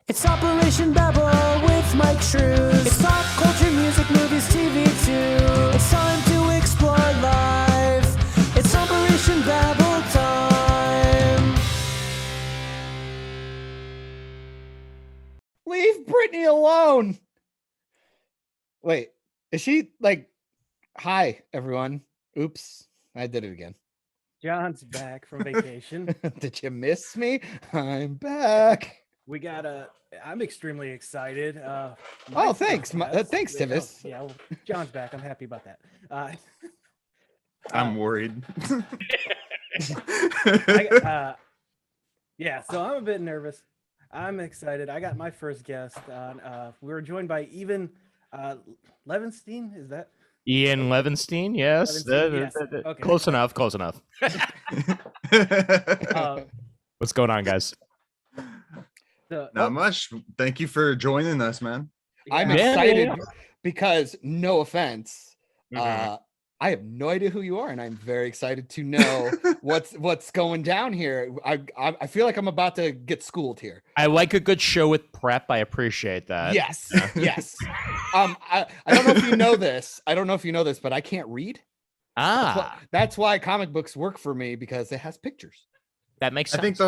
It's Operation Babble with Myke Shrews. It's pop culture, music, movies, TV too. It's time to explore life. It's Operation Babble time. Leave Brittany alone. Wait, is she like, hi, everyone. Oops, I did it again. John's back from vacation. Did you miss me? I'm back. We got I'm extremely excited. Oh, thanks. Thanks, Tivis. Yeah, well, John's back. I'm happy about that. I'm worried. Yeah, so I'm a bit nervous. I'm excited. I got my first guest on. We were joined by Ian Levenstein. Is that? Ian Levenstein, yes. Yes. Okay. Close enough. What's going on, guys? Not much. Thank you for joining us, man. I'm excited because, no offense, I have no idea who you are, and I'm very excited to know what's going down here. I feel like I'm about to get schooled here. I like a good show with prep. I appreciate that. Yes, yes. I don't know if you know this. But I can't read. That's why comic books work for me, because it has pictures. That makes sense.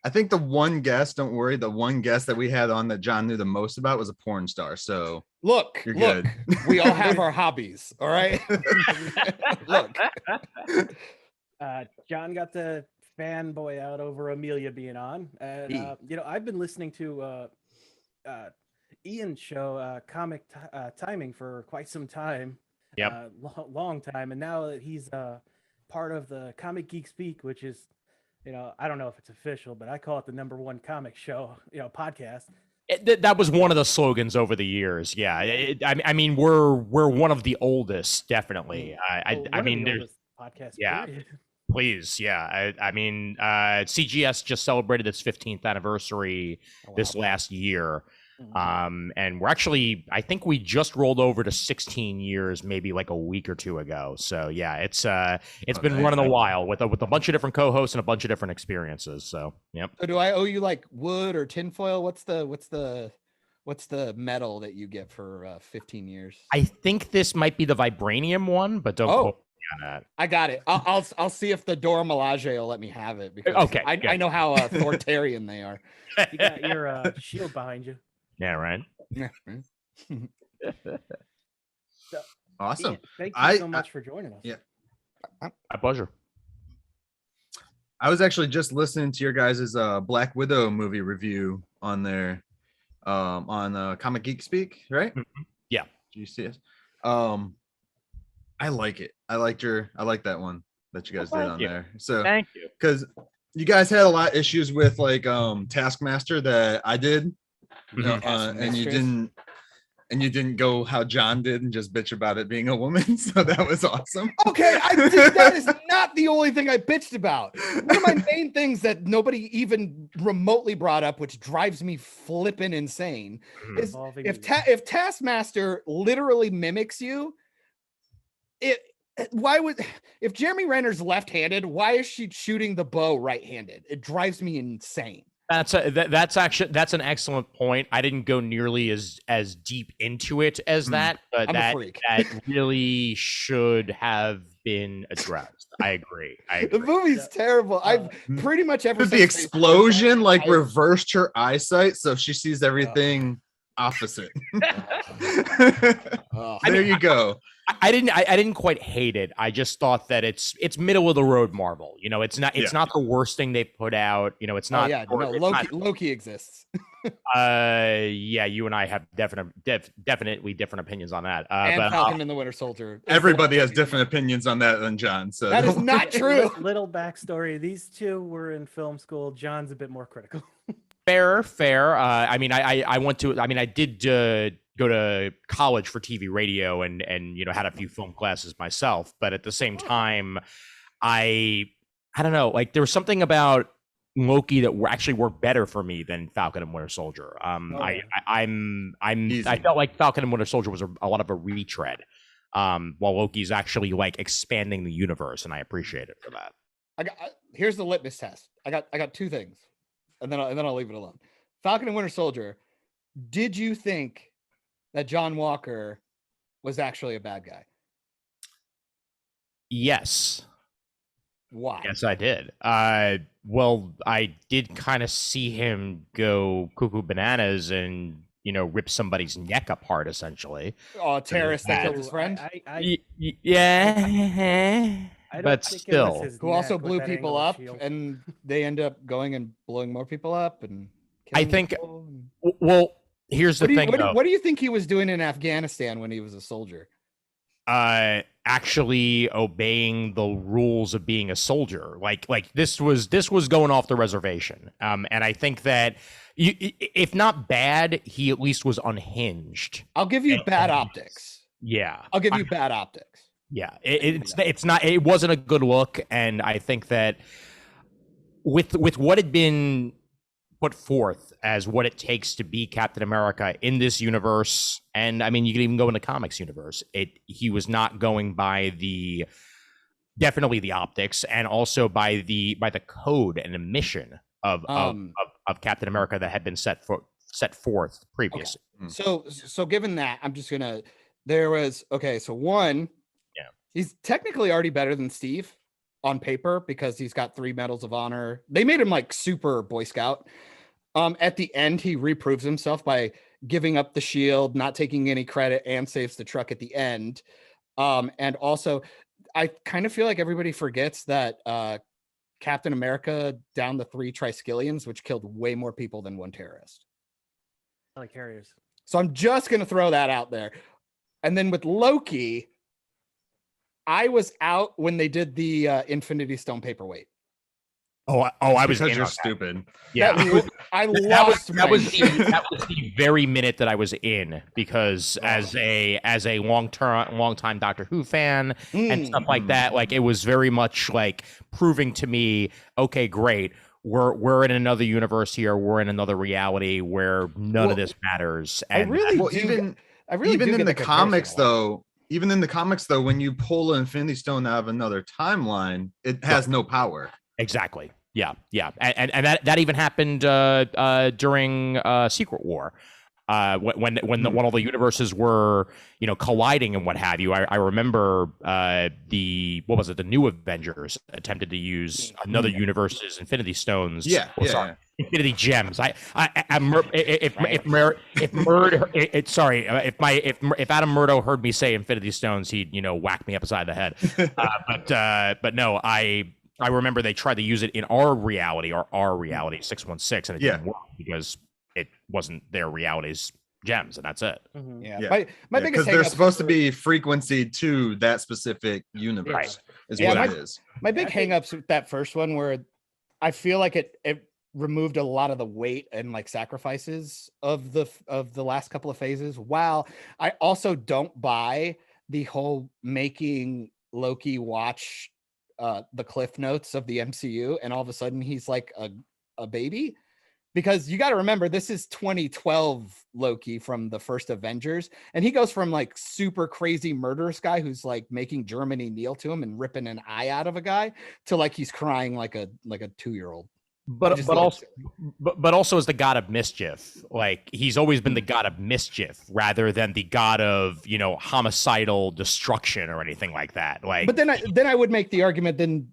I think the one guest, don't worry, the one guest that we had on that John knew the most about was a porn star. So look, good. We all have our hobbies. All right. Look. John got the fanboy out over Amelia being on. And, I've been listening to Ian's show, Comic Timing, for quite some time. Yep. Long time. And now that he's part of the Comic Geek Speak, which is, I don't know if it's official, but I call it the #1 comic show, podcast. That was one of the slogans over the years. Yeah. I mean, we're one of the oldest, definitely. I mean, there's podcast. Yeah. Period. Please. Yeah. I mean, CGS just celebrated its 15th anniversary this last year. And we're actually, I think we just rolled over to 16 years, maybe like a week or two ago. So yeah, it's been running a while with a bunch of different co-hosts and a bunch of different experiences. So, yep. So do I owe you like wood or tinfoil? What's the medal that you get for 15 years? I think this might be the vibranium one, but don't quote me on that. I got it. I'll see if the Dora Milaje will let me have it, because okay, I know how authoritarian they are. You got your shield behind you. Yeah, right. So, Awesome. Ian, thank you so much for joining us. Yeah. My pleasure. I was actually just listening to your guys' Black Widow movie review on there, on Comic Geek Speak, right? Yeah. Do you see it? I like it. I like that one that you guys did on there. So thank you. Because you guys had a lot of issues with like Taskmaster that I did. And you didn't go how John did and just bitch about it being a woman. So that was awesome. Okay, that is not the only thing I bitched about. One of my main things that nobody even remotely brought up, which drives me flipping insane, is if Taskmaster literally mimics you, if Jeremy Renner's left-handed, why is she shooting the bow right-handed? It drives me insane. That's an excellent point. I didn't go nearly as deep into it as that, but that really should have been addressed. I agree. The movie's terrible. I've pretty much ever. The explosion reversed her eyesight, so she sees everything opposite. There you go. I didn't quite hate it. I just thought that it's middle of the road Marvel. It's not the worst thing they put out. It's not. Loki exists. You and I have definitely different opinions on that. And Falcon and the Winter Soldier. Everybody has different opinions on that than John. So that is not true. Little backstory: these two were in film school. John's a bit more critical. Fair. I did go to college for TV radio and had a few film classes myself, but at the same time, I don't know, like there was something about Loki that actually worked better for me than Falcon and Winter Soldier. I felt like Falcon and Winter Soldier was a lot of a retread, while Loki's actually like expanding the universe, and I appreciate it for that. Here's the litmus test. I got two things, and then I'll leave it alone. Falcon and Winter Soldier, did you think that John Walker was actually a bad guy? Yes. Why? Yes, I did. Well, I did kind of see him go cuckoo bananas and, rip somebody's neck apart, essentially. Oh, a terrorist that killed his friend? Yeah. But still. Who also blew people up, and they end up going and blowing more people up. And I think, well, here's the thing. What do you think he was doing in Afghanistan when he was a soldier? Actually obeying the rules of being a soldier. Like this was going off the reservation. And I think that if not bad, he at least was unhinged. I'll give you bad optics. Yeah. I'll give you bad optics. Yeah. It wasn't a good look. And I think that with what had been put forth as what it takes to be Captain America in this universe, and I mean, you could even go in the comics universe. He was not going by definitely the optics, and also by the code and the mission of Captain America that had been set forth previously. Okay. So given that, I'm just gonna. So one, yeah, he's technically already better than Steve on paper because he's got 3 medals of honor. They made him like super Boy Scout. At the end, he reproves himself by giving up the shield, not taking any credit, and saves the truck at the end. And also, I kind of feel like everybody forgets that Captain America downed the 3 Triskelions, which killed way more people than one terrorist. Like carriers. So I'm just going to throw that out there. And then with Loki, I was out when they did the Infinity Stone paperweight. I was because you're stupid. Yeah, that was the very minute that I was in, because as a long time Doctor Who fan and stuff like that, like it was very much like proving to me, okay, great, we're in another universe here, we're in another reality where none of this matters. And even in the comics though. Even in the comics, though, when you pull an Infinity Stone out of another timeline, it has no power. Exactly. Yeah. And that even happened during Secret War. When all the universes were, colliding and what have you. I remember the New Avengers attempted to use another universe's Infinity Stones. Infinity Gems. If Adam Murdo heard me say Infinity Stones, he'd whack me upside the head. But no, I remember they tried to use it in our reality 616, and it didn't work because it wasn't their reality's gems, and that's it. My biggest because they're supposed to be frequency to that specific universe. Is what it is. My big hangups with that first one were I feel like it removed a lot of the weight and like sacrifices of the last couple of phases, while I also don't buy the whole making Loki watch the cliff notes of the MCU and all of a sudden he's like a baby. Because you got to remember, this is 2012 Loki from the first Avengers. And he goes from like super crazy murderous guy who's like making Germany kneel to him and ripping an eye out of a guy to like he's crying like a 2-year-old. But also as the god of mischief. Like he's always been the god of mischief rather than the god of, homicidal destruction or anything like that. Like, but then I would make the argument, then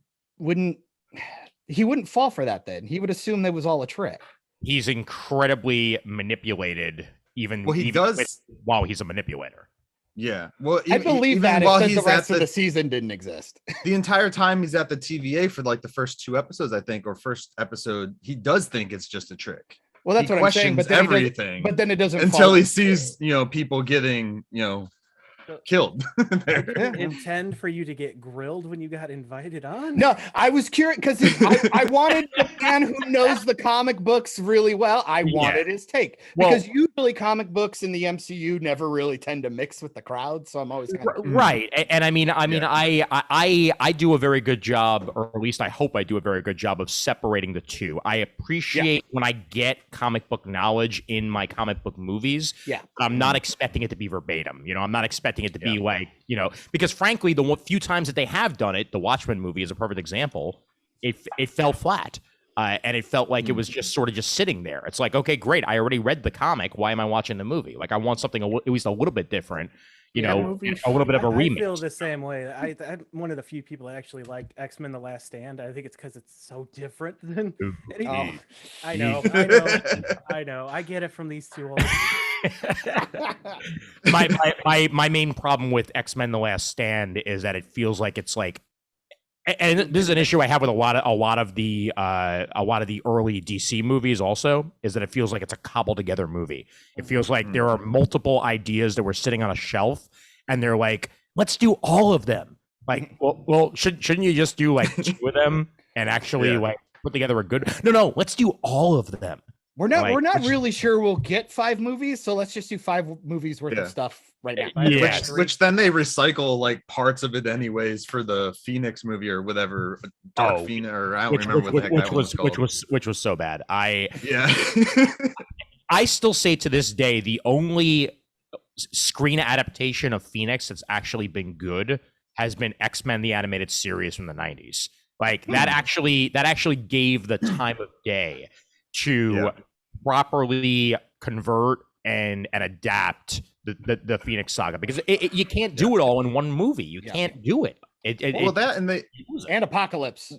he wouldn't fall for that. Then he would assume that was all a trick. He's incredibly manipulated, while he's a manipulator. Yeah, well, I believe that while the rest of the season didn't exist. The entire time he's at the TVA for like the first 2 episodes, I think, or first episode, he does think it's just a trick. Well, that's what I'm saying. But then it doesn't until he sees people getting killed. I didn't intend for you to get grilled when you got invited on. No, I was curious because I wanted a man who knows the comic books really well. I wanted his take because usually comic books in the MCU never really tend to mix with the crowd. So I'm always right. And I do a very good job, or at least I hope I do a very good job of separating the two. I appreciate when I get comic book knowledge in my comic book movies. Yeah, I'm not expecting it to be verbatim. I'm not expecting it to be like, because frankly, the few times that they have done it, the Watchmen movie is a perfect example. It fell flat. and it felt like it was just sort of just sitting there. It's like, okay, great, I already read the comic. Why am I watching the movie? Like, I want something at least a little bit different. You know, a little bit of a remix. I feel the same way. I'm one of the few people that actually like X-Men: The Last Stand. I think it's because it's so different than anything. I know. I get it from these two. my main problem with X-Men: The Last Stand is that it feels like it's like, and this is an issue I have with a lot of the early DC movies also, is that it feels like it's a cobbled together movie. It feels like there are multiple ideas that were sitting on a shelf and they're like, let's do all of them. Like, well shouldn't you just do like 2 of them and actually like put together a good, no, let's do all of them. We're not really sure we'll get 5 movies, so let's just do 5 movies worth of stuff right now. Yeah. Which then they recycle like parts of it anyways for the Phoenix movie or whatever. Dark Phoenix, or I don't remember what the heck that was called. Which was so bad. I I still say to this day the only screen adaptation of Phoenix that's actually been good has been X-Men the Animated Series from the 90s. Like that actually gave the time of day to properly convert and adapt the Phoenix Saga, because you can't do it all in one movie. You can't do it. And Apocalypse.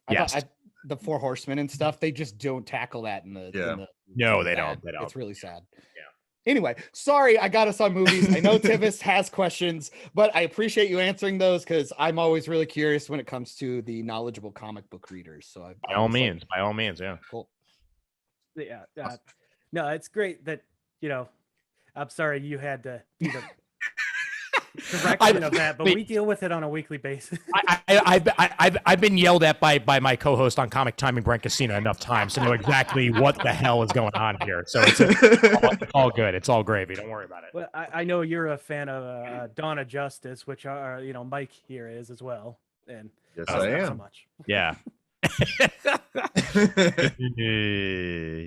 Yes. The 4 Horsemen and stuff, they just don't tackle that in the No, they don't. It's really sad. Yeah. Anyway, sorry I got us on movies. I know Tivis has questions, but I appreciate you answering those because I'm always really curious when it comes to the knowledgeable comic book readers. So by all means, yeah. Cool. Yeah. No, it's great that, I'm sorry you had to be the direction of that, but we deal with it on a weekly basis. I've been yelled at by my co-host on Comic Timing, Brent Casino, enough times to know exactly what the hell is going on here. So it's all good. It's all gravy. Don't worry about it. Well, I know you're a fan of Dawn of Justice, which are Myke here is as well, and yes, I am. So much. Yeah.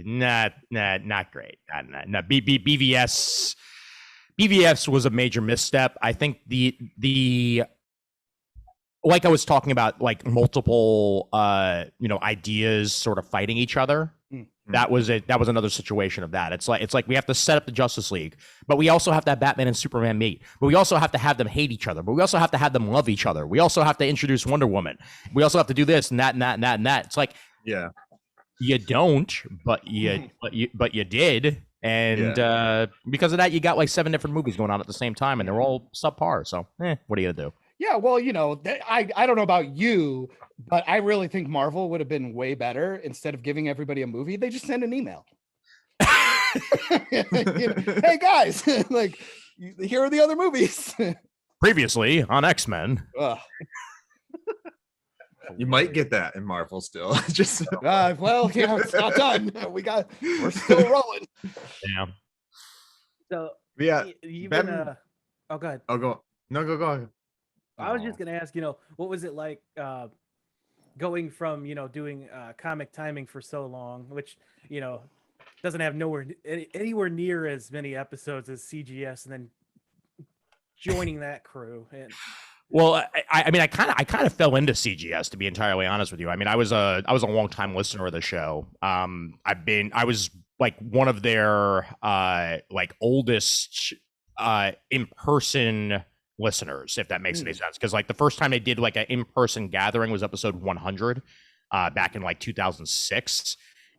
Not great. Not BVS was a major misstep. I think the like I was talking about, like multiple ideas sort of fighting each other. That was another situation of that. It's like we have to set up the Justice League, but we also have to have Batman and Superman meet. But we also have to have them hate each other. But we also have to have them love each other. We also have to introduce Wonder Woman. We also have to do this and that and that and that and that. It's like, you don't, but you did, and because of that, you got like 7 different movies going on at the same time, and they're all subpar. So, what are you gonna do? Yeah, well, I don't know about you, but I really think Marvel would have been way better. Instead of giving everybody a movie, they just send an email. Hey guys, like, here are the other movies. Previously on X-Men. You might get that in Marvel still. Just it's not done. We're still rolling. Yeah. So even go ahead. I'll go. No, go ahead. I was just gonna ask, what was it like going from doing Comic Timing for so long, which doesn't have anywhere near as many episodes as CGS, and then joining that crew. And well, I mean, I kind of fell into CGS, to be entirely honest with you. I mean, I was a long time listener of the show. I was like one of their like oldest in-person listeners, if that makes any sense, because like the first time they did like an in-person gathering was episode 100 back in like 2006,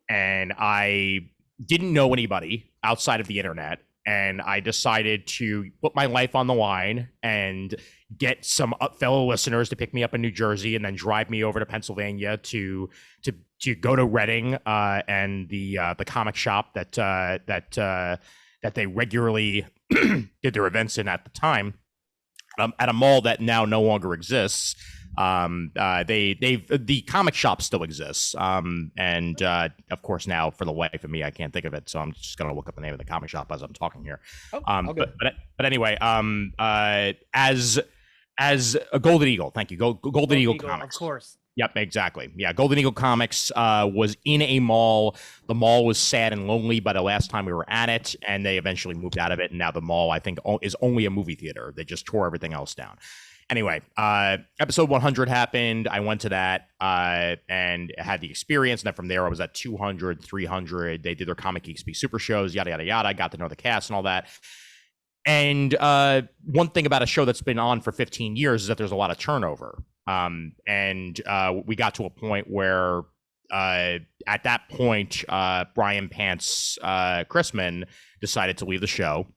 and I didn't know anybody outside of the internet, and I decided to put my life on the line and get some fellow listeners to pick me up in New Jersey and then drive me over to Pennsylvania to go to Reading and the comic shop that they regularly did their events in at the time, at a mall that now no longer exists. The comic shop still exists, and of course now, for the life of me, I can't think of it, so I'm just gonna look up the name of the comic shop as I'm talking here. But anyway, as a Golden Eagle, thank you, Golden Eagle Comics, of course. Yep, exactly. Yeah, Golden Eagle Comics was in a mall. The mall was sad and lonely by the last time we were at it, and they eventually moved out of it. And now the mall, I think, is only a movie theater. They just tore everything else down. Anyway, episode 100 happened. I went to that and had the experience. And then from there, I was at 200, 300. They did their Comic Geek Speak Super shows, yada, yada, yada. I got to know the cast and all that. And one thing about a show that's been on for 15 years is that there's a lot of turnover. And we got to a point where at that point, Brian Pants Chrisman decided to leave the show.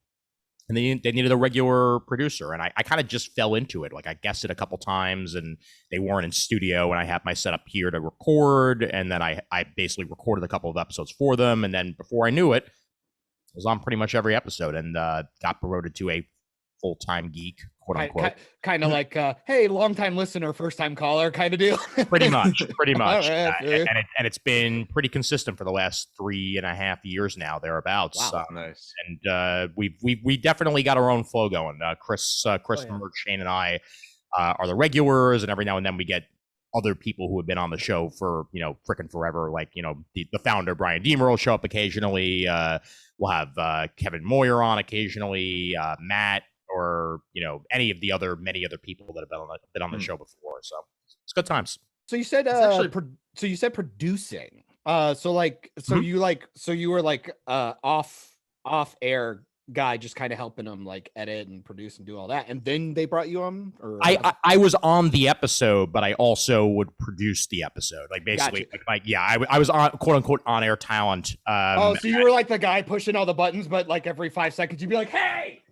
And they needed a regular producer. And I kind of just fell into it. Like I guessed it a couple times and they weren't in studio. And I had my setup here to record. And then I basically recorded a couple of episodes for them. And then before I knew it, I was on pretty much every episode and got promoted to a full-time geek, quote unquote. Kind of like, hey, long-time listener, first-time caller kind of deal. Pretty much. Right, and it's been pretty consistent for the last 3.5 years now, thereabouts. Wow, nice. And we definitely got our own flow going. Chris Merck, Shane, and I are the regulars, and every now and then we get other people who have been on the show for frickin' forever, like the founder Brian Deemer will show up occasionally. We'll have Kevin Moyer on occasionally, Matt, or any of the many other people that have been on the show before. So it's good times. So you said so you said producing. So you were like off air guy, just kind of helping them like edit and produce and do all that, and then they brought you on. Or I was on the episode, but I also would produce the episode. Like basically, gotcha. I was on quote unquote on air talent. So you were like the guy pushing all the buttons, but like every 5 seconds you'd be like, "Hey."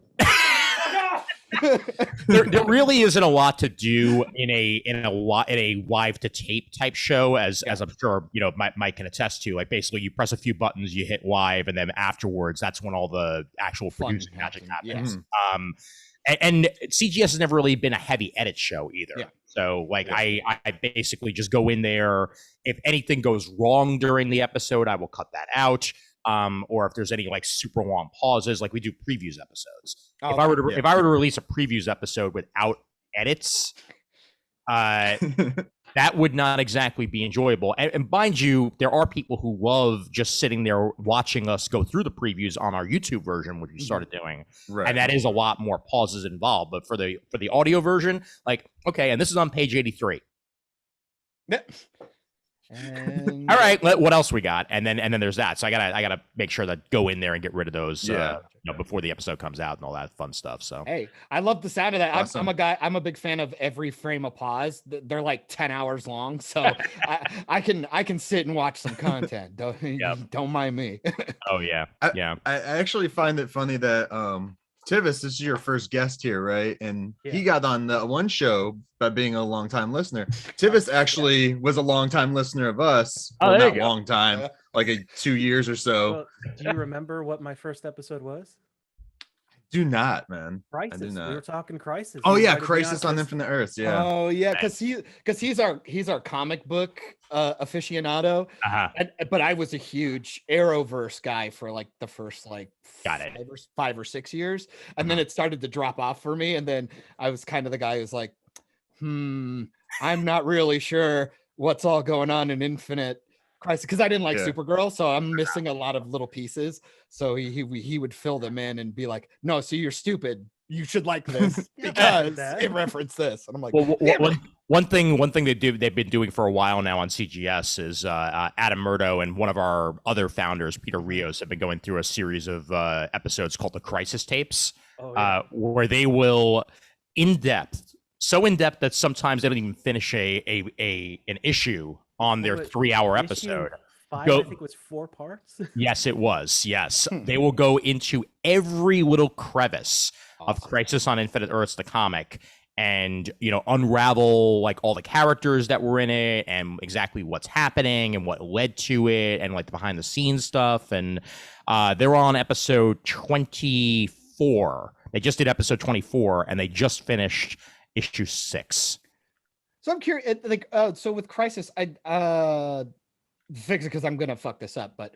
there really isn't a lot to do in a live to tape type show, as I'm sure Myke can attest to. Like basically, you press a few buttons, you hit live, and then afterwards, that's when all the actual producing magic happens. Yeah. And CGS has never really been a heavy edit show either. Yeah. So like I basically just go in there. If anything goes wrong during the episode, I will cut that out. Or if there's any like super long pauses, like we do previews episodes. If I were to release a previews episode without edits, that would not exactly be enjoyable. And mind you, there are people who love just sitting there watching us go through the previews on our YouTube version, which we started doing, and that is a lot more pauses involved. But for the audio version, like okay, and this is on page 83. And all right, what else we got? And then there's that. So I gotta make sure that go in there and get rid of those before the episode comes out and all that fun stuff. So hey, I love the sound of that. Awesome. I'm a big fan of every frame of pause. They're like 10 hours long, so I can sit and watch some content. Don't mind me. Oh yeah. I actually find it funny that Tivis, this is your first guest here, right? And he got on the one show by being a longtime listener. Tivis actually was a longtime listener of us. Oh, well, there not you go. long time, like 2 years or so. Well, do you remember what my first episode was? Do not, man. Crisis. I do not. We were talking Crisis. Oh You yeah, invited me Crisis on this- Infinite Earths. Yeah. Oh yeah, because he's our comic book aficionado. But I was a huge Arrowverse guy for like the first like Got it. 5 or 6 years, and then it started to drop off for me. And then I was kind of the guy who's like, I'm not really sure what's all going on in Infinite Crisis, because I didn't like Supergirl, so I'm missing a lot of little pieces. So he would fill them in and be like, no, so you're stupid. You should like this because it referenced this. And I'm like, well, one thing they've been doing for a while now on CGS is Adam Murdo and one of our other founders, Peter Rios, have been going through a series of episodes called the Crisis Tapes, where they will so in depth that sometimes they don't even finish an issue on their 3-hour episode. 5, I think it was 4 parts. Yes, it was. Yes. They will go into every little crevice of Crisis on Infinite Earths, the comic, and, unravel like all the characters that were in it and exactly what's happening and what led to it and like the behind the scenes stuff. And they're on episode 24. They just did episode 24 and they just finished issue 6. So I'm curious, like, so with Crisis, I fix it because I'm gonna fuck this up, but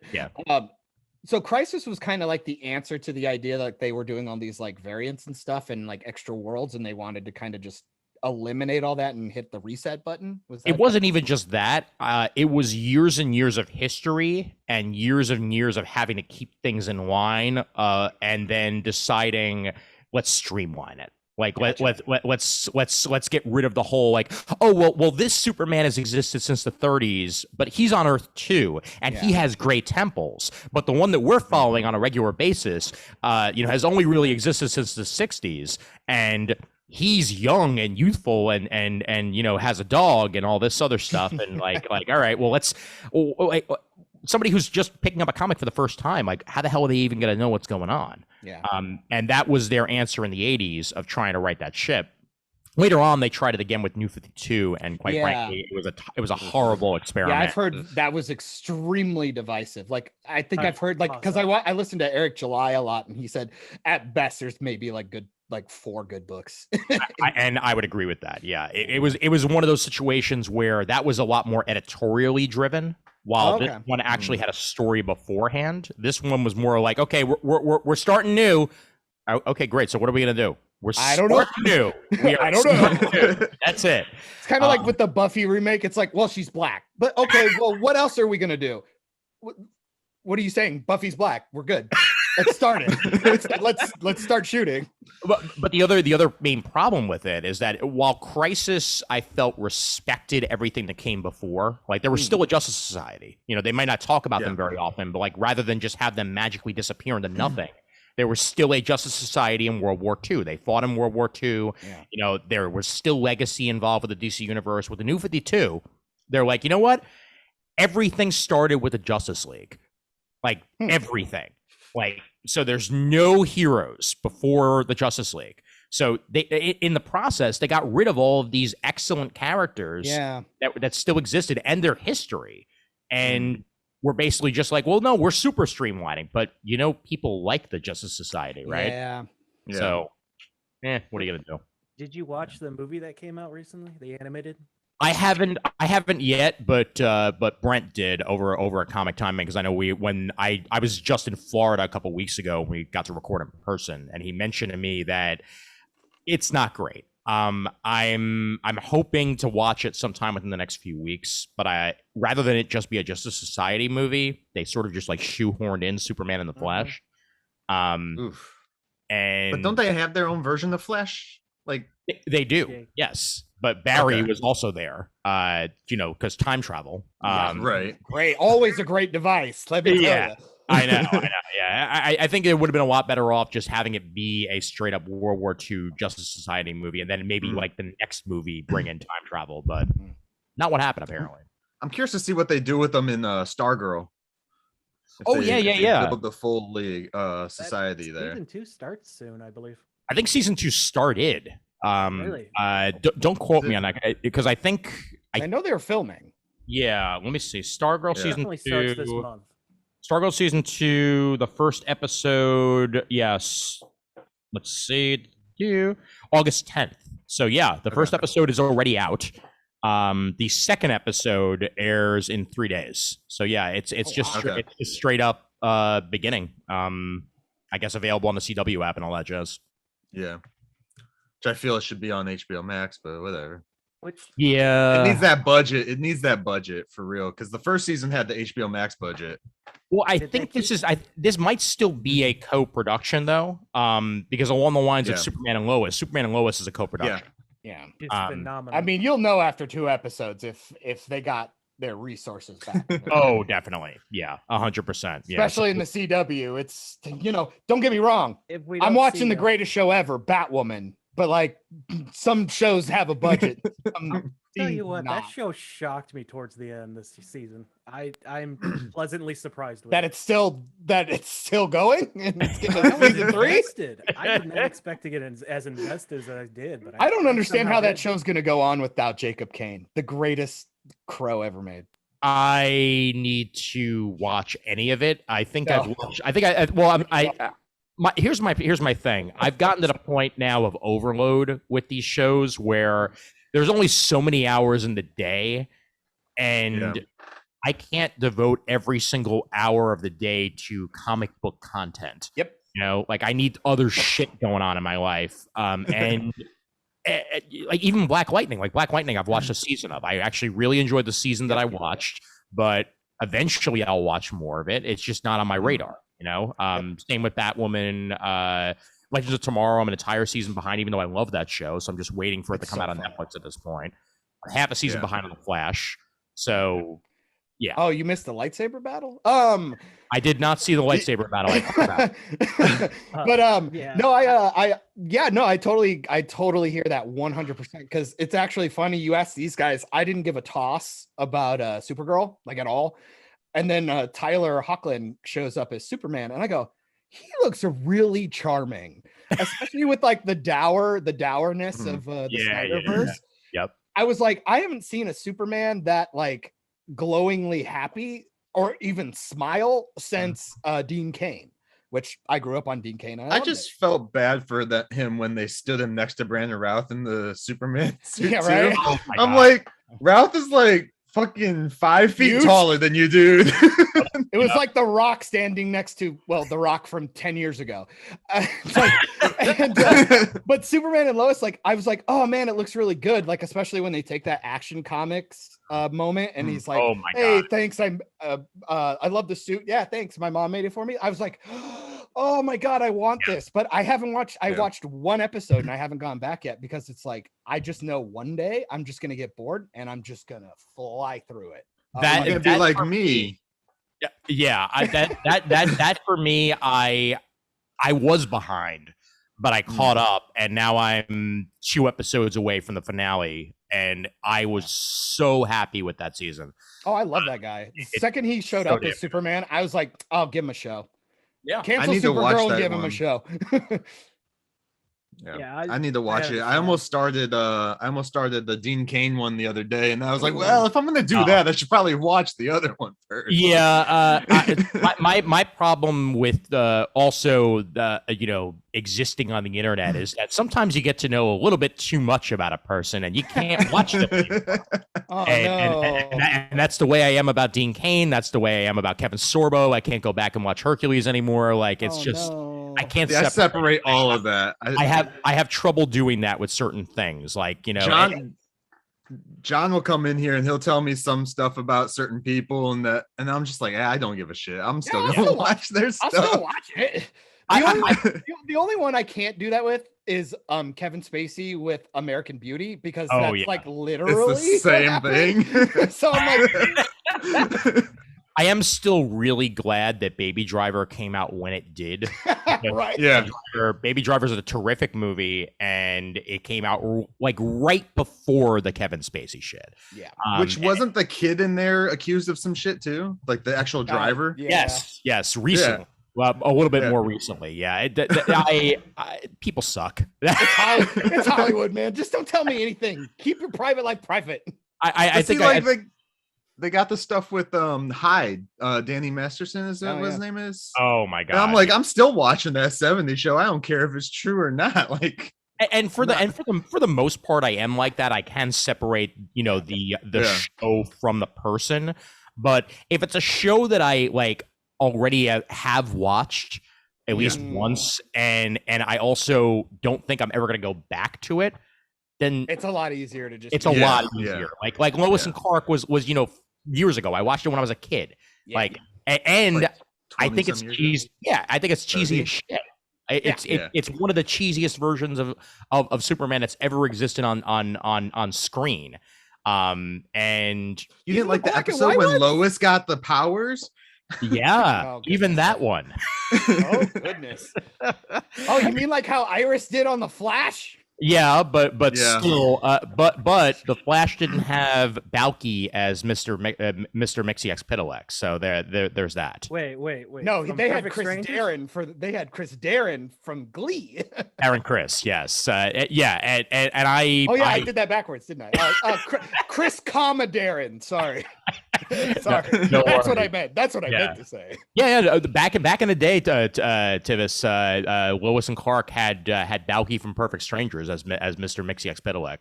so Crisis was kind of like the answer to the idea that they were doing all these like variants and stuff and like extra worlds, and they wanted to kind of just eliminate all that and hit the reset button. It wasn't even just that. It was years and years of history and years of having to keep things in line, and then deciding let's streamline it. Like Gotcha. let's get rid of the whole like, oh well this Superman has existed since the 30s, but he's on Earth too, and he has gray temples. But the one that we're following on a regular basis, has only really existed since the 60s, and he's young and youthful and has a dog and all this other stuff, and like all right, well let's. Somebody who's just picking up a comic for the first time, like how the hell are they even going to know what's going on? Yeah. And that was their answer in the 80s of trying to write that ship. Later on, they tried it again with New 52, and quite frankly, it was a horrible experiment. Yeah, I've heard that was extremely divisive. Like, I think I've heard because I listened to Eric July a lot, and he said at best there's maybe like 4 good books. And I would agree with that. Yeah, it was one of those situations where that was a lot more editorially driven. While this one actually had a story beforehand, this one was more like, okay, we're starting new. Okay, great. So what are we gonna do? I don't know. New. I don't know. That's it. It's kind of like with the Buffy remake. It's like, well, she's black, but okay, well, what else are we gonna do? What are you saying? Buffy's black. We're good. Let's start it. Let's start shooting. But the other main problem with it is that while Crisis, I felt respected everything that came before. Like there was still a Justice Society. They might not talk about them very often, but like rather than just have them magically disappear into nothing, there was still a Justice Society in World War II. They fought in World War II. Yeah. There was still legacy involved with the DC universe. With the New 52, they're like, you know what? Everything started with the Justice League. Like everything. Like, so there's no heroes before the Justice League. So they, in the process, they got rid of all of these excellent characters that still existed and their history. And we're basically just like, well, no, we're super streamlining. But, people like the Justice Society, right? Yeah. So, what are you going to do? Did you watch the movie that came out recently, the animated? I haven't yet, but Brent did over at Comic Timing, because I know when I was just in Florida a couple weeks ago, we got to record in person, and he mentioned to me that it's not great. I'm hoping to watch it sometime within the next few weeks, but rather than it just be a Justice Society movie, they sort of just like shoehorned in Superman and the Flash. And but don't they have their own version of Flash? Like they do, yes. But Barry was also there, because time travel. Right. Great. Always a great device. Let me tell you. I know. Yeah. I think it would have been a lot better off just having it be a straight up World War II Justice Society movie, and then maybe like the next movie bring in time travel, but not what happened, apparently. I'm curious to see what they do with them in Stargirl. Yeah. Build the full league society there. Season 2 starts soon, I believe. I think season 2 started. Really? Don't quote me on that, because I think I know they were filming. Yeah, let me see. Stargirl season 2 starts this month. Stargirl season 2, the first episode. Yes, let's see. August 10th. So yeah, the first episode is already out. The second episode airs in 3 days. So yeah, it's just straight up beginning. I guess available on the CW app and all that jazz. Yeah. Which I feel it should be on HBO Max, but whatever. Yeah, it needs that budget. It needs that budget for real, because the first season had the HBO Max budget. Well, I think this might still be a co-production though, because along the lines of Superman and Lois is a co-production. Yeah, it's phenomenal. I mean, you'll know after 2 episodes if they got their resources back. Oh, definitely. Yeah, 100%. Yeah. Especially in the CW. It's, don't get me wrong. I'm watching the greatest show ever, Batwoman. But like some shows have a budget. Tell you what, that show shocked me towards the end this season. I'm pleasantly surprised with that it's still going and it's getting to season 3. I did not expect to get as invested as I did, but I don't understand how that show's going to go on without Jacob Kane, the greatest Crow ever made. I need to watch any of it. I think I've watched. Here's my thing. I've gotten to the point now of overload with these shows where there's only so many hours in the day, and I can't devote every single hour of the day to comic book content. Yep. Like I need other shit going on in my life. And like even Black Lightning, I've watched a season of. I actually really enjoyed the season that I watched, but eventually I'll watch more of it. It's just not on my radar. Same with Batwoman. Legends of Tomorrow, I'm an entire season behind, even though I love that show. So I'm just waiting for it to come out on Netflix at this point. I'm half a season behind on The Flash. So, yeah. Oh, you missed the lightsaber battle? I did not see the lightsaber battle. I totally hear that 100% because it's actually funny. You asked these guys, I didn't give a toss about Supergirl, like at all. And then Tyler Hoechlin shows up as Superman, and I go, he looks really charming, especially with like the dourness of the Snyderverse. Yep. I was like, I haven't seen a Superman that like glowingly happy or even smile since Dean Cain, which I grew up on Dean Cain. I just felt bad for him when they stood him next to Brandon Routh in the Superman suit. Yeah, right. Oh I'm like, Routh is like fucking 5 feet taller than you, dude. It was like The Rock standing next to, The Rock from 10 years ago. But Superman and Lois, like, I was like, oh man, it looks really good. Like, especially when they take that Action Comics moment, and he's like, oh my hey, God. thanks. I love the suit. Yeah, thanks. My mom made it for me. I was like, oh my God, I want this. But I haven't watched, I watched one episode and I haven't gone back yet because it's like, I just know one day I'm just going to get bored and I'm just going to fly through it. That's gonna be like me. That for me, I was behind, but I caught up, and now I'm 2 episodes away from the finale, and I was so happy with that season. Oh, I love that guy. The second he showed up as Superman, I was like, I'll give him a show. Yeah, cancel Supergirl and give him a show. I need to watch it. I almost started the Dean Cain one the other day, and I was like, well, if I'm gonna do that, I should probably watch the other one first. Yeah, my problem with also existing on the internet is that sometimes you get to know a little bit too much about a person, and you can't watch them anymore. And that's the way I am about Dean Cain. That's the way I am about Kevin Sorbo. I can't go back and watch Hercules anymore. Like it's I can't separate all of that. I have trouble doing that with certain things, like John will come in here and he'll tell me some stuff about certain people, and I'm just like, I don't give a shit. I'm still gonna watch their stuff. I'll still watch it. The only one I can't do that with is Kevin Spacey with American Beauty, because that's like literally it's the same thing. So I'm like, I am still really glad that Baby Driver came out when it did. Right. Yeah. Baby Driver is a terrific movie, and it came out like right before the Kevin Spacey shit. Yeah. Which wasn't the kid in there accused of some shit too? Like the actual driver? Yes. Recently. Yeah. Well, a little bit more recently. Yeah. People suck. It's Hollywood, man. Just don't tell me anything. Keep your private life private. I think they got the stuff with Hyde, Danny Masterson, is that what his name is? Oh my God. And I'm like, I'm still watching that 70s show. I don't care if it's true or not. Like, and for the most part, I am like that. I can separate, the show from the person. But if it's a show that I like already have watched at least once, and I also don't think I'm ever going to go back to it, then it's a lot easier to just. It's a lot easier. Like Lois and Clark was years ago. I watched it when I was a kid. I think it's cheesy. Yeah, I think it's cheesy as shit. It's one of the cheesiest versions of Superman that's ever existed on screen. And you didn't like the episode when Lois got the powers? Yeah, even that one. Oh goodness. Oh, you mean like how Iris did on the Flash? Yeah, but still, but the Flash didn't have Balky as Mr. Mixie-X-Piddlex, so there's that. Wait. No, they had Chris Darren from Glee. Aaron Chris, yes, and I. Oh yeah, I did that backwards, didn't I? Chris, Darren. Sorry. No That's what I meant. That's what I meant to say. Yeah. Back in the day, to this, Lois and Clark had Balky from Perfect Strangers as Mr. Mixie-X-Piddlex.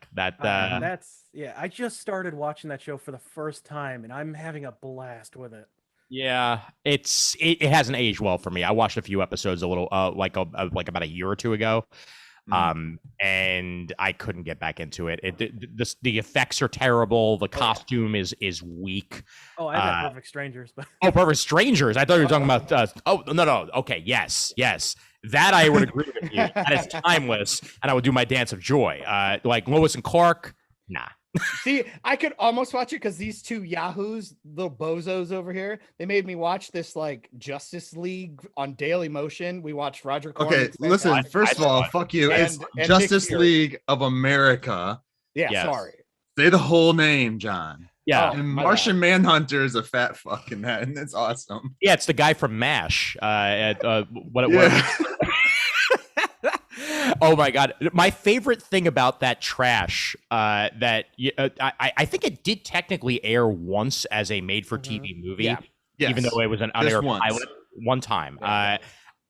I just started watching that show for the first time, and I'm having a blast with it. Yeah, it hasn't aged well for me. I watched a few episodes a little like about a year or two ago. And I couldn't get back into it. The effects are terrible. The costume is weak. Oh, I had Perfect Strangers, but Perfect Strangers. I thought you were talking about. Oh no. Okay, yes. That I would agree with you. That is timeless, and I would do my dance of joy. Like Lois and Clark, nah. See, I could almost watch it because these two yahoos, little bozos over here, they made me watch this like Justice League on Daily Motion. We watched Roger Corman's Okay, listen. fantastic- First of all, fuck you. It's and Justice Nick Fury. League of America. Yeah, Yes. sorry. Say the whole name, John. Yeah, Oh. And my Martian Manhunter is a fat fuck in that, and it's awesome. yeah, it's the guy from MASH. What it Yeah. was. Oh my god, my favorite thing about that trash that I think it did technically air once as a made-for-TV movie, Yeah. Yes. even though it was an Just unair once. pilot one time. I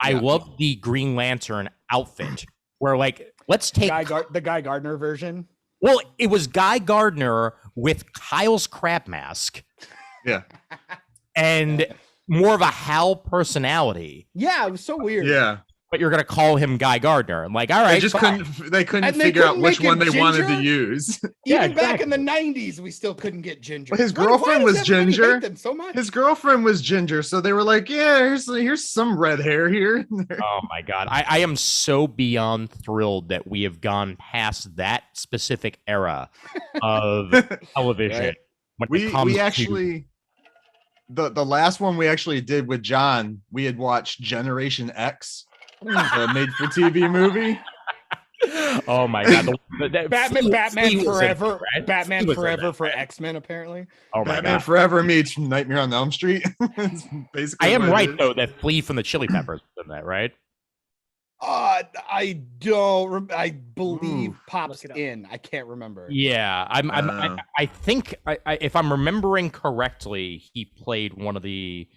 Yeah. love the Green Lantern outfit where like let's take The Guy Gardner version. well, it was Guy Gardner with Kyle's crab mask Yeah. and more of a Hal personality. Yeah, it was so weird. Yeah. But you're gonna call him Guy Gardner. I'm like, all right, They just fine. couldn't And they figure out couldn't which make one it they wanted to ginger? use. Yeah, Even back in the 90s, we still couldn't get ginger. His Why girlfriend does was everybody ginger. hate them so much? His girlfriend was ginger, so they were like, "Yeah, here's some red hair here." Oh my god, I am so beyond thrilled that we have gone past that specific era of television. Right. When it comes we to- actually the last one we actually did with John, we had watched Generation X, the made for TV movie. Oh my god, Batman Flea was in it, Forever, right? Batman Flea was in Forever that, for right? X-Men apparently. Oh my Batman god, Forever meets Nightmare on Elm Street. It's basically I am what it right is. though that Flea from the Chili Peppers was in that, right? I don't. I believe Ooh. pops Look it up. in. I can't remember. Yeah, I think if I'm remembering correctly, he played one of the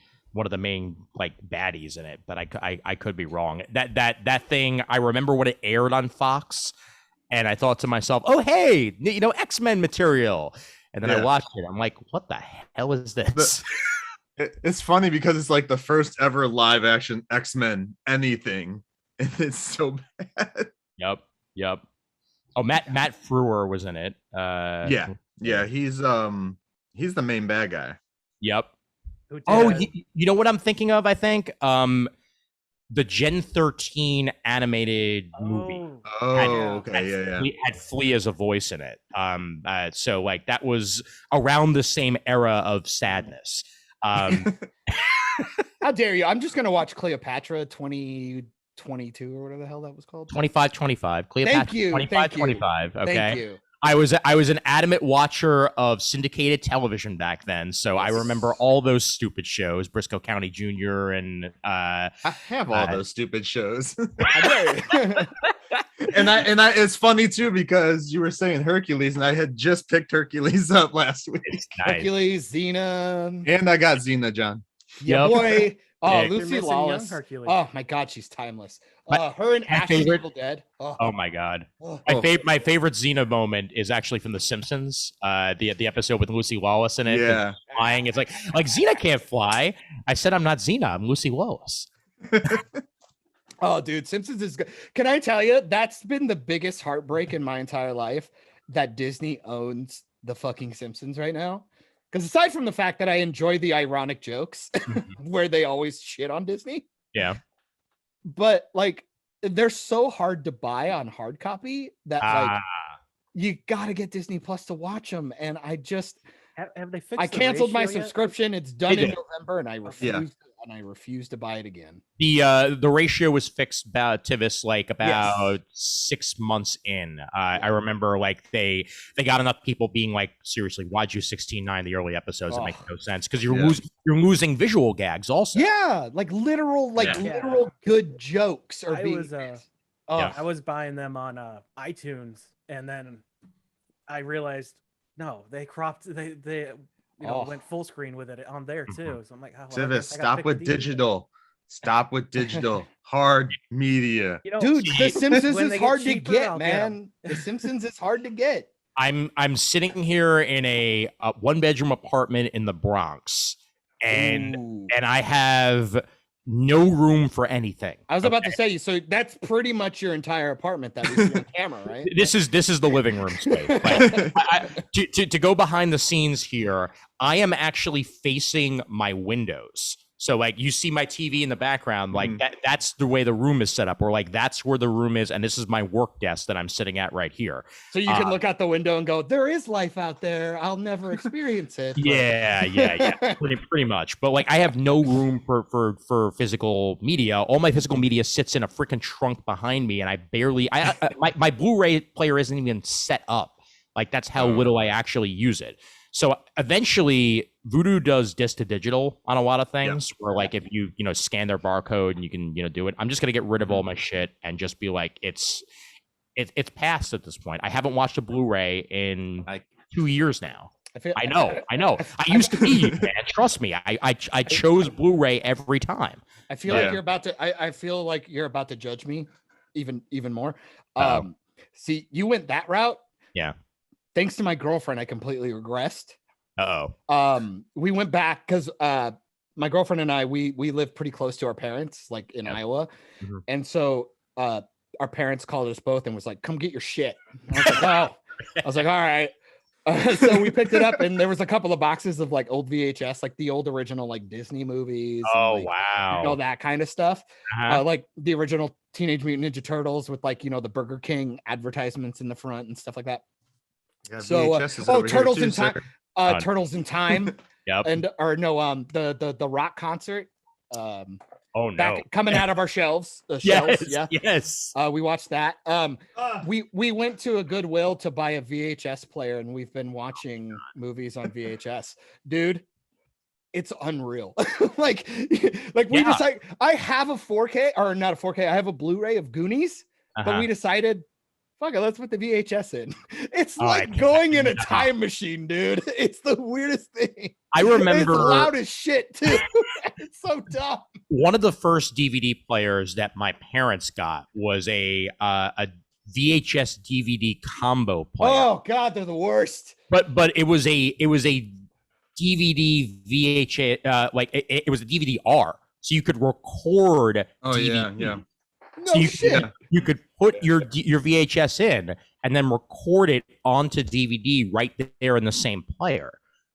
main like baddies in it, but I could be wrong. That thing, I remember when it aired on Fox, and I thought to myself, oh hey, X-Men material, and then I Yeah. watched it. I'm like, what the hell is this? It's funny because it's like the first ever live action X-Men anything, and it's so bad. Yep. Oh, Matt Frewer was in it. Yeah, he's the main bad guy. Yep. Who did, Oh, you know what I'm thinking of? I think the Gen 13 animated movie Oh, Yeah. okay, yeah. had Flea as a voice in it. So like that was around the same era of sadness. How dare you? I'm just gonna watch Cleopatra 2022 or whatever the hell that was called. 25-25. Cleopatra. you, 25-25. Okay. Thank you. I was an adamant watcher of syndicated television back then, so I remember all those stupid shows, Briscoe County Jr. and I have all those stupid shows. How dare you? and I it's funny too because you were saying Hercules and I had just picked Hercules up last week. nice. Hercules, Xena, And I got Xena, John. yeah, Yep. boy. Oh, Yeah. You're Lucy missing young Lawless. Hercules. Oh my God, she's timeless. My- Her and my Ash from favorite- Evil Dead. Oh my god. Oh. My favorite Xena moment is actually from The Simpsons. The episode with Lucy Lawless in it. Yeah. Flying. It's like Xena can't fly. I said I'm not Xena. I'm Lucy Lawless. Oh, dude, Simpsons is good. Can I tell you, that's been the biggest heartbreak in my entire life that Disney owns the fucking Simpsons right now. Because aside from the fact that I enjoy the ironic jokes where they always shit on Disney, Yeah. but like they're so hard to buy on hard copy that like you got to get Disney Plus to watch them. And I just, have they fixed I the canceled my ratio yet? subscription. It's done They in did. November, and I Yeah. refuse to buy it again. The ratio was fixed about Tivis like about 6 months in. I remember like they got enough people being like, seriously, why'd you 16:9 the early episodes? It makes no sense because you're Yeah. losing visual gags also. Yeah, like literal Yeah. good jokes are I being. was Yeah. I was buying them on iTunes, and then I realized no, they cropped they went full screen with it on there too. So I'm like, oh, well, I Tivis, guess I gotta stop pick with the DVD. digital. Stop with digital. Hard media. You know, Dude, The Simpsons when is they get hard to cheaper, get, I'll get 'em. man. The Simpsons is hard to get. I'm sitting here in a 1-bedroom apartment in the Bronx, and Ooh. I have no room for anything. I was about to say, so that's pretty much your entire apartment that we see on camera, right? This is the living room space. Like, to go behind the scenes here, I am actually facing my windows. So like you see my TV in the background, like Mhm. that's the way the room is set up, or like that's where the room is, and this is my work desk that I'm sitting at right here. So you can look out the window and go, there is life out there. I'll never experience it. but- Yeah, pretty much. But like I have no room for physical media. All my physical media sits in a freaking trunk behind me, and I barely my Blu-ray player isn't even set up. Like that's how little I actually use it. So eventually Vudu does disc to digital on a lot of things where like if you scan their barcode and you can do it. I'm just gonna get rid of all my shit and just be like it's past at this point. I haven't watched a Blu-ray in 2 years now. I know. I used to be, man. Trust me. I chose Blu-ray every time. I feel like you're about to I feel like you're about to judge me even more. See, you went that route. Yeah. Thanks to my girlfriend, I completely regressed. We went back because my girlfriend and I we live pretty close to our parents, like in Iowa. Mm-hmm. And so our parents called us both and was like, come get your shit. And I was like, oh. I was like, all right. So we picked it up and there was a couple of boxes of like old VHS, like the old original like Disney movies. Oh, and, like, wow. that kind of stuff. Like the original Teenage Mutant Ninja Turtles with like, the Burger King advertisements in the front and stuff like that. So Turtles in Time. Turtles in Time. Yep. And the rock concert. Coming out of our shelves. Yes. We watched that. We went to a Goodwill to buy a VHS player, and we've been watching movies on VHS. Dude, it's unreal. like we decided. I have a 4K or not a 4K. I have a Blu-ray of Goonies, but we decided, fuck it, let's put the VHS in. It's like going in a time machine, dude. It's the weirdest thing. I remember it's loud as shit too. It's so dumb. One of the first DVD players that my parents got was a VHS DVD combo player. Oh God, they're the worst. But it was a DVD VHS it was a DVD R, so you could record. Oh DVD. yeah. No shit. You could put your VHS in and then record it onto DVD right there in the same player.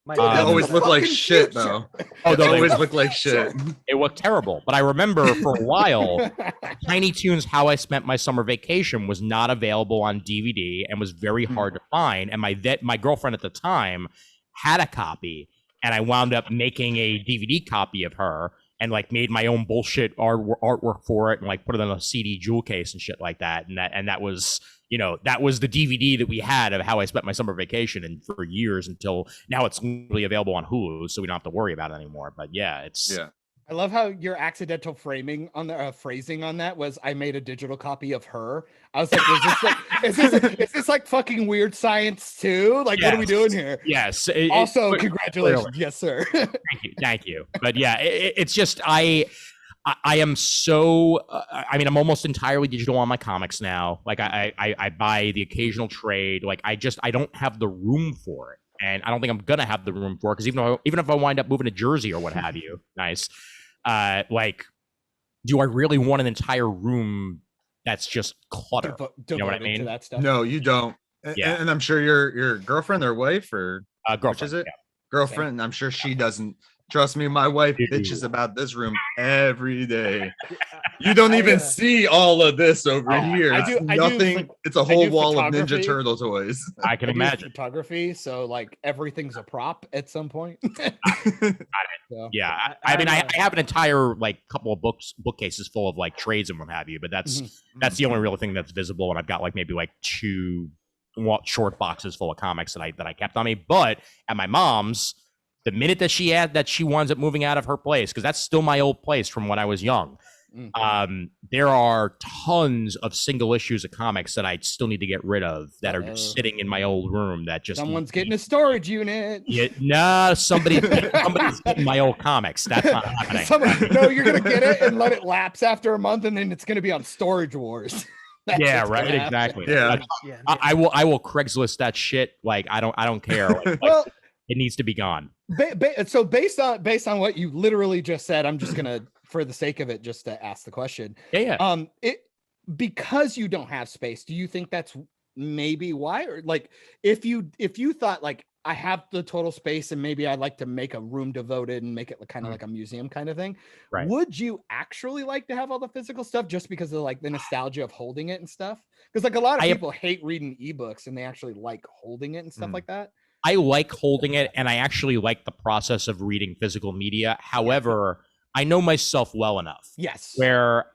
It always looked like shit, though. Oh, they always looked like shit. It looked terrible. But I remember for a while, Tiny Toons How I Spent My Summer Vacation was not available on DVD and was very hard to find. And my girlfriend at the time had a copy, and I wound up making a DVD copy of her and like made my own bullshit artwork for it and like put it on a CD jewel case and shit like that. And that was, that was the DVD that we had of How I Spent My Summer Vacation, and for years until now it's really available on Hulu, so we don't have to worry about it anymore. But yeah. I love how your accidental framing on the phrasing on that was, I made a digital copy of her. I was like, is this like fucking Weird Science too? Like, what are we doing here? Yes. Congratulations. Yes, sir. Thank you. But yeah, it's just, I am so, I'm almost entirely digital on my comics now. Like I buy the occasional trade. Like I don't have the room for it. And I don't think I'm going to have the room for it, because even if I wind up moving to Jersey or what have you, like, do I really want an entire room that's just clutter? You know what I mean? To that stuff? No, you don't. Yeah. And I'm sure your girlfriend or wife or girlfriend, which is it? Yeah. Girlfriend. I'm sure she doesn't. Trust me, my wife bitches about this room every day. You don't even see all of this over here. It's a whole wall of Ninja Turtle toys. I can imagine photography. So like everything's a prop at some point. So, yeah. I have an entire like couple of bookcases full of like trades and what have you, but that's the only real thing that's visible. And I've got like maybe like 2 short boxes full of comics that I kept on me. But at my mom's, the minute that she winds up moving out of her place, because that's still my old place from when I was young, there are tons of single issues of comics that I still need to get rid of that are just sitting in my old room. That just someone's getting a storage unit. Yeah, somebody's getting my old comics. That's not happening. No, you're gonna get it and let it lapse after a month, and then it's gonna be on Storage Wars. Yeah, right. Exactly. Yeah. I will Craigslist that shit. Like I don't care. Like, it needs to be gone. So based on what you literally just said, I'm just gonna, for the sake of it, just to ask the question. Yeah. Because you don't have space, do you think that's maybe why? Or like if you thought like I have the total space and maybe I'd like to make a room devoted and make it kind of like a museum kind of thing. Right. Would you actually like to have all the physical stuff just because of like the nostalgia of holding it and stuff? Because like a lot of people hate reading ebooks and they actually like holding it and stuff like that. I like holding it, and I actually like the process of reading physical media. However, I know myself well enough. Yes. Where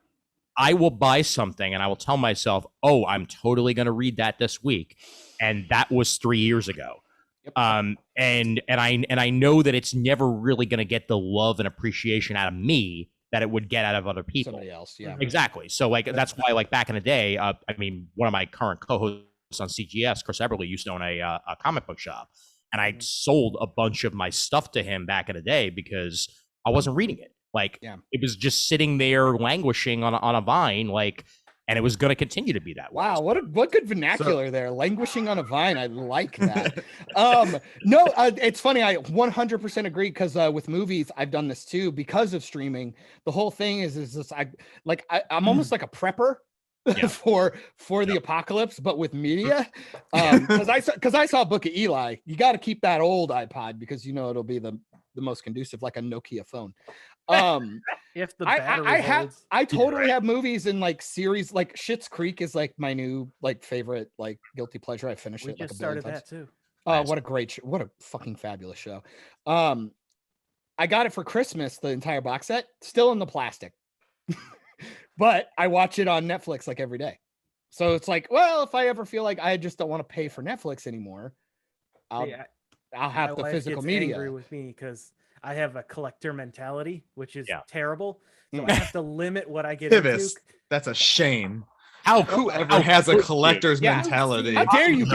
I will buy something and I will tell myself, oh, I'm totally going to read that this week. And that was 3 years ago. Yep. And I know that it's never really going to get the love and appreciation out of me that it would get out of other people. Somebody else, yeah. Exactly. So like that's why like back in the day, I mean, one of my current co-hosts on CGS, Chris Eberly, used to own a comic book shop, and I sold a bunch of my stuff to him back in the day because I wasn't reading it. Like it was just sitting there languishing on a vine, like. And it was going to continue to be that way. Wow, what good vernacular there. Languishing on a vine. I like that. No, it's funny. I 100% agree because with movies, I've done this too because of streaming. The whole thing is this. I'm almost like a prepper for the apocalypse, but with media. Because I saw Book of Eli. You got to keep that old iPod because you know it'll be the most conducive, like a Nokia phone. If the battery holds. I totally have movies and like series, like Schitt's Creek is like my new like favorite like guilty pleasure. I finished it. We like just a billion started times. that too. Oh, what a great show. What a fucking fabulous show. I got it for Christmas, the entire box set, still in the plastic. But I watch it on Netflix like every day. So it's like, well, if I ever feel like I just don't want to pay for Netflix anymore, I'll have the physical media. Angry with me because I have a collector mentality, which is terrible. So I have to limit what I get into. That's a shame. Whoever has a collector's mentality. How dare you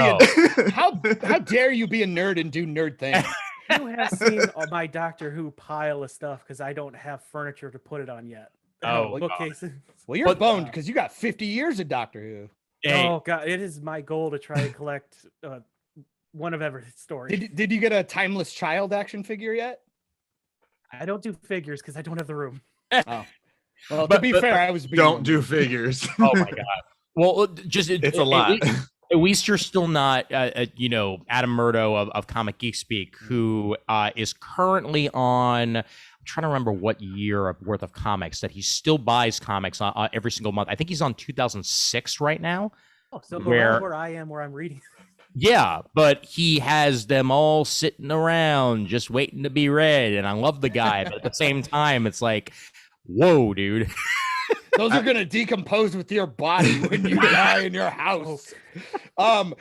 how dare you be a nerd and do nerd things? You have seen my Doctor Who pile of stuff because I don't have furniture to put it on yet. Bookcases. Well, you're boned because you got 50 years of Doctor Who. Oh god, it is my goal to try and collect one of every story. Did you get a Timeless Child action figure yet? I don't do figures because I don't have the room. Oh. Well, to be fair, I was don't do figures. Oh my god. Well, just it's a lot. At least you're still not, Adam Murdo of Comic Geek Speak, who is currently on. I'm trying to remember what year worth of comics that he still buys comics every single month. I think he's on 2006 right now. Oh, so where I am, where I'm reading. Yeah, but he has them all sitting around just waiting to be read, and I love the guy, but at the same time, it's like, whoa, dude. Those are gonna decompose with your body when you die in your house. Have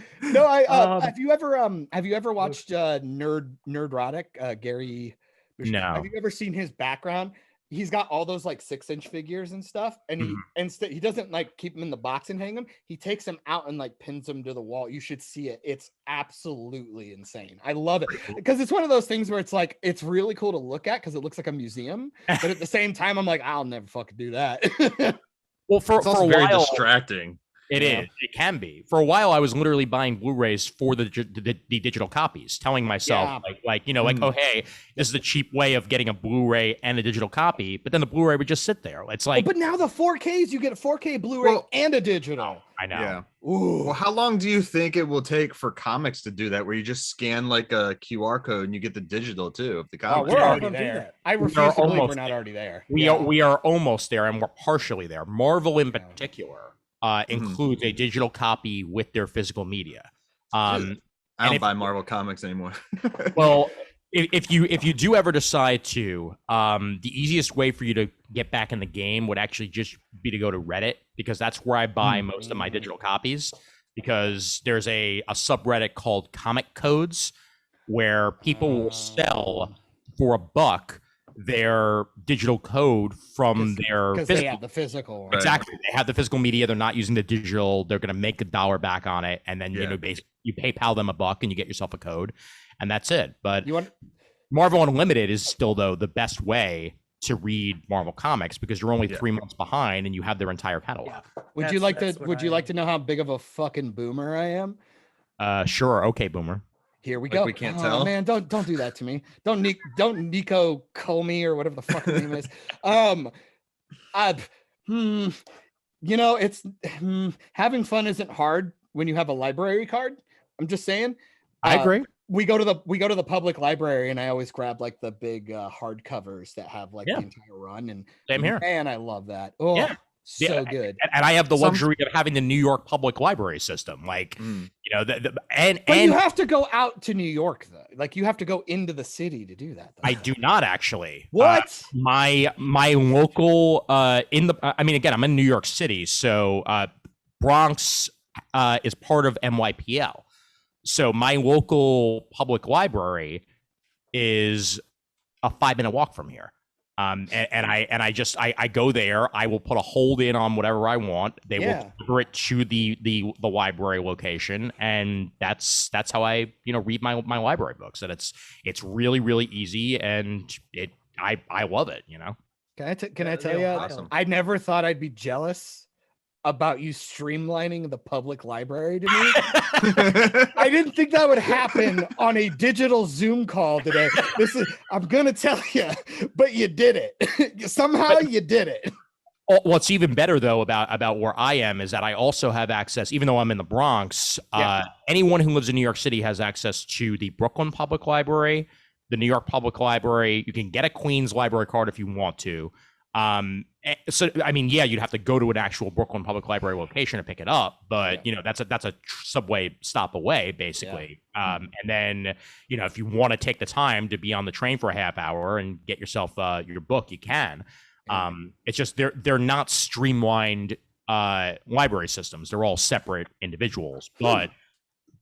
you ever watched Nerdrotic, Gary? No. Have you ever seen his background? He's got all those like 6-inch figures and stuff, and he doesn't like keep them in the box and hang them. He takes them out and like pins them to the wall. You should see it. It's absolutely insane. I love it because it's one of those things where it's like it's really cool to look at because it looks like a museum, but at the same time, I'm like, I'll never fucking do that. Well, for a while, very distracting. It is. It can be. For a while, I was literally buying Blu-rays for the digital copies, telling myself, oh, hey, this is the cheap way of getting a Blu-ray and a digital copy. But then the Blu-ray would just sit there. It's like, but now the 4Ks, you get a 4K Blu-ray and a digital. I know. Yeah. Ooh. Well, how long do you think it will take for comics to do that, where you just scan like a QR code and you get the digital too? If the comics we're already there. I refuse to believe we're not already there. We are almost there, and we're partially there. Marvel in particular. Includes a digital copy with their physical media. I don't buy Marvel comics anymore. Well, if you do ever decide to, the easiest way for you to get back in the game would actually just be to go to Reddit, because that's where I buy most of my digital copies. Because there's a subreddit called Comic Codes where people will sell for $1 their digital code from their physical. They have the physical. Exactly. They have the physical media. They're not using the digital. They're going to make $1 back on it. And then, basically you PayPal them $1 and you get yourself a code, and that's it. But Marvel Unlimited is still, though, the best way to read Marvel comics because you're only 3 months behind and you have their entire catalog. Would you like to know how big of a fucking boomer I am? Sure. Okay, boomer. Here we go. We can't tell. Man, don't do that to me. Don't Nico Comey or whatever the fuck her name is. It's having fun isn't hard when you have a library card. I'm just saying. I agree. we go to the public library, and I always grab like the big hardcovers that have like the entire run. And Same here. Man, I love that. Oh, so good. And I have the luxury of having the New York Public Library system. Like, you know, and you have to go out to New York though. Like you have to go into the city to do that. Though. I do not actually. What? My local I mean, again, I'm in New York City, so Bronx is part of MYPL. So my local public library is a 5-minute walk from here. And I go there. I will put a hold in on whatever I want. They will deliver it to the library location, and that's how I read my library books. And it's really, really easy, and I love it. Can I tell you? Awesome. I never thought I'd be jealous about you streamlining the public library to me. I didn't think that would happen on a digital Zoom call today. I'm gonna tell you, but you did it. Somehow you did it. What's even better though about where I am is that I also have access, even though I'm in the Bronx, anyone who lives in New York City has access to the Brooklyn Public Library, the New York Public Library. You can get a Queens library card if you want to. So I mean, you'd have to go to an actual Brooklyn Public Library location to pick it up, but that's a subway stop away, basically. And then if you want to take the time to be on the train for a half hour and get yourself your book, you can. It's just they're not streamlined library systems; they're all separate individuals. But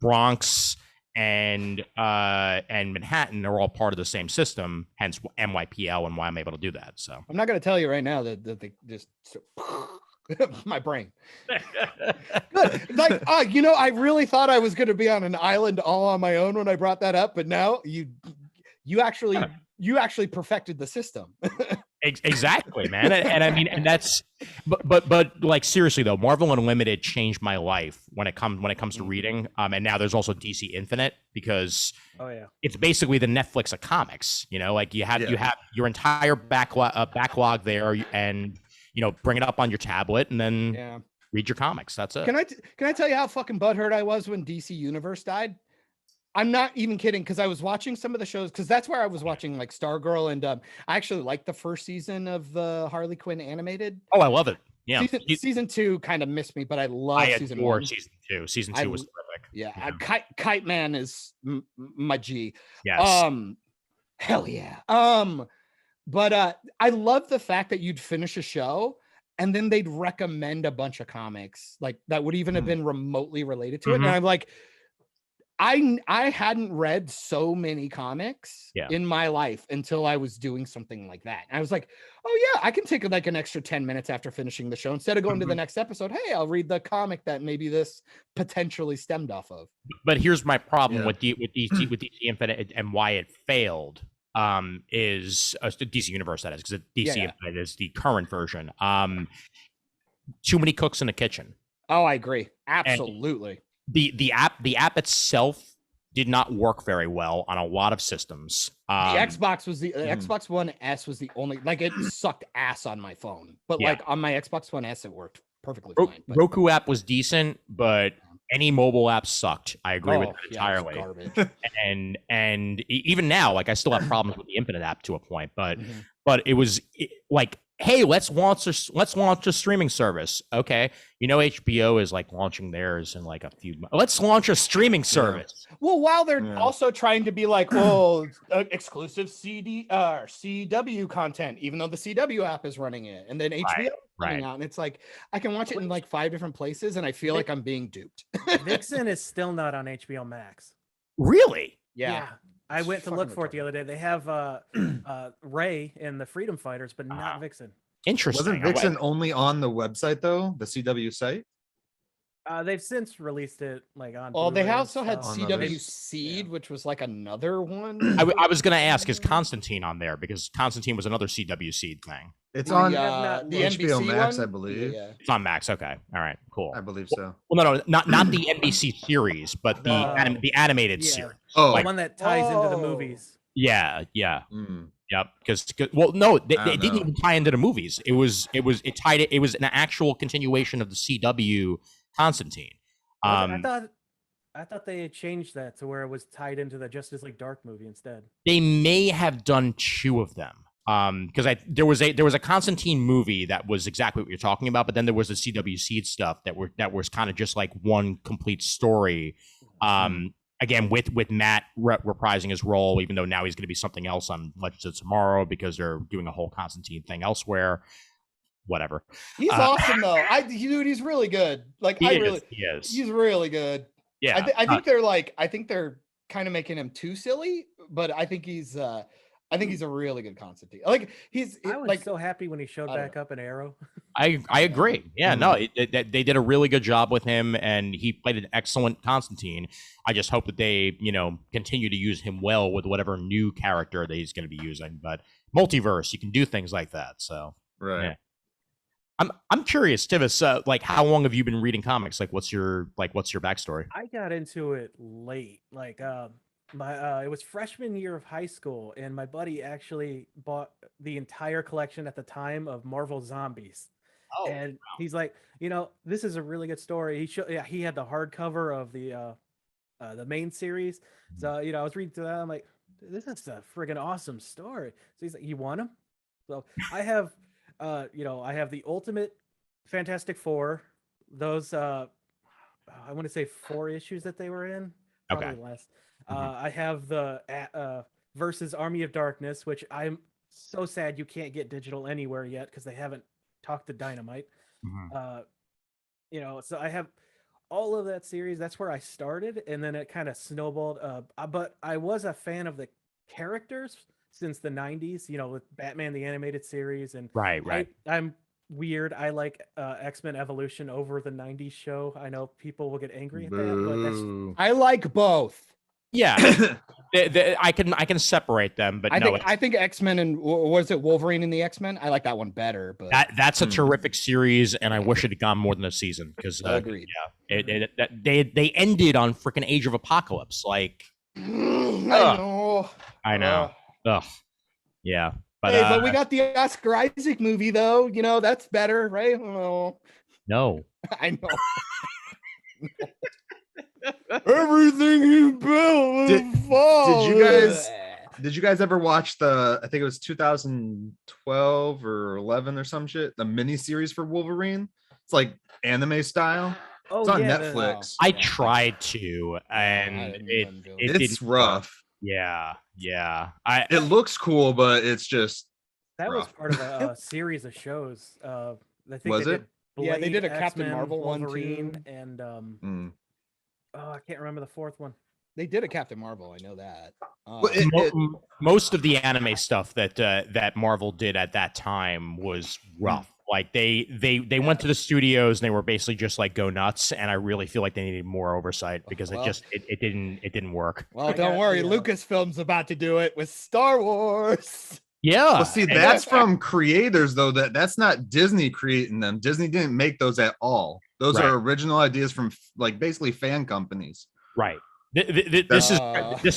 Bronx and Manhattan are all part of the same system, hence MYPL and why I'm able to do that. So I'm not going to tell you right now that they just my brain. Good. Like, I really thought I was going to be on an island all on my own when I brought that up, but now you actually perfected the system. Exactly, man. And I mean, and that's, but like seriously though, Marvel Unlimited changed my life when it comes to reading. And now there's also DC Infinite because it's basically the Netflix of comics. Like you have your entire backlog there, and bring it up on your tablet and then read your comics. That's it. Can I tell you how fucking butthurt I was when DC Universe died? I'm not even kidding, because I was watching some of the shows, because that's where I was watching like Stargirl, and I actually liked the first season of the Harley Quinn animated. Oh, I love it. Yeah, season 2 kind of missed me, but I love season 1. Season 2. Season 2 was terrific. Yeah, Kite Man is my G. Yes. Hell yeah. But I love the fact that you'd finish a show and then they'd recommend a bunch of comics like that would even have been remotely related to it, and I'm like, I hadn't read so many comics in my life until I was doing something like that. And I was like, oh yeah, I can take like an extra 10 minutes after finishing the show. Instead of going to the next episode, hey, I'll read the comic that maybe this potentially stemmed off of. But here's my problem with DC Infinite and why it failed. Is DC Universe, that is, because DC Infinite is the current version. Too many cooks in the kitchen. Oh, I agree. Absolutely. And the app itself did not work very well on a lot of systems. The Xbox was the Xbox One S was the only, like, it sucked ass on my phone, but like on my Xbox One S it worked perfectly fine. But Roku app was decent, but any mobile app sucked. I agree with that entirely. Garbage. and even now, like, I still have problems with the Infinite app to a point, but it was like, hey, let's launch a streaming service. Okay, HBO is like launching theirs in like a few months. Let's launch a streaming service. Well, while they're also trying to be like, exclusive CW content, even though the CW app is running it, and then HBO coming out, and it's like I can watch it in like 5 different places, and I feel like I'm being duped. Vixen is still not on HBO Max. Really? Yeah. I went to look for it the other day. They have Ray in the Freedom Fighters, but not Vixen. Interesting. Wasn't Vixen only on the website though? The CW site? They've since released it like on. Oh, they also had on CW others. Seed, which was like another one. I was gonna ask, is Constantine on there? Because Constantine was another CW Seed thing. It's on the HBO NBC Max, one? I believe. Yeah. It's on Max. Okay. All right. Cool. I believe so. Well, no, not the NBC series, but the animated series. Oh, The one that ties into the movies. Yeah. Mm. Yep. Because they didn't even tie into the movies. It was an actual continuation of the CW Constantine. I thought I thought they had changed that to where it was tied into the Justice League Dark movie instead. They may have done 2 of them. Because there was a Constantine movie that was exactly what you're talking about, but then there was the CW Seed stuff that was kind of just like one complete story. Again, with Matt reprising his role, even though now he's going to be something else on Legends of Tomorrow because they're doing a whole Constantine thing elsewhere. Whatever. He's awesome though. Dude, he's really good. Like he is. He's really good. Yeah. I think they're kind of making him too silly, but I think he's a really good Constantine. Like I was so happy when he showed back up in Arrow. I agree. Yeah, no, they did a really good job with him, and he played an excellent Constantine. I just hope that they, continue to use him well with whatever new character that he's going to be using. But multiverse, you can do things like that. So right. Yeah. I'm curious, Tivis. Like, how long have you been reading comics? Like, what's your backstory? I got into it late. Like, it was freshman year of high school, and my buddy actually bought the entire collection at the time of Marvel Zombies. Oh, and he's like, this is a really good story. He had the hardcover of the main series. So, I was reading through that. I'm like, this is a friggin' awesome story. So he's like, you want them? So I have, I have the Ultimate Fantastic Four. Those, I want to say 4 issues that they were in. Probably Okay. less. I have the versus Army of Darkness, which I'm so sad you can't get digital anywhere yet because they haven't talked to Dynamite. So I have all of that series. That's where I started, and then it kind of snowballed. But I was a fan of the characters since the 90s, with Batman the Animated Series. And right. I'm weird. I like X-Men Evolution over the 90s show. I know people will get angry at that, but that's... I like both. Yeah, I can separate them, but I think X-Men and was it Wolverine and the X-Men? I like that one better. But that's a terrific series, and I wish it had gone more than a season because agreed. Yeah, they ended on freaking Age of Apocalypse. Like, I know. Ugh. Yeah, but we got the Oscar Isaac movie though. That's better, right? Oh. No, I know. Everything you built did you guys ever watch I think it was 2012 or 11 or some shit, the mini series for Wolverine? It's like anime style. It's on Netflix. I tried to, and it's rough. Yeah. It looks cool, but it's just that rough. Was part of a series of shows. I think was it? Blade, they did a Captain X-Men, Marvel Wolverine, one too. And I can't remember the 4th one. They did a Captain Marvel. I know that. Most of the anime stuff that Marvel did at that time was rough. Like they went to the studios and they were basically just like go nuts. And I really feel like they needed more oversight because it didn't work. Well, don't worry, Lucasfilm's about to do it with Star Wars. Yeah. Well, see, that's from creators though. That's not Disney creating them. Disney didn't make those at all. Those are original ideas from like basically fan companies. Right. This is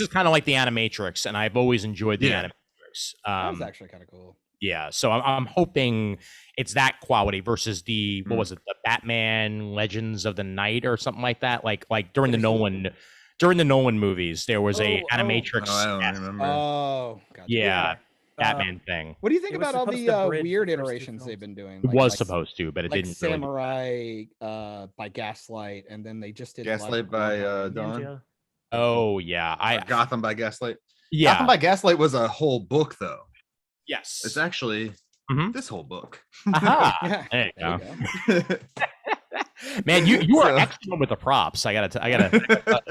kind of like the Animatrix, and I've always enjoyed the Animatrix. That was actually kind of cool. Yeah, so I'm hoping it's that quality versus the what was it, the Batman Legends of the Night or something like that. Like during the Nolan movies, there was a Animatrix. I don't remember. Oh, gotcha. Yeah. Batman thing. What do you think about all the weird iterations they've been doing? It was supposed to, but it didn't. Samurai by Gaslight, and then they just did Gaslight by Dawn. Oh yeah, Gotham by Gaslight. Yeah, Gotham by Gaslight was a whole book, though. Yes, it's actually this whole book. Aha. There you go. Man, you are excellent with the props. I gotta.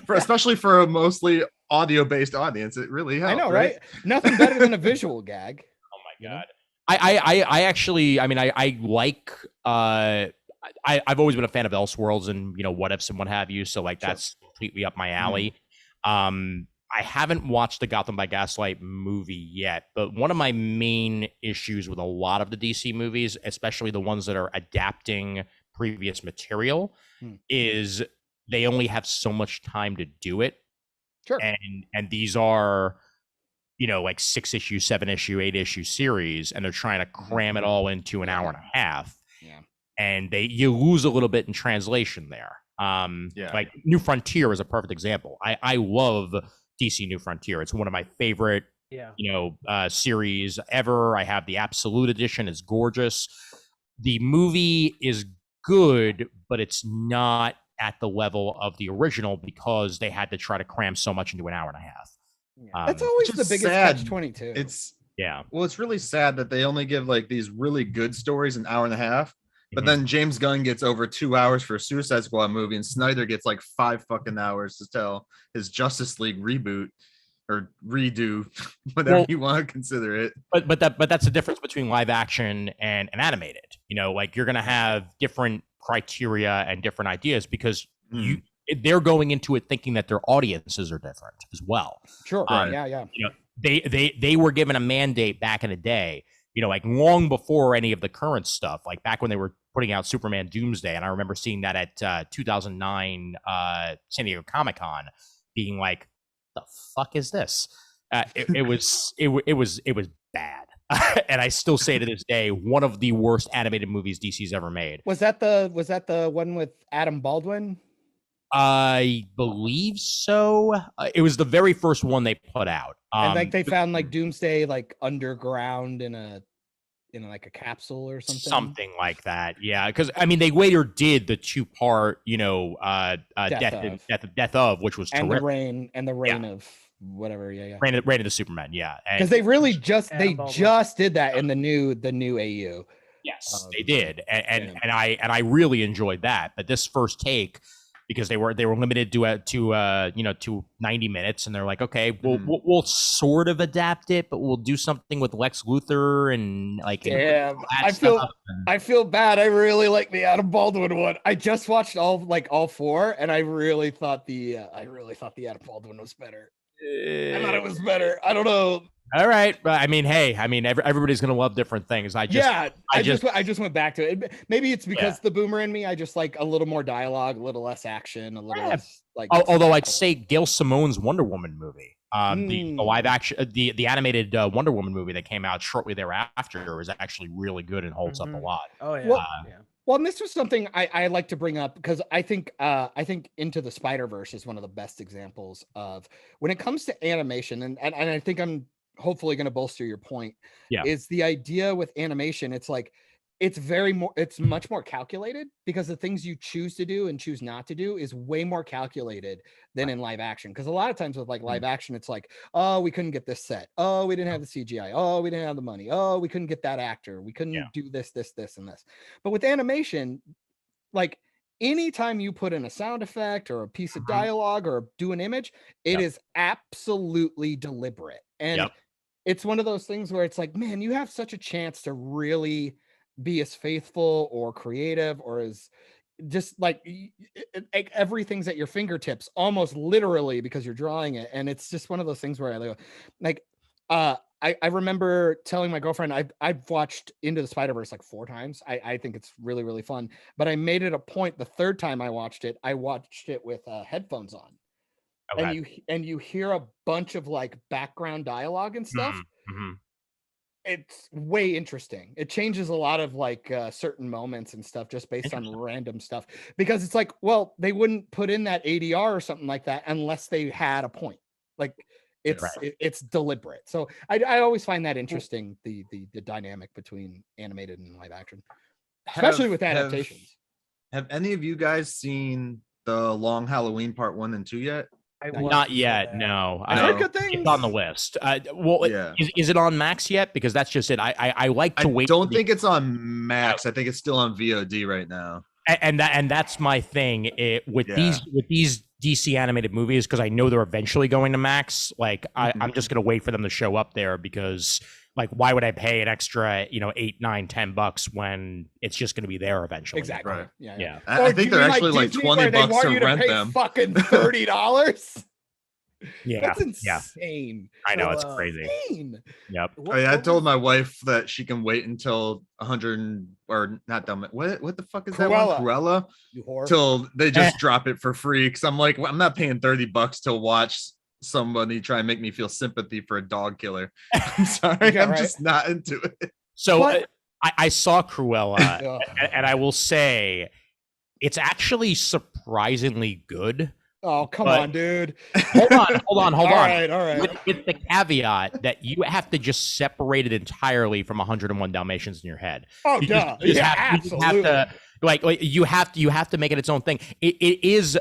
Especially for a mostly audio-based audience, it really helps. I know, right? Nothing better than a visual gag. Oh my god! I actually, I mean, I like. I've always been a fan of Elseworlds and what ifs and what have you. So like that's completely up my alley. I haven't watched the Gotham by Gaslight movie yet, but one of my main issues with a lot of the DC movies, especially the ones that are adapting previous material, is they only have so much time to do it. Sure. And these are, like 6-issue, 7-issue, 8-issue series, and they're trying to cram it all into an hour and a half. Yeah. And you lose a little bit in translation there. Like New Frontier is a perfect example. I love DC New Frontier. It's one of my favorite series ever. I have the Absolute Edition. It's gorgeous. The movie is good, but it's not at the level of the original because they had to try to cram so much into an hour and a half. That's always the biggest catch-22. It's it's really sad that they only give like these really good stories an hour and a half, but then James Gunn gets over 2 hours for a Suicide Squad movie, and Snyder gets like 5 fucking hours to tell his Justice League reboot or redo, whatever you want to consider it. But that's the difference between live action and animated. You know, like you're gonna have different criteria and different ideas because they're going into it thinking that their audiences are different as well. Sure. Yeah. You know, they were given a mandate back in the day, you know, like long before any of the current stuff, like back when they were putting out Superman Doomsday. And I remember seeing that at 2009 San Diego Comic-Con being like, the fuck is this? It was bad. And I still say to this day, one of the worst animated movies DC's ever made. Was that the one with Adam Baldwin? I believe so. It was the very first one they put out. And like they found like Doomsday like underground in like a capsule or something. Something like that. Yeah, because I mean they later did the 2-part, you know, Death of, which was and terrific. the reign of whatever. Reign of the Superman. Yeah, because they really just did that in the new AU. Yes, they did, and I really enjoyed that. But this first take, because they were limited to 90 minutes, and they're like, okay, we'll sort of adapt it, but we'll do something with Lex Luthor and like. Damn, I feel bad. I really like the Adam Baldwin one. I just watched all 4, and I really thought the Adam Baldwin was better. I thought it was better. I don't know. All right, but I mean, hey, everybody's gonna love different things. I just went back to it. Maybe it's because the boomer in me. I just like a little more dialogue, a little less action, a little less like. Although I'd say Gail Simone's Wonder Woman movie, the live action, the animated Wonder Woman movie that came out shortly thereafter was actually really good and holds up a lot. Oh yeah. Well, and this was something I like to bring up because I think Into the Spider-Verse is one of the best examples of when it comes to animation, and I think I'm hopefully going to bolster your point. Is the idea with animation? It's like it's much more calculated because the things you choose to do and choose not to do is way more calculated than in live action. Because a lot of times with like live action, it's like, oh, we couldn't get this set. Oh, we didn't have the CGI. Oh, we didn't have the money. Oh, we couldn't get that actor. We couldn't do this, and this. But with animation, like anytime you put in a sound effect or a piece of dialogue or do an image, it is absolutely deliberate. And it's one of those things where it's like, man, you have such a chance to really be as faithful or creative or as just like everything's at your fingertips almost literally because you're drawing it. And it's just one of those things where I remember telling my girlfriend I've watched Into the Spider-Verse like 4 times. I think it's really, really fun, but I made it a point the 3rd time I watched it with headphones on. Okay. And you hear a bunch of like background dialogue and stuff. It's way interesting. It changes a lot of like certain moments and stuff just based on random stuff, because it's like, well, they wouldn't put in that ADR or something like that unless they had a point. Like it's deliberate. So I always find that interesting, the dynamic between animated and live action, especially with adaptations. Have any of you guys seen the Long Halloween Part 1 and 2 yet? Not yet. No, I heard good things. It's on the list. Is it on Max yet? Because that's just it. I like to wait. I don't think it's on Max. I think it's still on VOD right now. And that's my thing with these DC animated movies, because I know they're eventually going to Max. Like I'm just gonna wait for them to show up there, because like why would I pay an extra $8, $9, $10 when it's just gonna be there eventually? Exactly. Right. Yeah. I think they're actually like $20 to rent them. Fucking $30. Yeah, that's insane. Yeah. I know, it's crazy. Insane. Yep. I told my wife that she can wait until 100 or not dumb. What the fuck is that one? Cruella. Till they just drop it for free. Because I'm like, I'm not paying $30 to watch somebody try and make me feel sympathy for a dog killer. I'm sorry, just not into it. So I saw Cruella, and I will say it's actually surprising. surprisingly good. Oh, come But- on, dude. Hold on. All right. With the caveat that you have to just separate it entirely from 101 Dalmatians in your head. Oh, You duh. just Yeah, have absolutely. to, like you have to make it its own thing. It is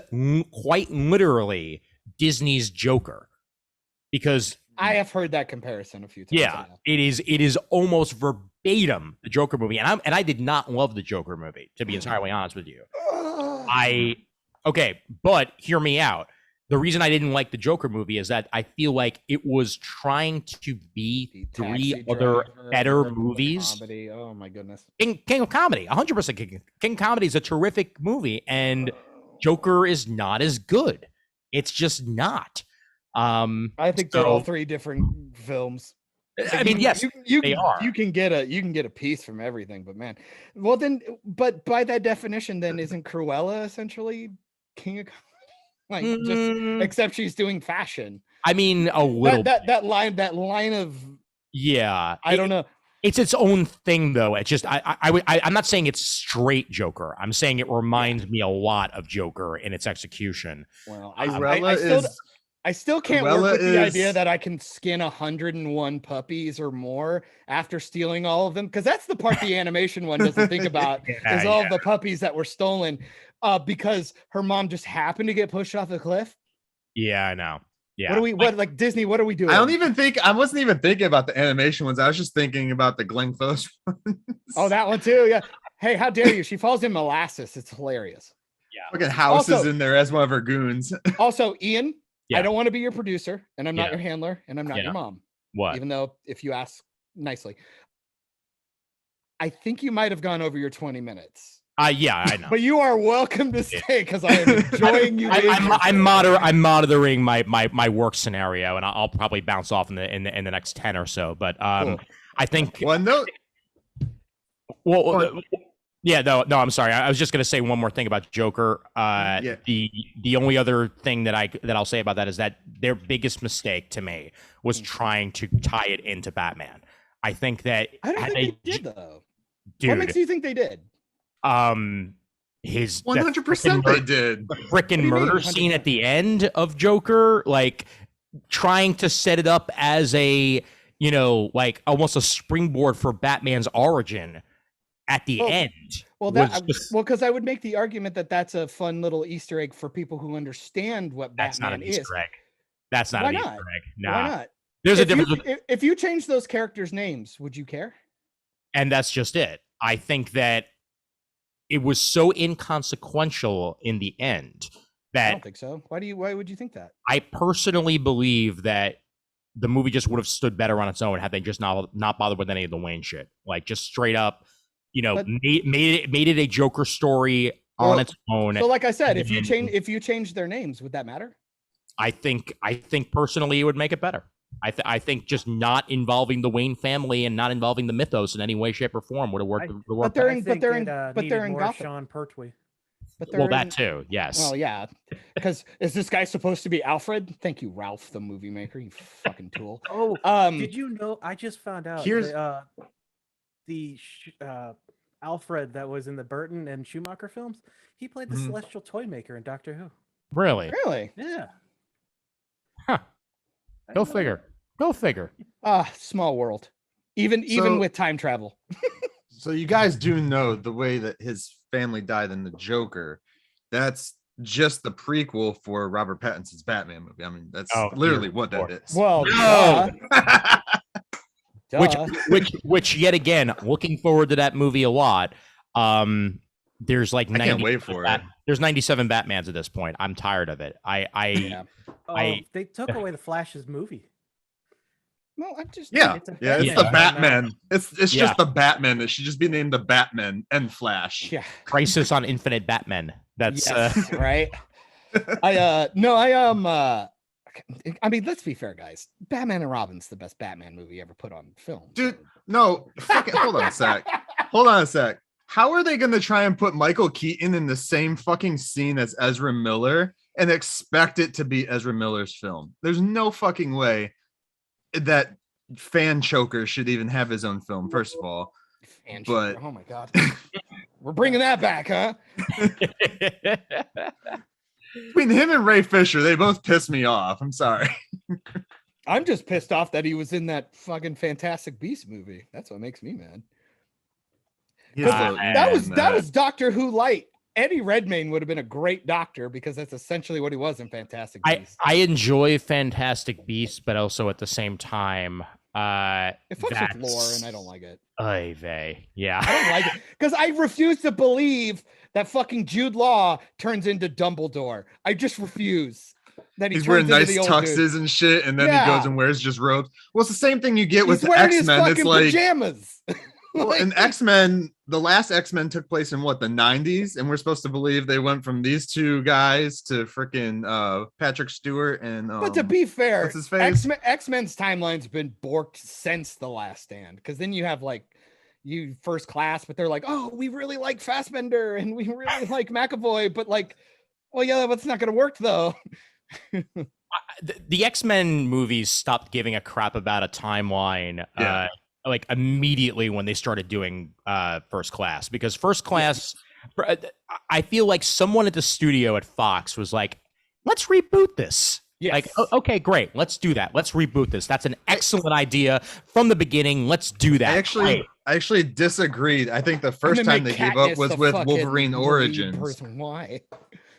quite literally Disney's Joker, because I have heard that comparison a few times. yeah, it is almost verbatim the Joker movie, and I did not love the Joker movie, to be entirely honest with you. Okay, but hear me out. The reason I didn't like the Joker movie is that I feel like it was trying to be three other better movies. Comedy. Oh my goodness. King of Comedy, 100% King of Comedy is a terrific movie, and Joker is not as good. It's just not. I think they're all three different films. I mean, yes, they are. You can get a piece from everything, but man, well then, but by that definition, then isn't Cruella essentially King of Comedy? Like, just except she's doing fashion. I mean, a little. That line of yeah. I don't know. It's its own thing, though. It's just I'm not saying it's straight Joker. I'm saying it reminds me a lot of Joker in its execution. Well, I still can't work with the idea that I can skin 101 puppies or more after stealing all of them, because that's the part the animation one doesn't think about is all of the puppies that were stolen because her mom just happened to get pushed off the cliff. Yeah, I know. Yeah. Like Disney, what are we doing? I wasn't even thinking about the animation ones. I was just thinking about the Glenn Close ones. Oh, that one too. Yeah. Hey, how dare you? She falls in molasses. It's hilarious. Yeah. Fucking House is in there as one of her goons. Also, Ian, yeah. I don't want to be your producer, and I'm not your handler, and I'm not your mom. What? Even though if you ask nicely, I think you might have gone over your 20 minutes. Yeah, I know. But you are welcome to stay because I am enjoying you. I'm monitoring my work scenario, and I'll probably bounce off in the next 10 or so. But cool. I think one note. Well, yeah, no, I'm sorry. I was just gonna say one more thing about Joker. The only other thing that I'll say about that is that their biggest mistake to me was trying to tie it into Batman. I think that I don't think they did though. Dude, what makes you think they did? His 100% they did. The frickin' murder scene at the end of Joker, like trying to set it up as a, like almost a springboard for Batman's origin at the end. Well, because I would make the argument that that's a fun little Easter egg for people who understand what that's Batman not an is. Easter egg. That's not an Easter egg. Nah. Why not? There's a difference. If you change those characters' names, would you care? And that's just it. I think that it was so inconsequential in the end that I don't think so. Why would you think that? I personally believe that the movie just would have stood better on its own had they just not bothered with any of the Wayne shit. Like just straight up, made it a Joker story on its own. So like I said, if you change their names, would that matter? I think personally it would make it better. I think just not involving the Wayne family and not involving the mythos in any way, shape, or form would have worked. But they're in Gotham. Sean Pertwee. That too. Yes. Well, yeah. Because is this guy supposed to be Alfred? Thank you, Ralph, the movie maker. You fucking tool. Oh, did you know? I just found out. Here's the Alfred that was in the Burton and Schumacher films. He played the Celestial Toy Maker in Doctor Who. Really? Yeah. Huh. Go figure. Small world. Even with time travel. So you guys do know the way that his family died in the Joker. That's just the prequel for Robert Pattinson's Batman movie. I mean, that's literally what that is. Well, which yet again, looking forward to that movie a lot. There's like I can't wait for it. There's 97 Batmans at this point. I'm tired of it. They took away the Flash's movie. Well, it's the Batman. It's just the Batman. It should just be named the Batman and Flash. Yeah. Crisis on Infinite Batman. That's right. I mean, let's be fair, guys. Batman and Robin's the best Batman movie ever put on film. Dude, no. Hold on a sec. How are they going to try and put Michael Keaton in the same fucking scene as Ezra Miller and expect it to be Ezra Miller's film? There's no fucking way that Fan Choker should even have his own film, first of all. Oh my god. We're bringing that back, huh? Between him and Ray Fisher, they both piss me off. I'm sorry. I'm just pissed off that he was in that fucking Fantastic Beast movie. That's what makes me mad. That was Doctor Who light. Eddie Redmayne would have been a great doctor because that's essentially what he was in Fantastic Beasts. I enjoy Fantastic Beasts, but also at the same time, it fucks with lore, and I don't like it. Yeah. I don't like it because I refuse to believe that fucking Jude Law turns into Dumbledore. I just refuse that he's wearing nice tuxes and shit, and then he goes and wears just robes. Well, it's the same thing you get with X-Men. It's like pajamas. Well, in X-Men, the last X-Men took place in what, the 90s, and we're supposed to believe they went from these two guys to freaking Patrick Stewart and but to be fair, what's his face? X-Men's timeline's been borked since The Last Stand, because then you have like you First Class, but they're like, oh, we really like Fassbender and we really like McAvoy, but like, well, yeah, that's not gonna work though. The X-Men movies stopped giving a crap about a timeline like immediately when they started doing First Class, because First Class, I feel like someone at the studio at Fox was like, let's reboot this. Yes. Like, okay, great, let's do that. Let's reboot this. That's an excellent idea from the beginning. Let's do that. I actually disagreed. I think the first time they gave up was with Wolverine Origins. Why?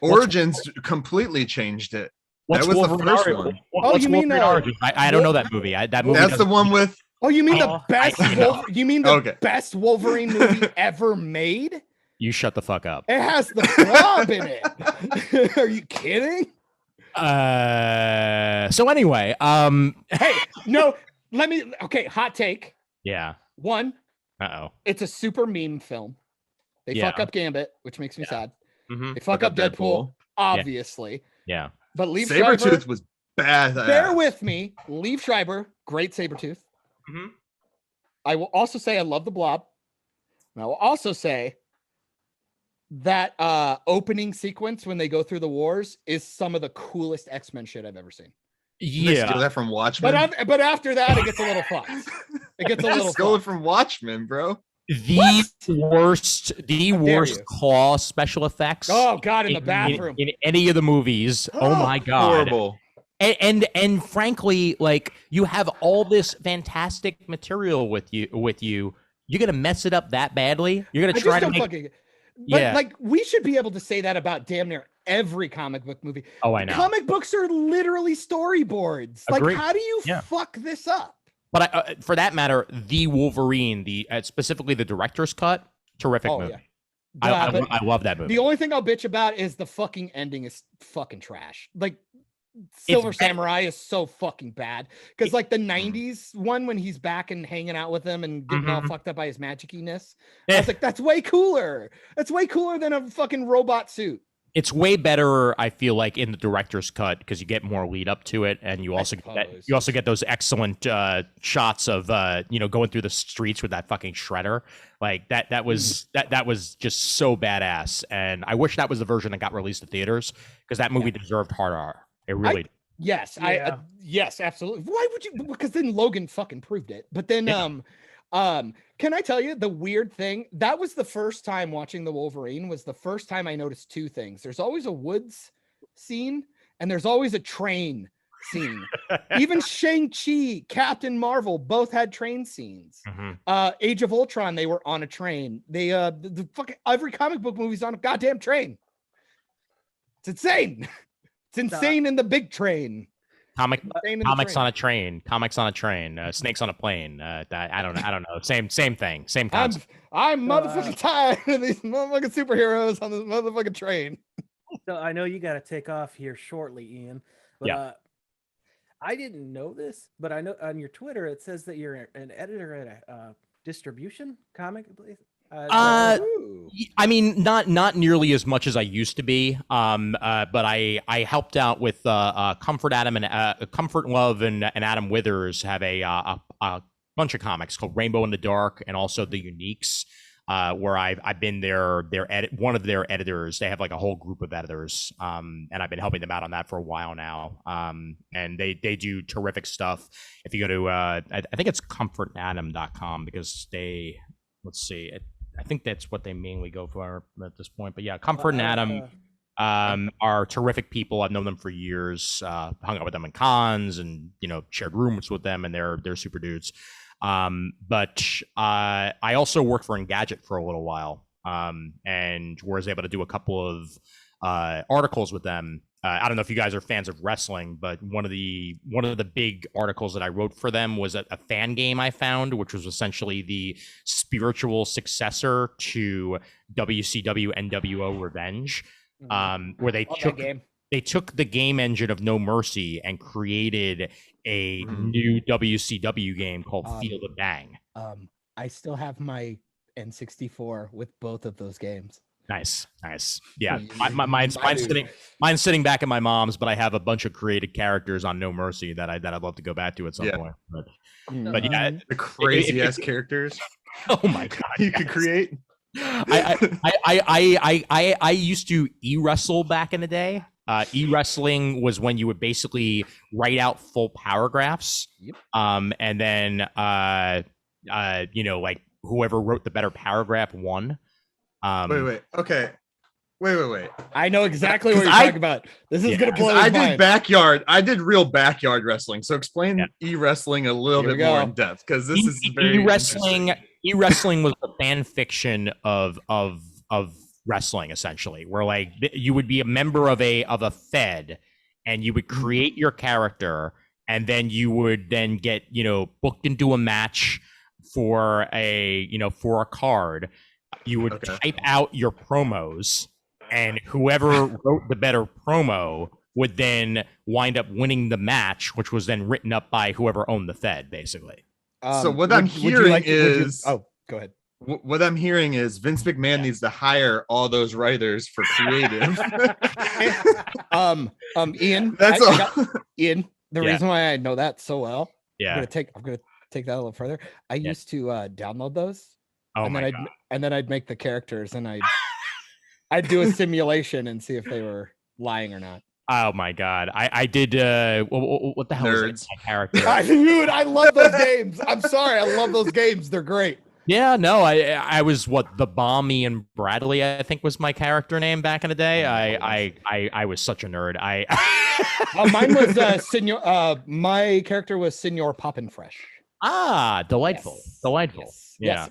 Origins completely changed it. That was the first one. You mean Origins? I don't know that movie. That movie. That's the one with. Oh, you mean the best? You mean the best Wolverine movie ever made? You shut the fuck up. It has the blob in it. Are you kidding? So anyway, hey, no, okay, hot take. Yeah. One. Uh-oh. It's a super meme film. They fuck up Gambit, which makes me sad. Mm-hmm. They fuck up Deadpool, obviously. Yeah. But Liev Sabretooth Schreiber was bad. Bear with me. Liev Schreiber, great Sabretooth. Mm-hmm. I will also say I love the Blob. And I will also say that opening sequence when they go through the wars is some of the coolest X-Men shit I've ever seen. Yeah, steal that from Watchmen. But after that, it gets a little fucked. It gets a little stole it from Watchmen, bro. The worst claw special effects. Oh god, in the bathroom in any of the movies. Oh my god, horrible. And frankly, like, you have all this fantastic material with you. You're gonna mess it up that badly. You're gonna try to make. But like, we should be able to say that about damn near every comic book movie. Oh, I know. Comic books are literally storyboards. Agreed. Like, how do you fuck this up? But for that matter, the Wolverine, specifically the director's cut, terrific movie. Yeah. I love that movie. The only thing I'll bitch about is the fucking ending is fucking trash. Like, Silver Samurai is so fucking bad, because like the 90s one when he's back and hanging out with him and getting all fucked up by his magiciness, I was like, that's way cooler. That's way cooler than a fucking robot suit. It's way better, I feel like, in the director's cut, because you get more lead up to it, and you also get those excellent shots of going through the streets with that fucking shredder. Like that was just so badass, and I wish that was the version that got released to theaters, because that movie deserved hard R. It really. Yes, yes, absolutely. Why would you? Because then Logan fucking proved it. But then, can I tell you the weird thing? That was the first time watching the Wolverine. Was the first time I noticed two things. There's always a woods scene, and there's always a train scene. Even Shang-Chi, Captain Marvel, both had train scenes. Age of Ultron, they were on a train. They the fucking every comic book movie's on a goddamn train. It's insane. It's insane in the big train. Comics on a train. Comics on a train. Snakes on a plane. I don't know. Same thing. Same concept. I'm motherfucking tired of these motherfucking superheroes on this motherfucking train. So I know you got to take off here shortly, Ian. But, I didn't know this, but I know on your Twitter it says that you're an editor at a distribution comic place. I mean, not nearly as much as I used to be. But I helped out with Comfort Love and Adam Withers have a bunch of comics called Rainbow in the Dark, and also the Uniques, where I've been one of their editors. They have like a whole group of editors, and I've been helping them out on that for a while now. And they do terrific stuff. If you go to I think it's comfortadam.com, because let's see. think that's what they mainly go for at this point. But yeah, Comfort and Adam are terrific people. I've known them for years. Hung out with them in cons, and shared rooms with them, and they're super dudes. But I also worked for Engadget for a little while, and was able to do a couple of articles with them. I don't know if you guys are fans of wrestling, but one of the big articles that I wrote for them was a fan game I found, which was essentially the spiritual successor to WCW NWO Revenge, where they took the game engine of No Mercy and created a new WCW game called Feel the Bang. I still have my N64 with both of those games. Nice. Yeah, mine's sitting back at my mom's, but I have a bunch of created characters on No Mercy that I'd love to go back to at some point. But yeah, the crazy ass characters. Oh my god, you could create. I used to e-wrestle back in the day. E-wrestling was when you would basically write out full paragraphs, and then like whoever wrote the better paragraph won. Wait. I know exactly what you're talking about. This is gonna blow his mind. I did real backyard wrestling. So explain e-wrestling a little bit more in depth, because this is very e-wrestling. E-wrestling was the fan fiction of wrestling, essentially, where like you would be a member of a fed, and you would create your character, and then you would then get booked into a match for a card. You would type out your promos, and whoever wrote the better promo would then wind up winning the match, which was then written up by whoever owned the Fed, basically. So what I'm hearing is... Oh, go ahead. What I'm hearing is Vince McMahon needs to hire all those writers for creative. Ian. Ian, the reason why I know that so well. Yeah. I'm gonna take that a little further. I used to download those. Oh my God. And then I'd make the characters, and I'd do a simulation and see if they were lying or not. Oh my god, I did. What the hell is my character? Dude, I love those games. I'm sorry, I love those games. They're great. Yeah, no, I was the Bomb Ian Bradley, I think was my character name back in the day. I was such a nerd. Mine was Senor. My character was Senor Poppin' Fresh. Ah, delightful. Yeah.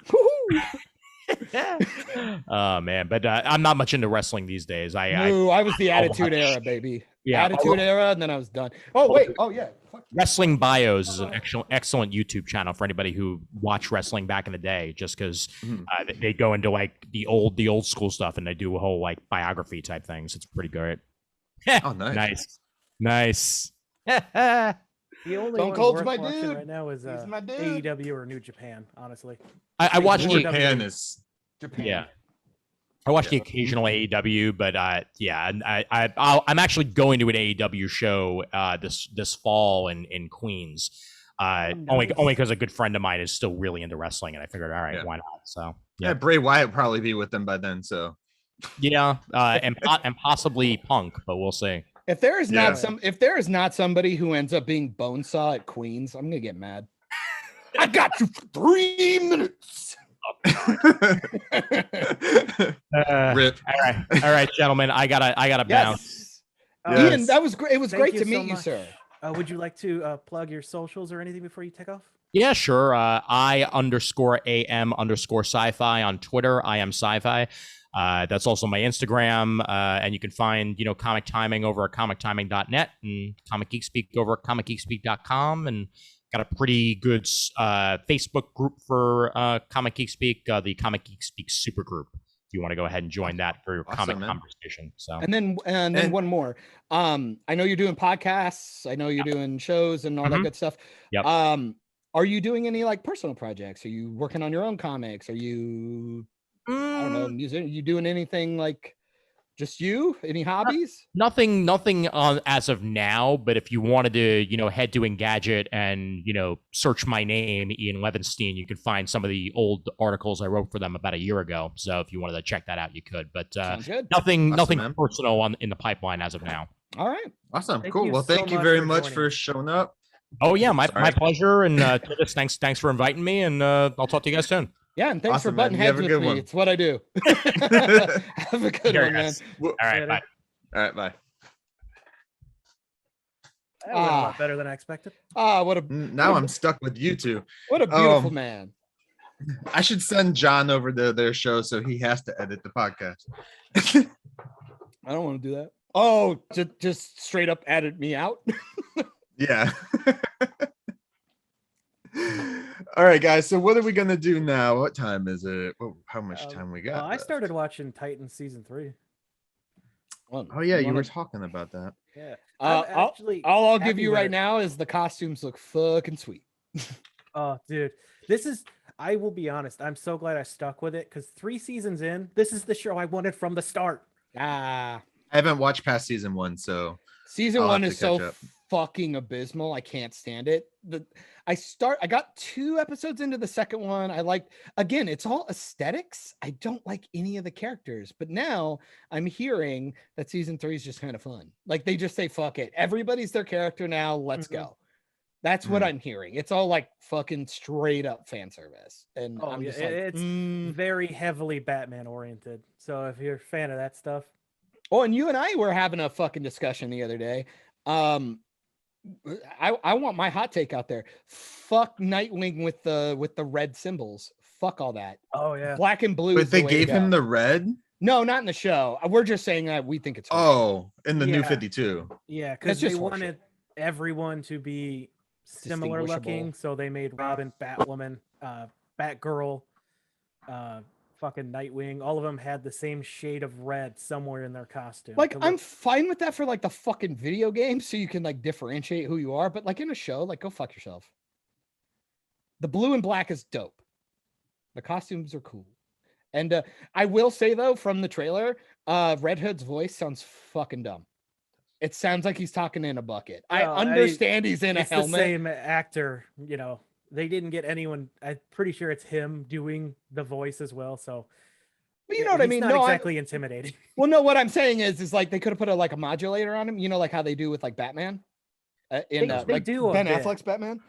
Oh man, but I'm not much into wrestling these days. I was the Attitude Era, baby. Yeah, Attitude Era, and then I was done. Oh wait, Wrestling Bios is an excellent YouTube channel for anybody who watched wrestling back in the day, just because they go into like the old school stuff, and they do a whole like biography type things. It's pretty great. Oh, nice. The only one worth watching right now is AEW or New Japan, honestly. I watch Japan. Yeah. I watch the occasional AEW, but I'm actually going to an AEW show this fall in Queens. Only because a good friend of mine is still really into wrestling, and I figured, all right, why not? So Bray Wyatt will probably be with them by then. So and possibly Punk, but we'll see. If there is not somebody who ends up being Bonesaw at Queens, I'm gonna get mad. I got you for 3 minutes. Rip. All right, gentlemen. I gotta bounce. Ian, that was great. It was great to meet you, sir. Would you like to plug your socials or anything before you take off? Yeah, sure. I_am_sci-fi on Twitter. I am sci-fi. That's also my Instagram, and you can find Comic Timing over at comictiming.net and Comic Geek Speak over at comicgeekspeak.com, and got a pretty good Facebook group for Comic Geek Speak, the Comic Geek Speak super group. If you want to go ahead and join that for your comic conversation. So and then one more. I know you're doing podcasts. I know you're doing shows and all that good stuff. Yep. Are you doing any like personal projects? Are you working on your own comics? Are you I don't know, music? Are you doing anything like just you? Any hobbies? Nothing on as of now, but if you wanted to, head to Engadget and, search my name, Ian Levenstein, you can find some of the old articles I wrote for them about a year ago. So if you wanted to check that out, you could, but nothing personal in the pipeline as of now. All right. Awesome. Cool. Well, thank you very much for showing up. Oh yeah, my pleasure. And thanks for inviting me, and I'll talk to you guys soon. Yeah, and thanks Awesome, for man. butting You heads have a with good me. one. It's what I do. Have a good Here, one, man. guys. All right, bye. All right, bye. That went a lot better than I expected. What a Now I'm stuck with you two. what a beautiful man. I should send John over to their show so he has to edit the podcast. I don't want to do that. Oh, just straight up edit me out. Yeah. All right, guys. So what are we gonna do now? What time is it? How much time we got? I started watching Titans season 3. Oh yeah, you were talking about that. Yeah. All I'll give you right now is the costumes look fucking sweet. Oh, dude, I will be honest. I'm so glad I stuck with it because 3 seasons in, this is the show I wanted from the start. I haven't watched past season 1, so season 1 is so fucking abysmal. I can't stand it. I got 2 episodes into the second one. Again, it's all aesthetics. I don't like any of the characters, but now I'm hearing that season 3 is just kind of fun. Like they just say, fuck it. Everybody's their character now. Let's go. That's what I'm hearing. It's all like fucking straight up fan service. And I'm just like, it's very heavily Batman oriented. So if you're a fan of that stuff. Oh, and you and I were having a fucking discussion the other day. I want my hot take out there. Fuck Nightwing with the red symbols. Fuck all that. Oh yeah. Black and blue. But they gave him the red? No, not in the show. We're just saying that we think it's in the new 52. Yeah, because they wanted everyone to be similar looking, so they made Robin, Batwoman, Batgirl, fucking Nightwing. All of them had the same shade of red somewhere in their costume. Like I'm fine with that for like the fucking video game, so you can like differentiate who you are. But like in a show, like go fuck yourself. The blue and black is dope. The costumes are cool. And I will say though, from the trailer, Red Hood's voice sounds fucking dumb. It sounds like he's talking in a bucket. I understand he's in a helmet. The same actor, you know. They didn't get anyone. I'm pretty sure it's him doing the voice as well. So, but you know what I mean? Not exactly intimidating. Well, no. What I'm saying is like they could have put a modulator on him. You know, like how they do with like Batman. They do Ben Affleck's Batman.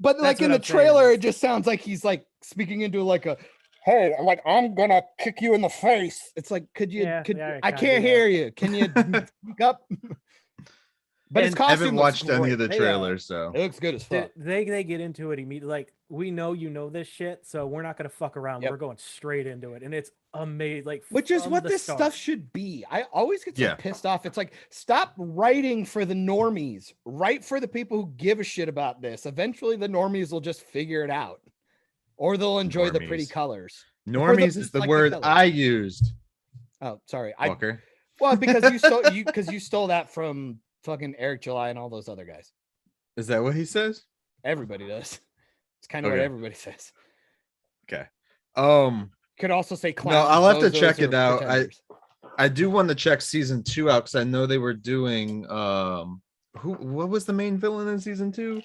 But like in the trailer, it just sounds like he's like speaking into like a. Hey, like I'm gonna kick you in the face. It's like, I can't hear you. Can you speak up? But his costume. I haven't watched any of the trailers, so it looks good as fuck. They get into it immediately. Like we know you know this shit, so we're not gonna fuck around. We're going straight into it, and it's amazing. Like which is what this stuff should be. I always get so pissed off. It's like stop writing for the normies. Write for the people who give a shit about this. Eventually, the normies will just figure it out. Or they'll enjoy the pretty colors. Normies is the word I used. Oh, sorry. Walker. Well, because you stole that from fucking Eric July and all those other guys. Is that what he says? Everybody does. It's kind of what everybody says. Okay. Could also say clowns. No, I'll have to check it out. I do want to check season 2 out because I know they were doing what was the main villain in season 2?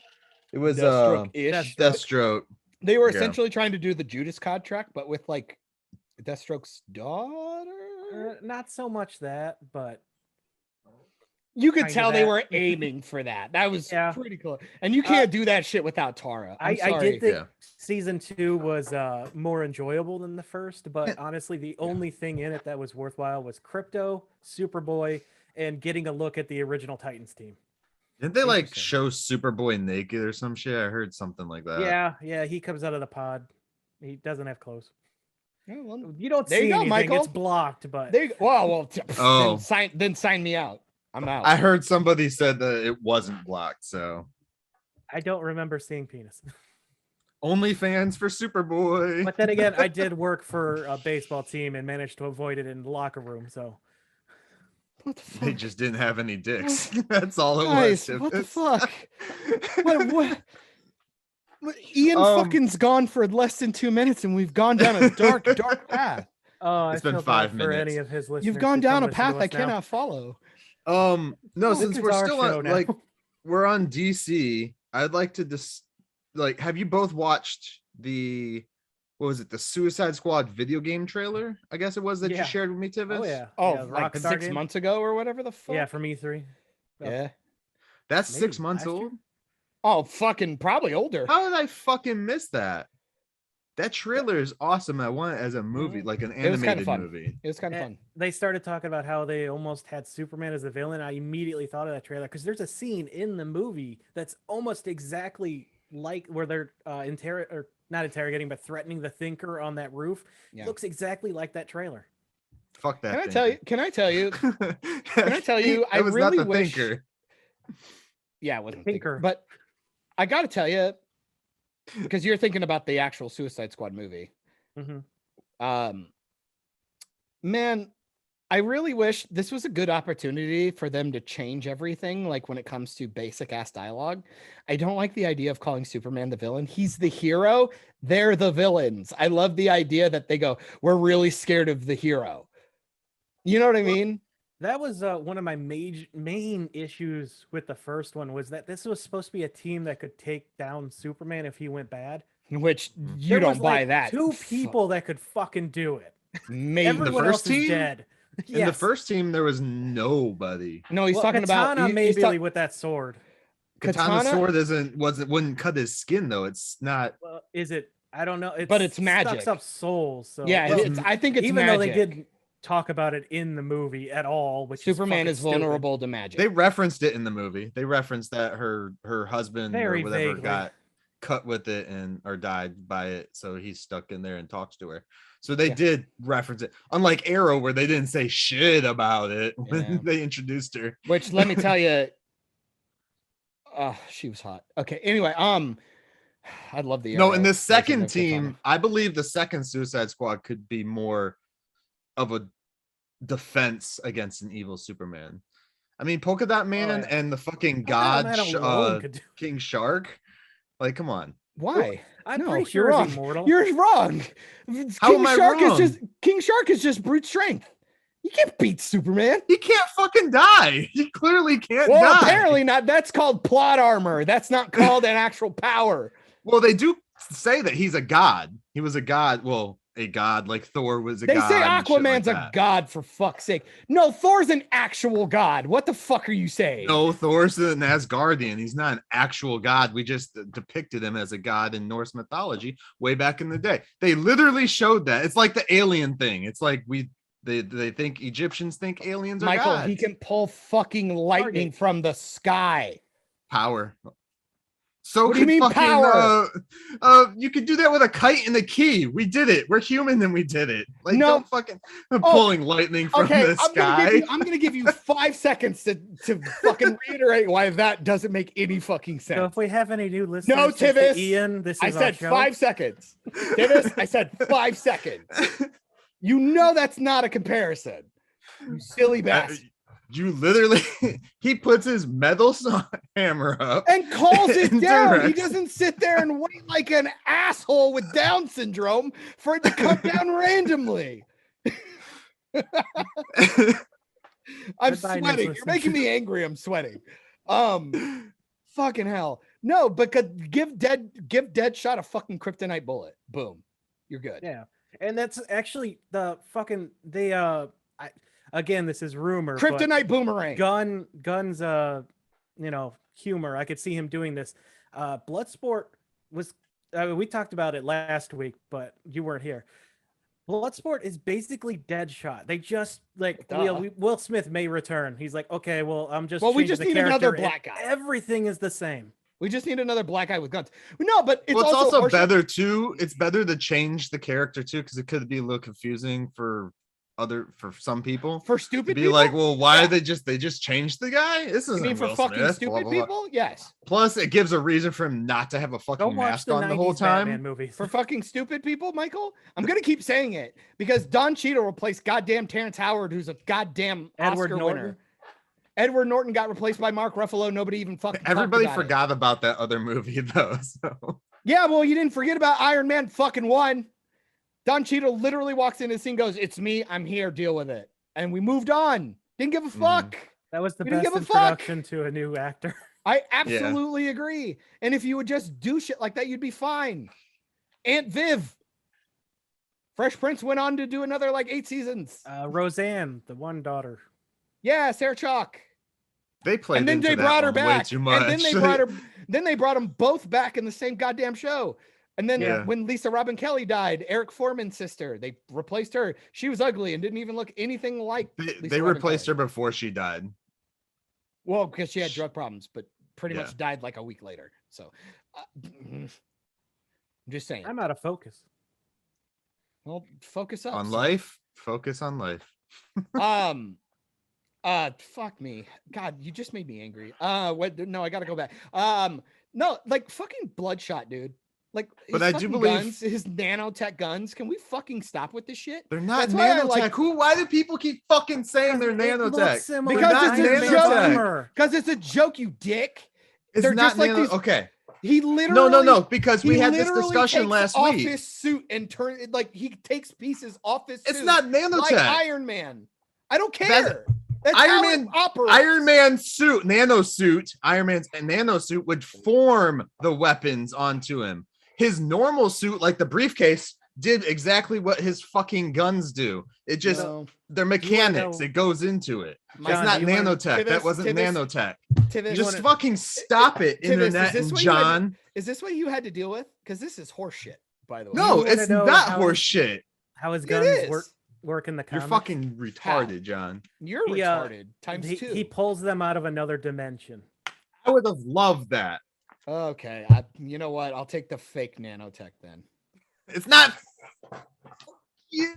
It was Deathstroke. They were essentially trying to do the Judas contract, but with like Deathstroke's daughter. Not so much that, but you could tell they were aiming for that. That was pretty cool. And you can't do that shit without Tara. I did think season 2 was more enjoyable than the first, but honestly, the only thing in it that was worthwhile was Crypto, Superboy, and getting a look at the original Titans team. Didn't they like show Superboy naked or some shit? I heard something like that. Yeah, he comes out of the pod. He doesn't have clothes. Yeah, well, you don't see anything. Michael. It's blocked, but then sign me out. I'm out. I heard somebody said that it wasn't blocked, so I don't remember seeing penis. Only fans for Superboy. But then again, I did work for a baseball team and managed to avoid it in the locker room, so what the fuck? They just didn't have any dicks. That's all it was. What the fuck? what? Ian fucking's gone for less than 2 minutes, and we've gone down a dark path. Oh, it's been 5 minutes. For any of his listeners, you've gone down a path I cannot follow. No, since we're still on, we're on DC, I'd like to just have you both watched the the Suicide Squad video game trailer? I guess it was that you shared with me, Tivis. Like 6 months ago or whatever the fuck. Yeah, from E3. Yeah, that's 6 months old. Oh, fucking probably older. How did I fucking miss that? That trailer is awesome. I want it as a movie, like an It was kind animated of fun. movie. It was kind of fun. They started talking about how they almost had Superman as a villain. I immediately thought of that trailer because there's a scene in the movie that's almost exactly like where they're not interrogating, but threatening the Thinker on that roof. Yeah. It looks exactly like that trailer. Fuck that. Can I tell you? Can I tell you? Can I tell you? I was really not the wish. Thinker. Yeah, it wasn't Thinker. Thinker. But I got to tell you, because you're thinking about the actual Suicide Squad movie. Mm-hmm. Man, I really wish this was a good opportunity for them to change everything. Like when it comes to basic ass dialogue, I don't like the idea of calling Superman the villain. He's the hero. They're the villains. I love the idea that they go, we're really scared of the hero. You know what I mean? That was one of my main issues with the first one was that this was supposed to be a team that could take down Superman if he went bad. Which you There don't was, buy like, that. Two people that could fucking do it. Maybe Everyone first else is team? dead. In the first team, there was nobody. No, he's Well, talking about Katana he's maybe with that sword. Katana's Katana? sword wouldn't cut his skin though. It's not. Well, is it? I don't know. But it's magic. Sucks up souls. So Yeah, well, I think it's even magic. though they didn't talk about it in the movie at all, which Superman is is fucking vulnerable to magic. They referenced it in the movie. They referenced that her husband Very or whatever vaguely. got cut with it or died by it, so he's stuck in there and talks to her. So they did reference it, unlike Arrow, where they didn't say shit about it when they introduced her. Which, let me tell you, she was hot. Okay, anyway, I love the No, Arrow in the version second of team, Katana. I believe the second Suicide Squad could be more of a defense against an evil Superman. I mean, Polka Dot Man and the fucking god King Shark. Like, come on. Why? I'm No, pretty you're sure wrong. he's immortal. You're wrong. How am I wrong? King Shark is just brute strength. You can't beat Superman. He can't fucking die. He clearly can't Well, die. apparently not. That's called plot armor. That's not called an actual power. Well, they do say that he's a god. He was a god. Well, a god like Thor was a They god. say and shit Aquaman's like a that. god, for fuck's sake. No, Thor's an actual god. What the fuck are you saying? No, Thor's an Asgardian. He's not an actual god. We just depicted him as a god in Norse mythology way back in the day. They literally showed that. It's like the alien thing. It's like they think Egyptians think aliens are Michael, gods. he can pull fucking lightning from the sky. Power. So What do you mean fucking, power? You could do that with a kite and a key. We did it. We're human and we did it. Like, No. don't fucking pulling lightning from the sky. I'm gonna give you 5 seconds to fucking reiterate why that doesn't make any fucking sense. So if we have any new listeners, No, since the Tivis. Ian, this is I our said show. 5 seconds. Tivis, I said 5 seconds. You know that's not a comparison. You silly bastard. You literally, he puts his metal hammer up And calls it and down. He directs. doesn't sit there and wait like an asshole with Down syndrome for it to come down randomly. I'm Goodbye, sweating. You're listeners. making me angry. I'm sweating. Fucking hell. No, but give Deadshot a fucking kryptonite bullet. Boom. You're good. Yeah, and that's actually the fucking again, this is rumor. but Kryptonite boomerang. Guns humor. I could see him doing this. Bloodsport was we talked about it last week, but you weren't here. Bloodsport is basically Deadshot. They just Will Smith may return. He's like, okay, well, I'm just Well, we changing just the need another character, black and guy. Everything is the same. We just need another black guy with guns. No, but it's Well, it's also horseshit. better too. It's better to change the character too, because it could be a little confusing for some people. For To stupid be people. like, well, why Yeah. are they just changed the guy? This You isn't mean for Will fucking Smith, stupid blah, blah, blah. people? Yes. Plus, it gives a reason for him not to have a Go fucking watch mask the on the whole 90s Batman time. movies. For fucking stupid people, Michael? I'm going to keep saying it because Don Cheadle replaced goddamn Terrence Howard, who's a goddamn Edward Oscar Norton. winner. Edward Norton got replaced by Mark Ruffalo. Nobody even fucking talked Everybody about it. forgot about that other movie though. So Yeah, well, you didn't forget about Iron Man fucking 1. Don Cheadle literally walks into the scene, goes, "It's me. I'm here. Deal with it." And we moved on. Didn't give a fuck. That was the We didn't best give a fuck. introduction to a new actor. I absolutely agree. And if you would just do shit like that, you'd be fine. Aunt Viv. Fresh Prince went on to do another 8 seasons. Roseanne, the one daughter. Yeah, Sarah Chalk. they played And then into they that brought her one way back. too much. And then they brought them both back in the same goddamn show. And then Yeah. when Lisa Robin Kelly died, Eric Foreman's sister, they replaced her. She was ugly and didn't even look anything like They replaced her before she died. Well, because she had drug problems, but pretty Yeah. much died like a week later. So I'm just saying. I'm out of focus. Well, focus up. On son. life, focus on life. Fuck me. God, you just made me angry. No, I gotta go back. No, like fucking Bloodshot, dude. Like, But his I do fucking believe- guns, his nanotech guns. Can we fucking stop with this shit? They're not That's why I nanotech. like- Why do people keep fucking saying they're It looks nanotech? similar Because to it's a Iron Man's joke. armor. Because it's a joke, you dick. It's They're not just like nano. these- Okay. He literally No, because we he had this literally discussion takes last off week. his suit and turn it like he takes pieces off his suit. It's not like nanotech. Iron Man. I don't care. That's Iron how Man- it operates. Iron Man's suit, nanosuit, Iron Man's nanosuit would form the weapons onto him. His normal suit, like the briefcase, did exactly what his fucking guns do. It just, No. they're mechanics. know- It goes into it. John, It's not do you wanna- nanotech. That wasn't nanotech. Tivis, Just fucking stop it, Tivis, is internet this and what you had to- John. is this what you had to deal with? Because this is horseshit, by the way. No, wanna it's know not how- horse shit. How his It guns is. work in the You're comics. fucking retarded, John. You're He, retarded times he, two. he pulls them out of another dimension. I would have loved that. Okay, you know what? I'll take the fake nanotech then. It's not you.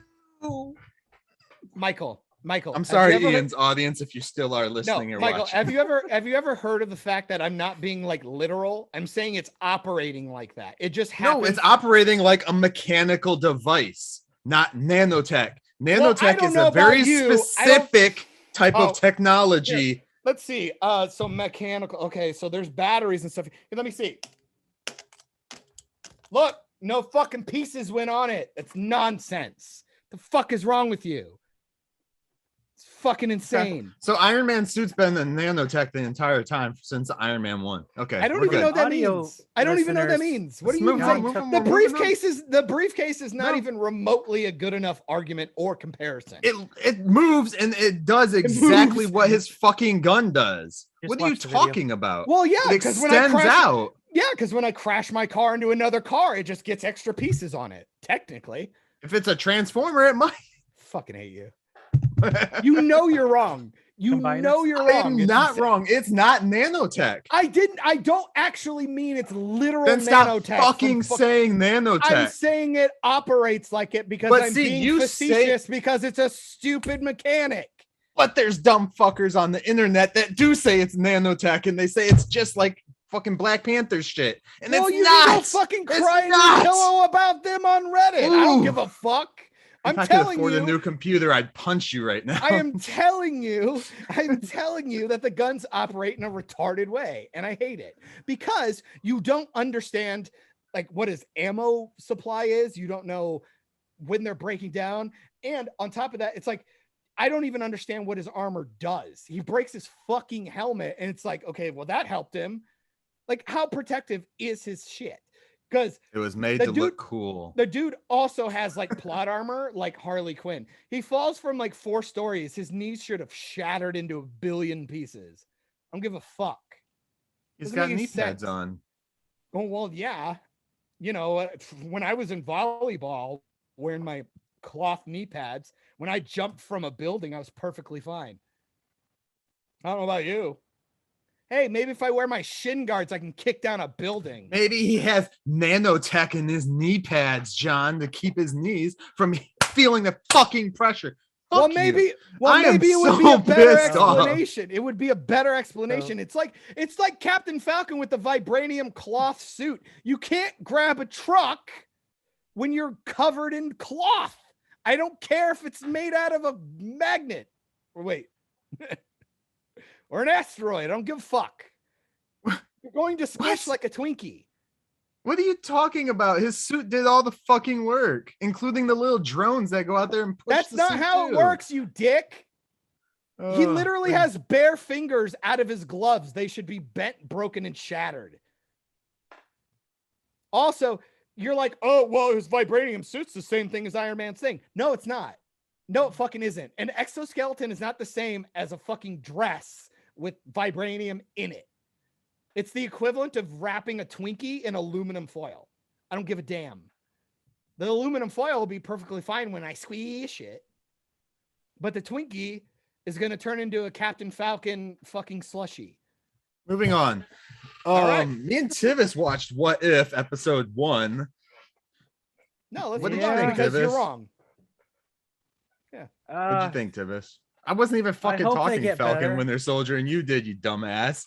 Michael, I'm have you sorry, ever heard- Ian's audience, if you still are listening No, or Michael, watching. have you ever heard of the fact that I'm not being like literal? I'm saying it's operating like that. It just happens. No, it's operating like a mechanical device, not nanotech. Well, I Nanotech don't is know a about very you. I don't- specific type Oh, of technology. Let's see. So mechanical. Okay, so there's batteries and stuff. Here, let me see. Look, no fucking pieces went on it. It's nonsense. The fuck is wrong with you? It's fucking insane. So Iron Man suit's been a nanotech the entire time since Iron Man 1. Okay, I don't we're even good. know what that Audio means. I don't even know what that listeners, means. What Let's do you move mean? on, Move move on, The move on, move on. briefcase is not No. even remotely a good enough argument or comparison. It moves and it does exactly moves. what his fucking gun does. Just What are you watch the video. talking about? Well, yeah, It because when I extends crash, out. yeah, because when I crash my car into another car, it just gets extra pieces on it. Technically, If it's a transformer, it might. fucking hate you. You know you're wrong. You Combine know us. you're wrong. I'm It's not insane. wrong. It's not nanotech. I don't actually mean it's literal Then stop nanotech. fucking saying I'm nanotech. saying it operates like it because But I'm see, being you facetious because it's a stupid mechanic. But there's dumb fuckers on the internet that do say it's nanotech and they say it's just like fucking Black Panther shit. And Well, it's you not. can go fucking It's cry in your not. pillow about them on Reddit. I don't Ooh. give a fuck. I'm If I could telling afford you. a new computer, I'd punch you right now. I am telling you that the guns operate in a retarded way, and I hate it because you don't understand like what his ammo supply is. You don't know when they're breaking down, and on top of that, it's like I don't even understand what his armor does. He breaks his fucking helmet, and it's like, okay, well that helped him. Like, how protective is his shit? Because It was made The to dude- look cool. the dude also has like plot armor, like Harley Quinn. He falls from like 4 stories. His knees should have shattered into a billion pieces. I don't give a fuck. He's doesn't got make any knee pads sense. on. Oh, well, yeah. You know, when I was in volleyball wearing my cloth knee pads, when I jumped from a building, I was perfectly fine. I don't know about you. Hey, maybe if I wear my shin guards, I can kick down a building. Maybe he has nanotech in his knee pads, John, to keep his knees from feeling the fucking pressure. Well, Fuck you. maybe I am it would be so a better pissed off. explanation. It would be a better explanation. It's like Captain Falcon with the vibranium cloth suit. You can't grab a truck when you're covered in cloth. I don't care if it's made out of a magnet. Or wait. Or an asteroid. I don't give a fuck. You're going to squish like a Twinkie. What are you talking about? His suit did all the fucking work, including the little drones that go out there and push That's the not suit how it too. works, you dick. He Ugh. literally has bare fingers out of his gloves. They should be bent, broken, and shattered. Also, you're like, oh, well, his vibranium suit's the same thing as Iron Man's thing. No, it's not. No, it fucking isn't. An exoskeleton is not the same as a fucking dress with vibranium in it. It's the equivalent of wrapping a Twinkie in aluminum foil. I don't give a damn. The aluminum foil will be perfectly fine when I squish it. But the Twinkie is going to turn into a Captain Falcon fucking slushy. Moving on. All right. Me and Tivis watched What If episode 1. No, let's What move did you on think, because you're Tivis? wrong. What'd you think, Tivis? I wasn't even fucking hope they talking get Falcon better. Winter Soldier, and you did, you dumbass.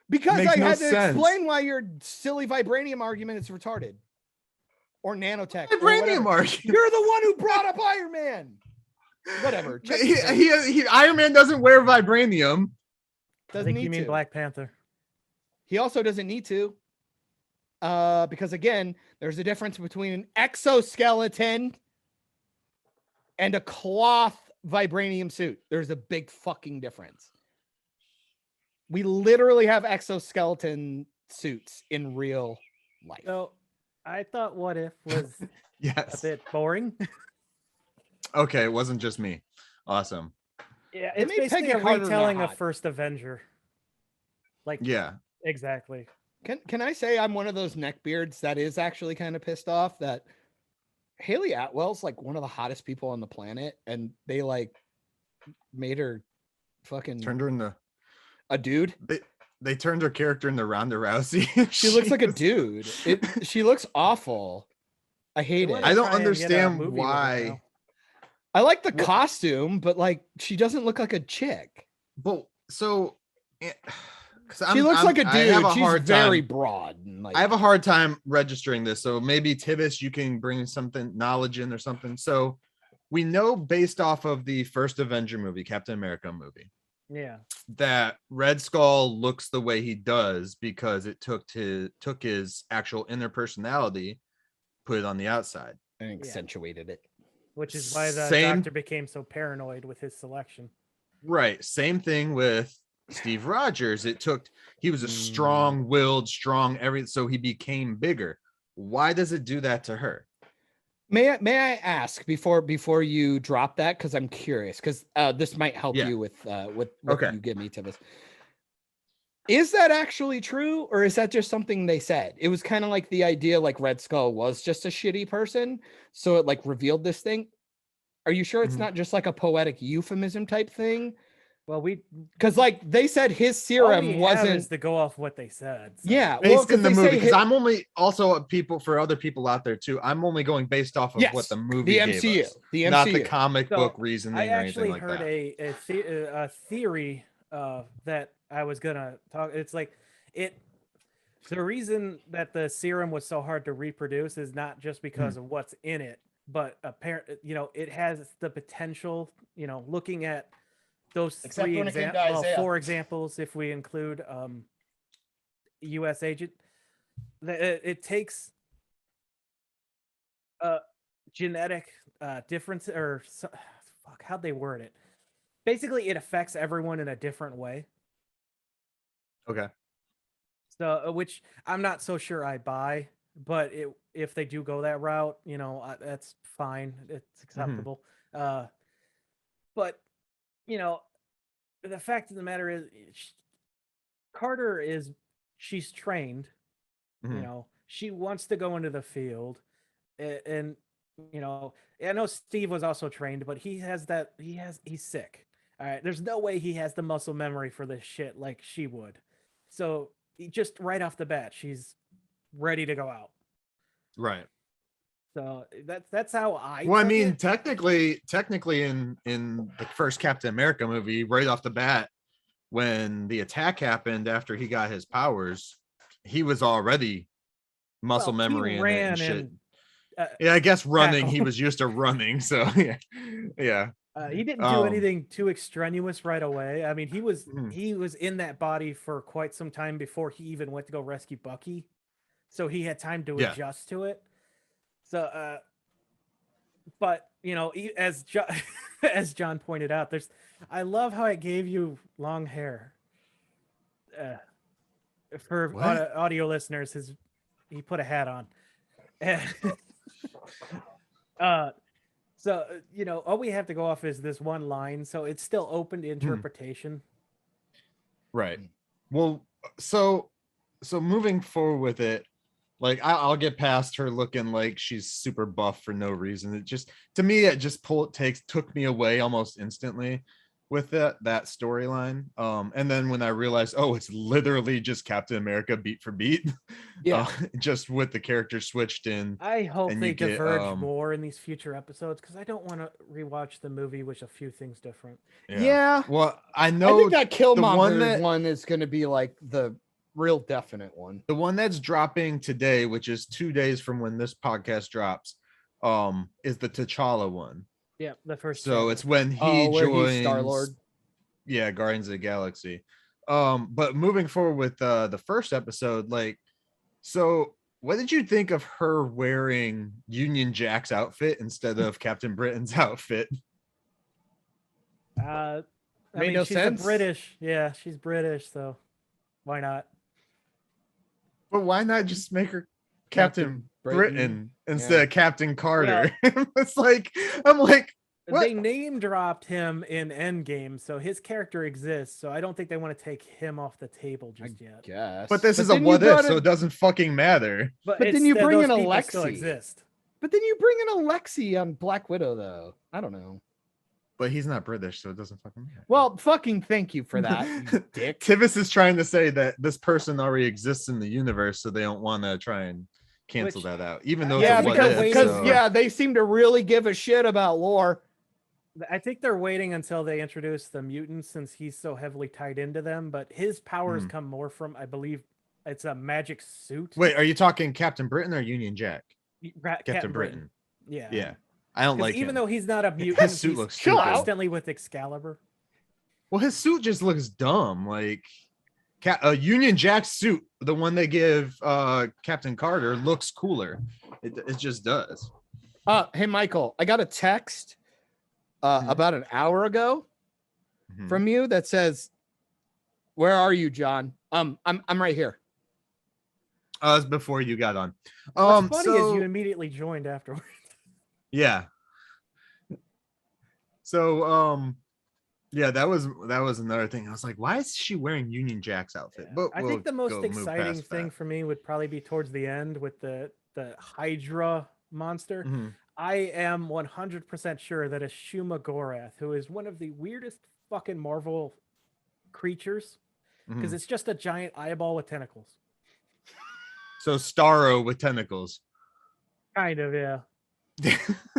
Because Makes I no had to sense. explain why your silly vibranium argument is retarded. Or nanotech. or Vibranium whatever. argument. You're the one who brought up Iron Man. Whatever. Check Iron Man doesn't wear vibranium. I doesn't think need you mean to. Black Panther. He also doesn't need to. Because again, there's a difference between an exoskeleton and a cloth vibranium suit. There's a big fucking difference. We literally have exoskeleton suits in real life. So I thought What If was a Yes. bit boring. Okay, it wasn't just me. Awesome. Yeah, They it's made basically Peggy a Carter not retelling of hot. First Avenger. Like, Yeah. exactly. Can I say I'm one of those neckbeards that is actually kind of pissed off that Haley Atwell's like one of the hottest people on the planet, and they like made her fucking Turned her into a dude. they turned her character into Ronda Rousey. She looks like a dude. She looks awful. I hate wanna it. I don't try and get a understand movie with her why. now. I like the costume, but like she doesn't look like a chick. But so She looks like a dude. I have a She's hard very time. broad. And like, I have a hard time registering this. So maybe Tivis, you can bring something knowledge in or something. So we know based off of the first Avenger movie, Captain America movie, Yeah. that Red Skull looks the way he does because it took his actual inner personality, put it on the outside. and accentuated it. Which is why the Same- doctor became so paranoid with his selection. Right. Same thing with Steve Rogers. He was a strong-willed, strong everything, so he became bigger. Why does it do that to her? May I ask before you drop that, because I'm curious, because this might help Yeah. you with what Okay. you give me to this. Is that actually true, or is that just something they said? It was kind of like the idea like Red Skull was just a shitty person, so it like revealed this thing. Are you sure it's Mhm. not just like a poetic euphemism type thing? Well, Because like they said his all serum we have wasn't. is to go off what they said. so- Yeah, Based in the they movie, say because hi- I'm only also for other people out there too. I'm only going based off of Yes, what the movie the gave MCU, us, the MCU. not the comic So, book reasoning I or actually anything like heard that. a theory that I was gonna talk. It's like the reason that the serum was so hard to reproduce is not just because of what's in it, but apparently, it has the potential. Looking at those Except when it came to Isaiah. 4 examples, if we include U.S. agent, it takes genetic difference or fuck, how'd they word it? Basically, it affects everyone in a different way. Okay. So, which I'm not so sure I buy, but if they do go that route, that's fine. It's acceptable. But the fact of the matter is, Carter she's trained. Mhm. She wants to go into the field, and I know Steve was also trained, but he's sick. All right, there's no way he has the muscle memory for this shit like she would. So just right off the bat, she's ready to go out. Right. So that's how I. Well, I took mean, it. technically in the first Captain America movie, right off the bat, when the attack happened after he got his powers, he was already muscle Well, he memory and ran shit. and Yeah, I guess running, he tackle. was used to running. So yeah. he didn't do anything too extraneous right away. I mean, he was in that body for quite some time before he even went to go rescue Bucky, so he had time to adjust to it. So, but as as John pointed out, I love how it gave you long hair. For What? audio listeners, he put a hat on. So all we have to go off is this one line, so it's still open to interpretation. Right. Well, so moving forward with it, Like I'll get past her looking like she's super buff for no reason. It just, to me, it just took me away almost instantly with that storyline. And then when I realized, oh, it's literally just Captain America beat for beat, Yeah. just with the character switched in. I hope and they you get, diverge more in these future episodes because I don't want to rewatch the movie with a few things different. Yeah. Well, I I know think that Killmonger one one is going to be like the real definite one. the one that's dropping today, which is 2 days from when this podcast drops, is the T'Challa one. Yeah, the first. So chapter. it's when he where joins he's Star-Lord. Yeah, Guardians of the Galaxy. But moving forward with the first episode, like, so what did you think of her wearing Union Jack's outfit instead of Captain Britain's outfit? I Made mean, no she's sense. British. Yeah, she's British, so why not? But why not just make her Captain Captain Britain. Britain instead of Captain Carter? Well, It's like, I'm like, what? They name dropped him in Endgame, so his character exists. So I don't think they want to take him off the table just yet. Guess. But this is a then you what if, brought so in- it doesn't fucking matter. But then you bring in those people still Alexi. exist. But then you bring in Alexi on Black Widow, though. I don't know. But he's not British, so it doesn't fucking matter. Well, fucking thank you for that, you dick. Tivis is trying to say that this person already exists in the universe, so they don't want to try and cancel Which- that out, even though Yeah, it's a what because if, because, so- yeah, they seem to really give a shit about lore. I think they're waiting until they introduce the mutants since he's so heavily tied into them. But his powers come more from, I believe, it's a magic suit. Wait, are you talking Captain Britain or Union Jack? Captain Britain. Yeah. Yeah, I don't like even him. though he's not a mutant, suit he's looks stupid. constantly with Excalibur. Well, his suit just looks dumb. Like Union Jack's suit, the one they give Captain Carter, looks cooler. It just does. Hey, Michael, I got a text about an hour ago Mhm. from you that says, "Where are you, John?" I'm right here. It's before you got on. What's funny so, is you immediately joined afterwards. yeah. So yeah, that was another thing. I was like, why is she wearing Union Jack's outfit? But I we'll think the most move exciting past thing that. for me would probably be towards the end with the Hydra monster. Mhm. I am 100% sure that a Shuma Gorath, who is one of the weirdest fucking Marvel creatures, because Mhm. it's just a giant eyeball with tentacles. So Starro with tentacles. Kind of, yeah.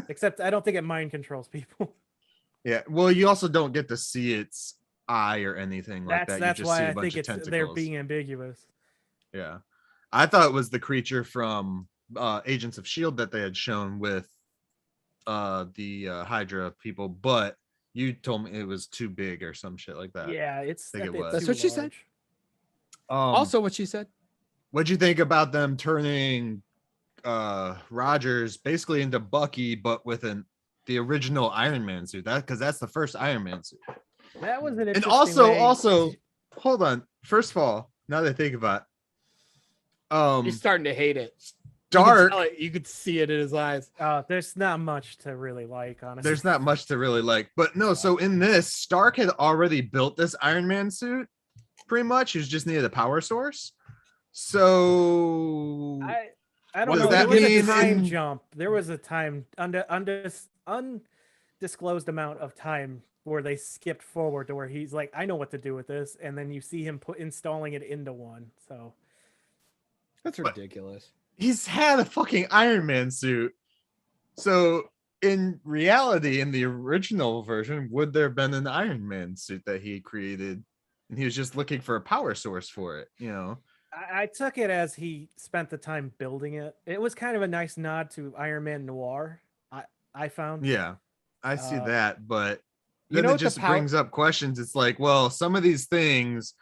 Except I don't think it mind controls people. Yeah. Well, you also don't get to see its eye or anything like that. That's You just see why a I bunch think of tentacles. they're being ambiguous. Yeah. I thought it was the creature from Agents of Shield that they had shown with the Hydra people, but you told me it was too big or some shit like that. Yeah, it's think a it bit was. That's too what she said. large. Also, what she said. What'd you think about them turning Rogers basically into Bucky, but with the original Iron Man suit? Because that's the first Iron Man suit. That was an And interesting way- also, hold on. First of all, now that I think about it, He's starting to hate it. Stark. You could see it in his eyes. there's not much to really like, honestly. There's not much to really like, but no. So in this, Stark had already built this Iron Man suit, pretty much. He just needed a power source. So I don't What know. does that There was mean a time in- jump. There was a time undisclosed amount of time where they skipped forward to where he's like, I know what to do with this, and then you see him installing it into one. So That's But- ridiculous. he's had a fucking Iron Man suit. So in reality, in the original version, would there have been an Iron Man suit that he created? And he was just looking for a power source for it, you know? I took it as he spent the time building it. It was kind of a nice nod to Iron Man Noir. I found. Yeah, I see Uh, that, but you then know it what the just power- brings up questions. It's like, well, some of these things,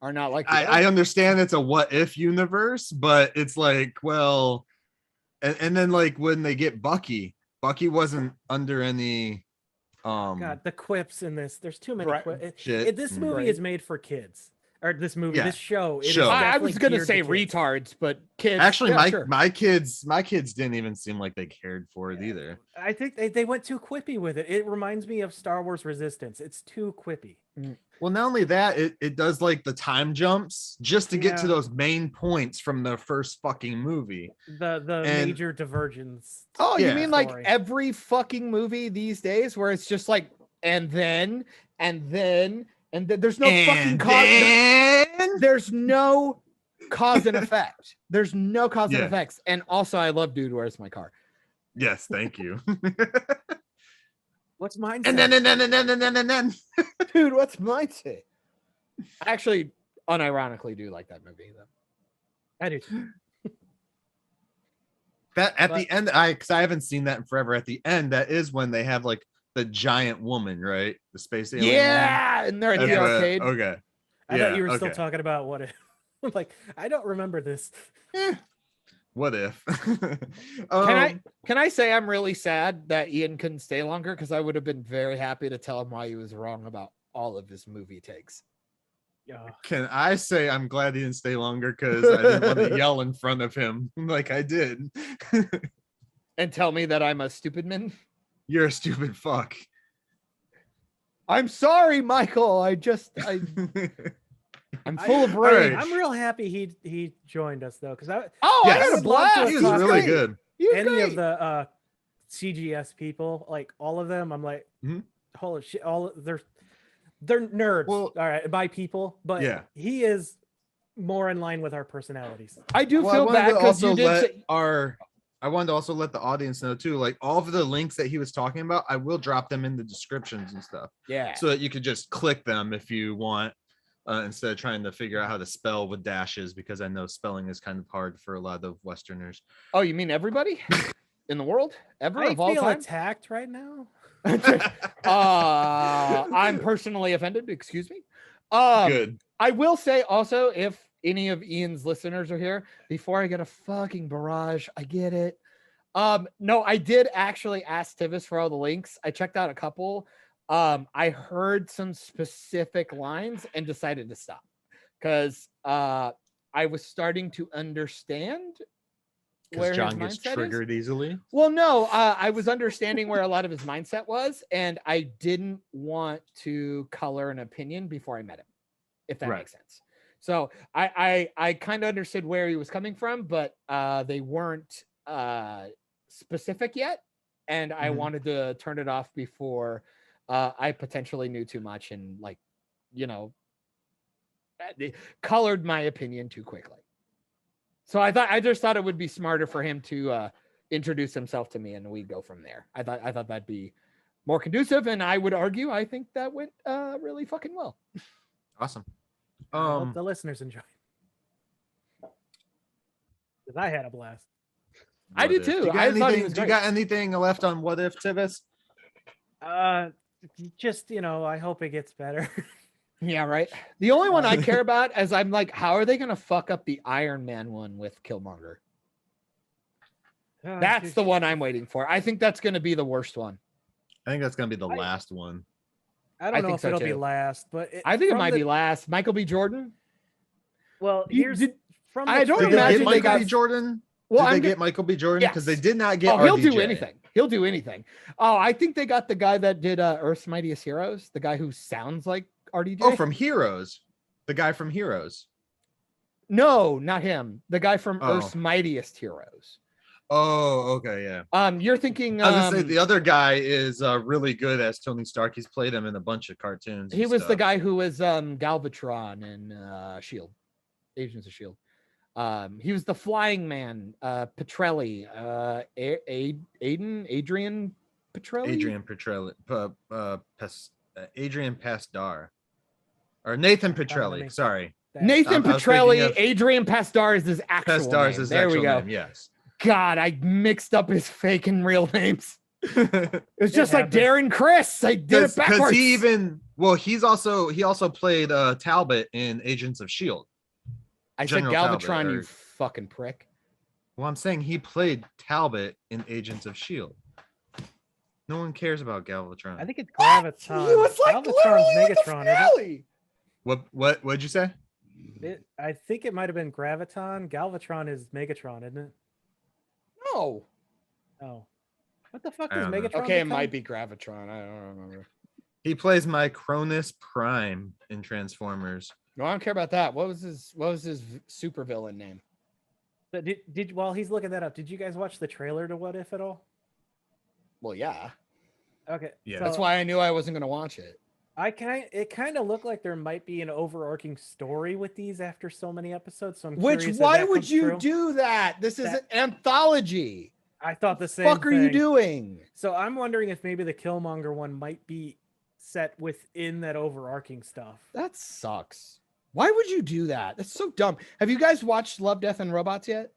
Are not like the I others. understand it's a what if universe, but it's like, well, and then like when they get Bucky wasn't under any God, the quips in this. There's too many Right. quips. shit. This movie Right. is made for kids. or this movie, Yeah. this show. It is Show. I definitely was gonna geared say to kids. retards, but kids. Actually, yeah, my sure. my kids didn't even seem like they cared for it either. I think they went too quippy with it. It reminds me of Star Wars Resistance. It's too quippy. Well, not only that, it does like the time jumps just to get to Yeah. those main points from the first fucking movie. The And- major divergence. Oh, you Yeah. mean like Story. every fucking movie these days where it's just like, and then there's no fucking cause. There's no cause and effect. There's no cause and Yeah. effects. And also, I love Dude, Where's My Car? Yes, thank you. What's mine? and then. Dude, what's mine say? I actually unironically do like that movie though. I do. Too. That at But- the end, because I haven't seen that in forever. At the end, that is when they have like the giant woman, right? The space alien. Yeah, and they're at Woman. the That's what- arcade. Okay. I Yeah, thought you were still okay. talking about what if. Like, I don't remember this. What if? Can I say I'm really sad that Ian couldn't stay longer, because I would have been very happy to tell him why he was wrong about all of his movie takes. Can I say I'm glad he didn't stay longer because I didn't want to yell in front of him like I did. And tell me that I'm a stupid man. You're a stupid fuck. I'm sorry, Michael. I'm full of All rage. right. I'm real happy he joined us though, because I Oh, I Yes. had a would love to blast. He have was talked really great. good. He was any great. of the CGS people, like all of them, I'm like, Mhm. holy shit, they're nerds. Well- all right, by people, but Yeah. he is more in line with our personalities. I do Well, I feel wanted bad to because also you did let say, I wanted to also let the audience know too, like all of the links that he was talking about, I will drop them in the descriptions and stuff, yeah. so that you could just click them if you want, instead of trying to figure out how to spell with dashes, because I know spelling is kind of hard for a lot of Westerners. Oh, you mean everybody in the world ever I of all feel time? attacked right now. I'm personally offended. Excuse me. Good. I will say also, if any of Ian's listeners are here, before I get a fucking barrage, I get it. No, I did actually ask Tivis for all the links. I checked out a couple. I heard some specific lines and decided to stop because I was starting to understand where Because his John gets mindset is. triggered easily. Well, no, I was understanding where a lot of his mindset was, and I didn't want to color an opinion before I met him, if that Right. makes sense. So I kind of understood where he was coming from, but they weren't specific yet, and I Mhm. wanted to turn it off before I potentially knew too much and colored my opinion too quickly. So I just thought it would be smarter for him to introduce himself to me, and we'd go from there. I thought that'd be more conducive, and I would argue I think that went really fucking well. Awesome. I hope the listeners enjoy. Because I had a blast. I What do if? too. Do you got I thought he anything? was Do you great. got anything left on What If, Tivis? Just I hope it gets better. Yeah, right. The only one I care about is I'm like, how are they gonna fuck up the Iron Man one with Killmonger? That's the one I'm waiting for. I think that's gonna be the worst one. I think that's gonna be the I- last one. I I don't know think if so, it'll be too. last, but I think it from might the- be last. Michael B. Jordan. Well, You here's did- from. I the don't Did trailer- they imagine get they Michael got- B. Jordan? Well, Did they I'm get Michael B. Jordan? Because they Yes. did not get. Oh, he'll do RDJ. anything. He'll do anything. Oh, I think they got the guy that did Earth's Mightiest Heroes, the guy who sounds like RDJ. Oh, from Heroes. The guy from Heroes. No, not him. The guy from Oh. Earth's Mightiest Heroes. Oh, okay, yeah. You're thinking I was gonna say the other guy is really good as Tony Stark. He's played him in a bunch of cartoons. he and was the stuff. guy who was Galvatron in Shield, Agents of Shield. He was the Flying Man, Petrelli, Adrian Petrelli. Adrian Petrelli, Adrian Pasdar, or Nathan Petrelli. Nathan. Sorry, Nathan I was thinking Petrelli, of- Adrian Pasdar is his actual Pasdar is name. his There we actual go. name. Yes. God, I mixed up his fake and real names. It was just like happens. Darren Chris. I did it Because backwards. he also played Talbot in Agents of Shield. I said General Galvatron, Talbot, you or- fucking prick. Well, I'm saying he played Talbot in Agents of Shield. No one cares about Galvatron. I think it's Gravitron. He was like Galvatron's literally like a Megatron, isn't it? finale. What'd you say? I think it might have been Graviton. Galvatron is Megatron, isn't it? No. Oh, what the fuck I does don't know. Megatron? Okay, it become? might be Gravitron. I don't remember. He plays Micronus Prime in Transformers. No, I don't care about that. What was his super villain name? But did while he's looking that up, did you guys watch the trailer to What If at all? Well, yeah. Okay, Yeah. That's why I knew I wasn't gonna watch it. it kind of looked like there might be an overarching story with these after so many episodes. So I'm Which curious if why that would comes you true. do that? This is an That- anthology. I thought the same. Fuck are you thing. doing? So I'm wondering if maybe the Killmonger one might be set within that overarching stuff. That sucks. Why would you do that? That's so dumb. Have you guys watched Love, Death, and Robots yet?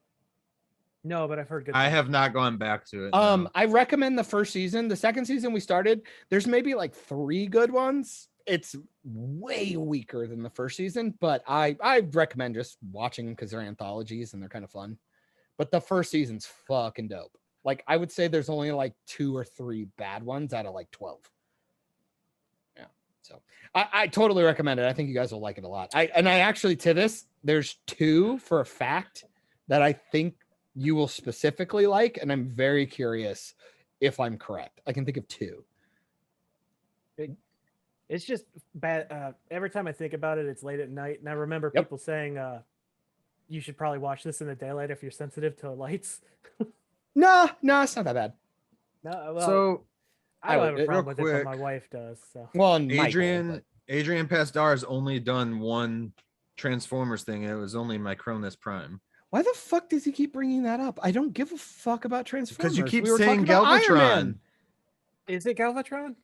No, but I've heard good. I things. have not gone back to it. no. I recommend the first season. The second season we started, there's maybe like 3 good ones. It's way weaker than the first season, but I recommend just watching them because they're anthologies and they're kind of fun. But the first season's fucking dope. Like I would say there's only like 2 or 3 bad ones out of like 12. Yeah. So I totally recommend it. I think you guys will like it a lot. I actually to this, there's 2 for a fact that I think you will specifically like, and I'm very curious if I'm correct. I can think of 2. It's just bad. Every time I think about it, it's late at night, and I remember Yep. people saying, "You should probably watch this in the daylight if you're sensitive to lights." No, it's not that bad. No, well, So I don't have real a problem with it, quick, but my wife does. So Well, and Michael, Adrian Pasdar has only done one Transformers thing, and it was only Micronus Prime. why the fuck does he keep bringing that up? I don't give a fuck about Transformers. Because you keep We were saying talking about Iron Galvatron. Man. is it Galvatron?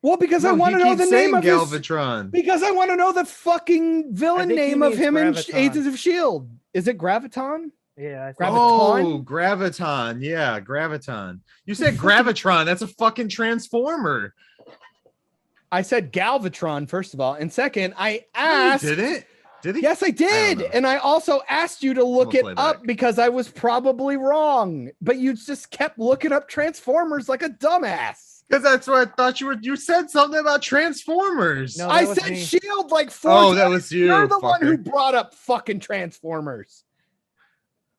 Well, because I No, want he to know keeps the saying name of his. Galvatron. Because I want to know the fucking villain think he name of means him in Graviton. Agents of Shield. Is it Graviton? Yeah, I think Graviton? Oh, Graviton. Yeah, Graviton. You said Gravitron. That's a fucking Transformer. I said Galvatron first of all, and second, I No, you asked. didn't? Did he? Yes, I did, know. and I also asked you to look gonna it play up back. because I was probably wrong, but you just kept looking up Transformers like a dumbass. Because that's what I thought you were. You said something about Transformers. No, I that was said me. Shield like 4 Oh, times. that was you. You're the one who fucker. brought up fucking Transformers.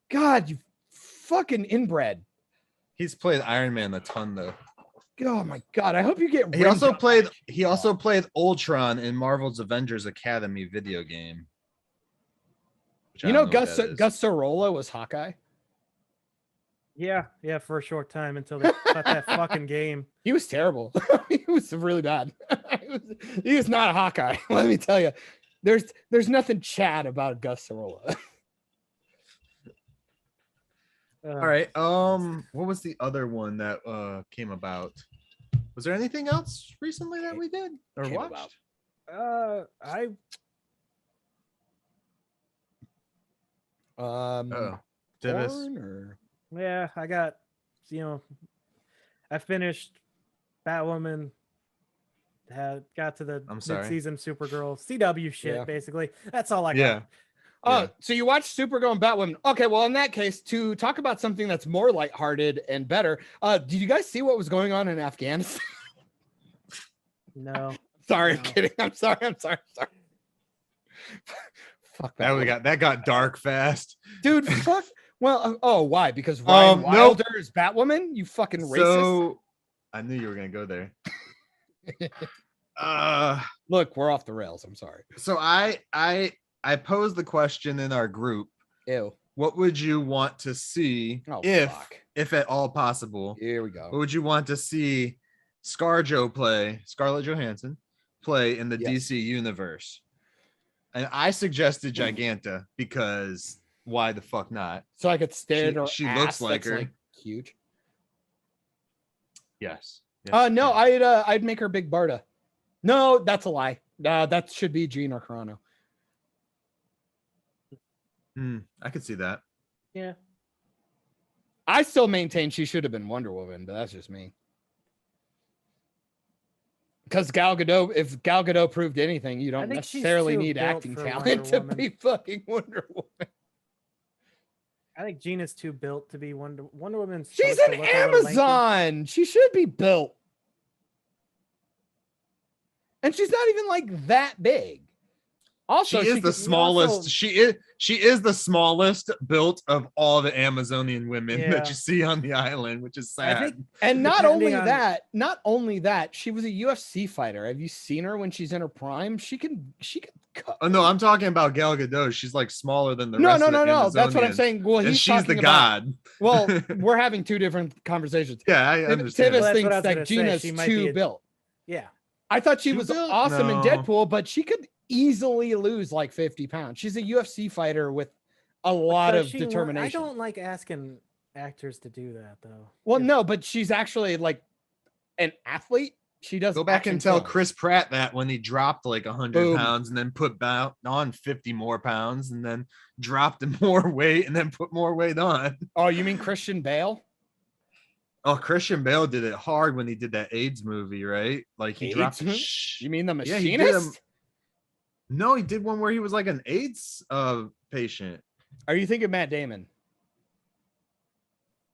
God, you fucking inbred. He's played Iron Man a ton though. Oh my god, I hope you get. He rimmed also up played. by He also played Ultron in Marvel's Avengers Academy video game. which I You know, don't what that is. Gus Sorolla was Hawkeye. Yeah, for a short time until they cut that fucking game. He was terrible. He was really bad. He was not a Hawkeye. Let me tell you, there's nothing Chad about Gus Sorolla. Uh, All right. What was the other one that came about? Was there anything else recently that we did or Came watched? about. I Oh, Divis. porn or yeah, I got I finished Batwoman. Got to the I'm sorry. mid-season Supergirl CW shit. Yeah. Basically, that's all I got. Yeah. Oh, Yeah. so you watched Supergirl and Batwoman. Okay, well, in that case, to talk about something that's more lighthearted and better, did you guys see what was going on in Afghanistan? No, Sorry, I'm No. kidding. I'm sorry. Fuck That got dark fast. dude. Fuck. Well, oh, why? Because Ryan Nope. Wilder is Batwoman. You fucking racist. So I knew you were gonna go there. Look, we're off the rails. I'm sorry. So I posed the question in our group. Ew. What would you want to see Oh, if fuck. at all possible? Here we What go. would you want to see Scarlett Johansson play in the Yes. DC universe? And I suggested Giganta because why the fuck not? So I could stare at her. She ass looks like that's, her. huge. Yes. No, I'd make her Big Barda. No, that's a lie. That should be Gina Carano. I could see that. yeah, I still maintain she should have been Wonder Woman, but that's just me. Because Gal Gadot, if Gal Gadot proved anything, you don't think she's necessarily too need built acting for talent Wonder to Woman. be fucking Wonder Woman. I think Gina's too built to be Wonder Woman's. She's supposed an to look a little lanky. Amazon. She should be built. And she's not even like that big. Also, she is the could- smallest. also- She is the smallest built of all the Amazonian women Yeah. that you see on the island, which is sad. I think And not Depending only that, she was a UFC fighter. Have you seen her when she's in her prime? She can cut. Oh no, I'm talking about Gal Gadot. She's like smaller than the No, rest no, of the no, no. That's what I'm Amazonians, saying. Well, and he's she's the talking about. god. Well, we're having two different conversations. Yeah, I understand. Tivis Well, that's what I thinks was that gonna say. Gina's She might too be a- built. yeah. I thought she Too was built? awesome in No. Deadpool, but she could easily lose like 50 pounds. She's a UFC fighter with a lot Does of she work- determination. I don't like asking actors to do that though. Well, If- no, but she's actually like an athlete. She does Go back action and tell films. Chris Pratt that when he dropped like 100 Boom. pounds and then put on 50 more pounds and then dropped more weight and then put more weight on. Oh, you mean Christian Bale? Oh, Christian Bale did it hard when he did that AIDS movie, right? Like he dropped. AIDS movie? You mean the Yeah, he did machinist? No, he did one where he was like an AIDS patient. Are you thinking Matt Damon?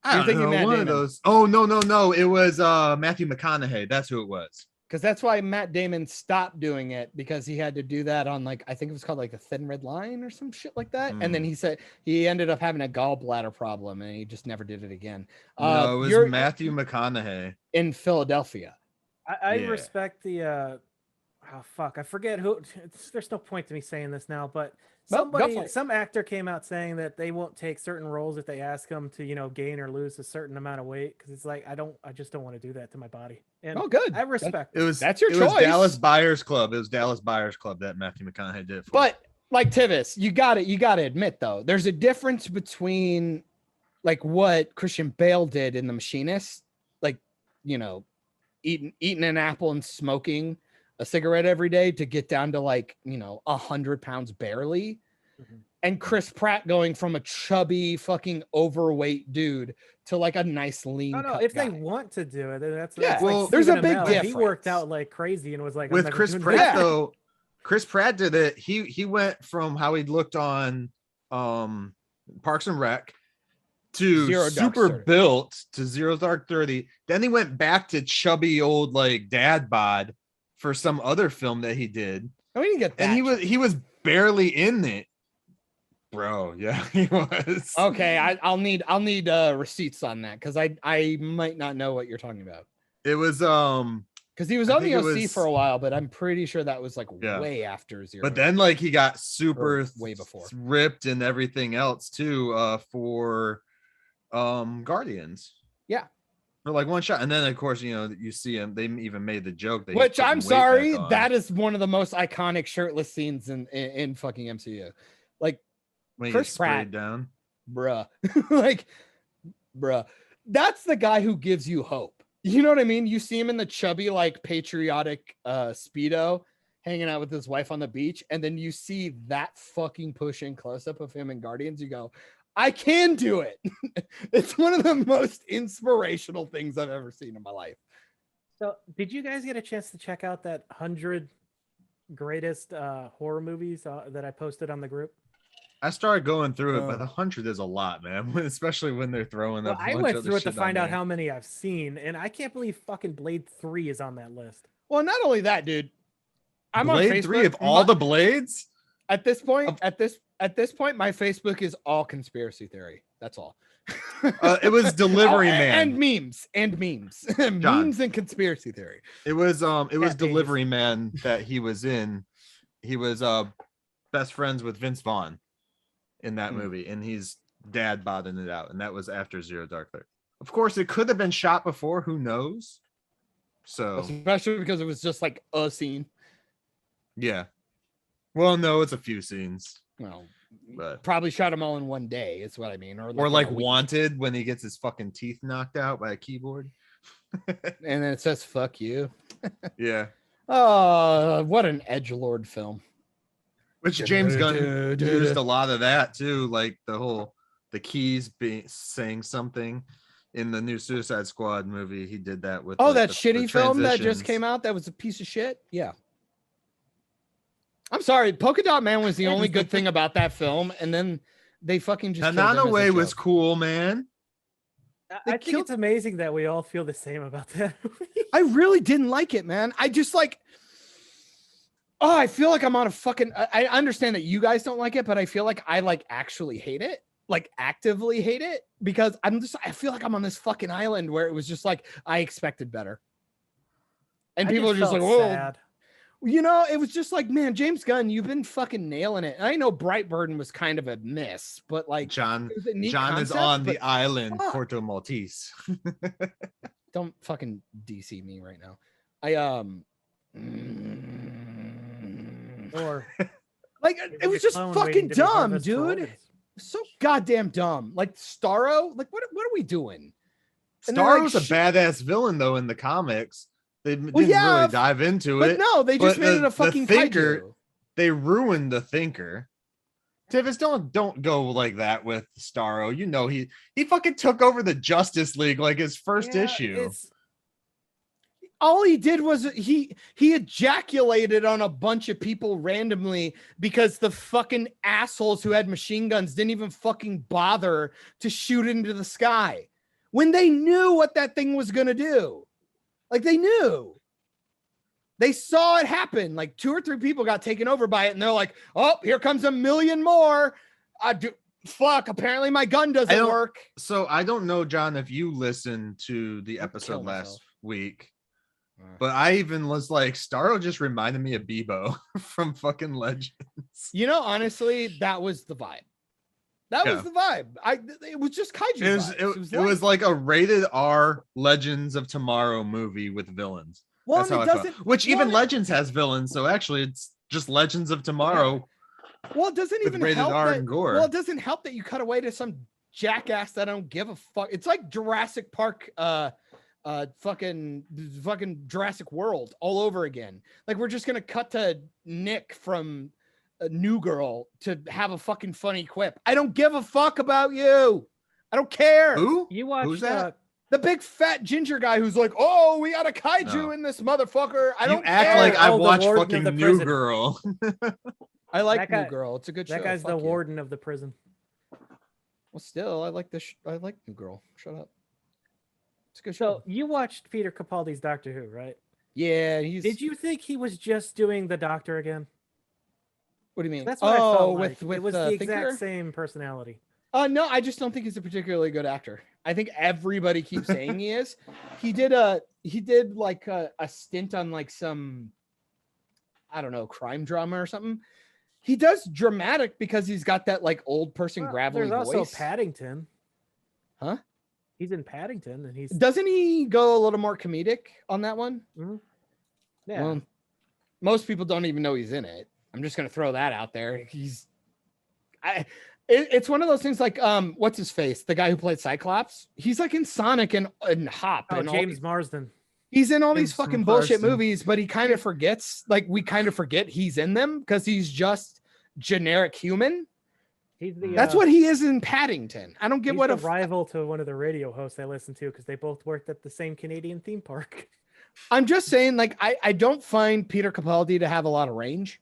I You're don't thinking know, Matt one Damon. of those. Oh no. It was Matthew McConaughey. That's who it was. Because that's why Matt Damon stopped doing it, because he had to do that on like, I think it was called like the Thin Red Line or some shit like that. And then he said he ended up having a gallbladder problem and he just never did it again. No, it was you're Matthew McConaughey. in Philadelphia. I Yeah. respect the oh fuck, I forget who. There's no point to me saying this now, but Well, go for it. some actor came out saying that they won't take certain roles if they ask them to gain or lose a certain amount of weight, because it's like I just don't want to do that to my body. And Oh, good. I respect It was That's your it was choice. Dallas Buyers Club. It was Dallas Buyers Club that Matthew McConaughey did it for. But like Tivis, you got to admit though, there's a difference between like what Christian Bale did in The Machinist, like eating an apple and smoking a cigarette every day to get down to like 100 pounds barely, Mhm. and Chris Pratt going from a chubby fucking overweight dude to like a nice lean. Oh no, cut if guy. they want to do it, then that's Yeah, well, there's a Stephen big Amell. He worked difference. out like crazy and was like, I'm with never Chris doing Pratt that. though, Chris Pratt did it. He went from how he looked on Parks and Rec to Zero Dark super 30. built to Zero Dark 30. Then he went back to chubby old like dad bod for some other film that he did. I mean, you get that. And he was barely in it. Bro, yeah, he was. Okay, I'll need receipts on that, because I might not know what you're talking about. It was Because he was I on the think it OC was- for a while, but I'm pretty sure that was like Yeah. way after Zero. but then like he got super Or way before. ripped and everything else too for Guardians. Yeah. For like one shot. And then of course, you see him, they even made the joke that he's Which putting I'm weight sorry, back on. that is one of the most iconic shirtless scenes in fucking MCU. Like, when he Chris gets sprayed Pratt. down. bruh, like, bruh, that's the guy who gives you hope. You know what I mean? You see him in the chubby, like patriotic Speedo hanging out with his wife on the beach, and then you see that fucking pushing close up of him in Guardians. You go, I can do it. It's one of the most inspirational things I've ever seen in my life. So, did you guys get a chance to check out that 100 greatest horror movies that I posted on the group? I started going through it, but 100 is a lot, man. Especially when they're throwing Well, up. I went through it to find out how many I've seen, and I can't believe fucking Blade 3 is on that list. Well, not only that, dude. I'm on Blade Facebook. 3 of all the blades. At this point, at this point, my Facebook is all conspiracy theory. That's all. It was Delivery Oh, Man. and memes, memes and conspiracy theory. It was Pages. Delivery Man that he was in. He was best friends with Vince Vaughn in that movie, and he's dad bodding it out, and that was after Zero Dark 30. Of course, it could have been shot before. Who knows? So Especially because it was just like a scene. yeah. Well, no, it's a few scenes, Well, but probably shot them all in one day. Is what I mean, or in like a week. Wanted when he gets his fucking teeth knocked out by a keyboard. and then it says "fuck you." Yeah, Oh, what an edgelord film. which James Gunn Du- du- used du- a lot of that too, like the keys being saying something. In the new Suicide Squad movie, he did that with. Oh, like, that the shitty film that just transitions. came out that was a piece of shit. Yeah. I'm sorry, Polka Dot Man was the only good thing about that film, and then they fucking just. killed him as a Way was joke. cool, man. I think it's amazing that we all feel the same about that movie. I really didn't like it, man. I just like. Oh, I feel like I'm on a fucking. I understand that you guys don't like it, but I feel like I like actually hate it, like actively hate it, because I feel like I'm on this fucking island where it was just like I expected better, and people are just like, "Whoa." Sad. You know, it was just like, man, James Gunn, you've been fucking nailing it. And I know Brightburn was kind of a miss, but like, John it was a neat is concept, on but the island, fuck. Porto Maltese. Don't fucking DC me right now. I Or like it was just clone fucking waiting to be dumb, harvested for dude. organs. So goddamn dumb. Like Starro, like what are we doing? And they're like, Starro's a badass villain though in the comics. They didn't yeah, really dive into but it. no, they just but made it a fucking thinker. kaiju. They ruined the Thinker. Tivis, don't go like that with Starro. You know he fucking took over the Justice League like his first issue. All he did was he ejaculated on a bunch of people randomly because the fucking assholes who had machine guns didn't even fucking bother to shoot into the sky when they knew what that thing was gonna do. Like they knew. They saw it happen. Like 2 or 3 people got taken over by it, and they're like, "Oh, here comes a million more." Fuck. Apparently, my gun doesn't work. So I don't know, John, if you listened to the episode last week, but I even was like, Starro just reminded me of Bebo from fucking Legends. You know, honestly, that was the vibe. That was the vibe. It was just kaiju. It was like a rated R Legends of Tomorrow movie with villains. Well, that's how it I doesn't. felt. Which even Legends has villains, so actually it's just Legends of Tomorrow. Well, it doesn't even rated help R that, and gore. Well, it doesn't help that you cut away to some jackass that I don't give a fuck. It's like Jurassic Park, fucking Jurassic World all over again. Like we're just gonna cut to Nick from New Girl to have a fucking funny quip. I don't give a fuck about you. I don't care. Who? You watched Who's that? The big fat ginger guy who's like, "Oh, we got a kaiju in this motherfucker." I don't act care. like I the watched warden fucking of the New prison. Girl. I like That guy- New Girl. It's a good show. That guy's Fuck the you. warden of the prison. Well, still, I like this. I like New Girl. Shut up. It's a good So show. you watched Peter Capaldi's Doctor Who, right? Yeah, he's. Did you think he was just doing the Doctor again? What do you mean? That's what I felt like. with It was the exact Thinker? same personality. No, I just don't think he's a particularly good actor. I think everybody keeps saying he is. He did like a stint on like some, I don't know, crime drama or something. He does dramatic because he's got that like old person gravelly There's voice. also Paddington. Huh? He's in Paddington, and he's Doesn't he go a little more comedic on that one? yeah. Well, most people don't even know he's in it. I'm just gonna throw that out there. It's one of those things like what's his face? The guy who played Cyclops. He's like in Sonic and Hop. Oh, and James Marsden. He's in all these James fucking bullshit Marsden. movies, but he kind of forgets. Like we kind of forget he's in them because he's just generic human. He's the That's what he is in Paddington. I don't get he's what the a rival to one of the radio hosts I listen to because they both worked at the same Canadian theme park. I'm just saying, like, I don't find Peter Capaldi to have a lot of range.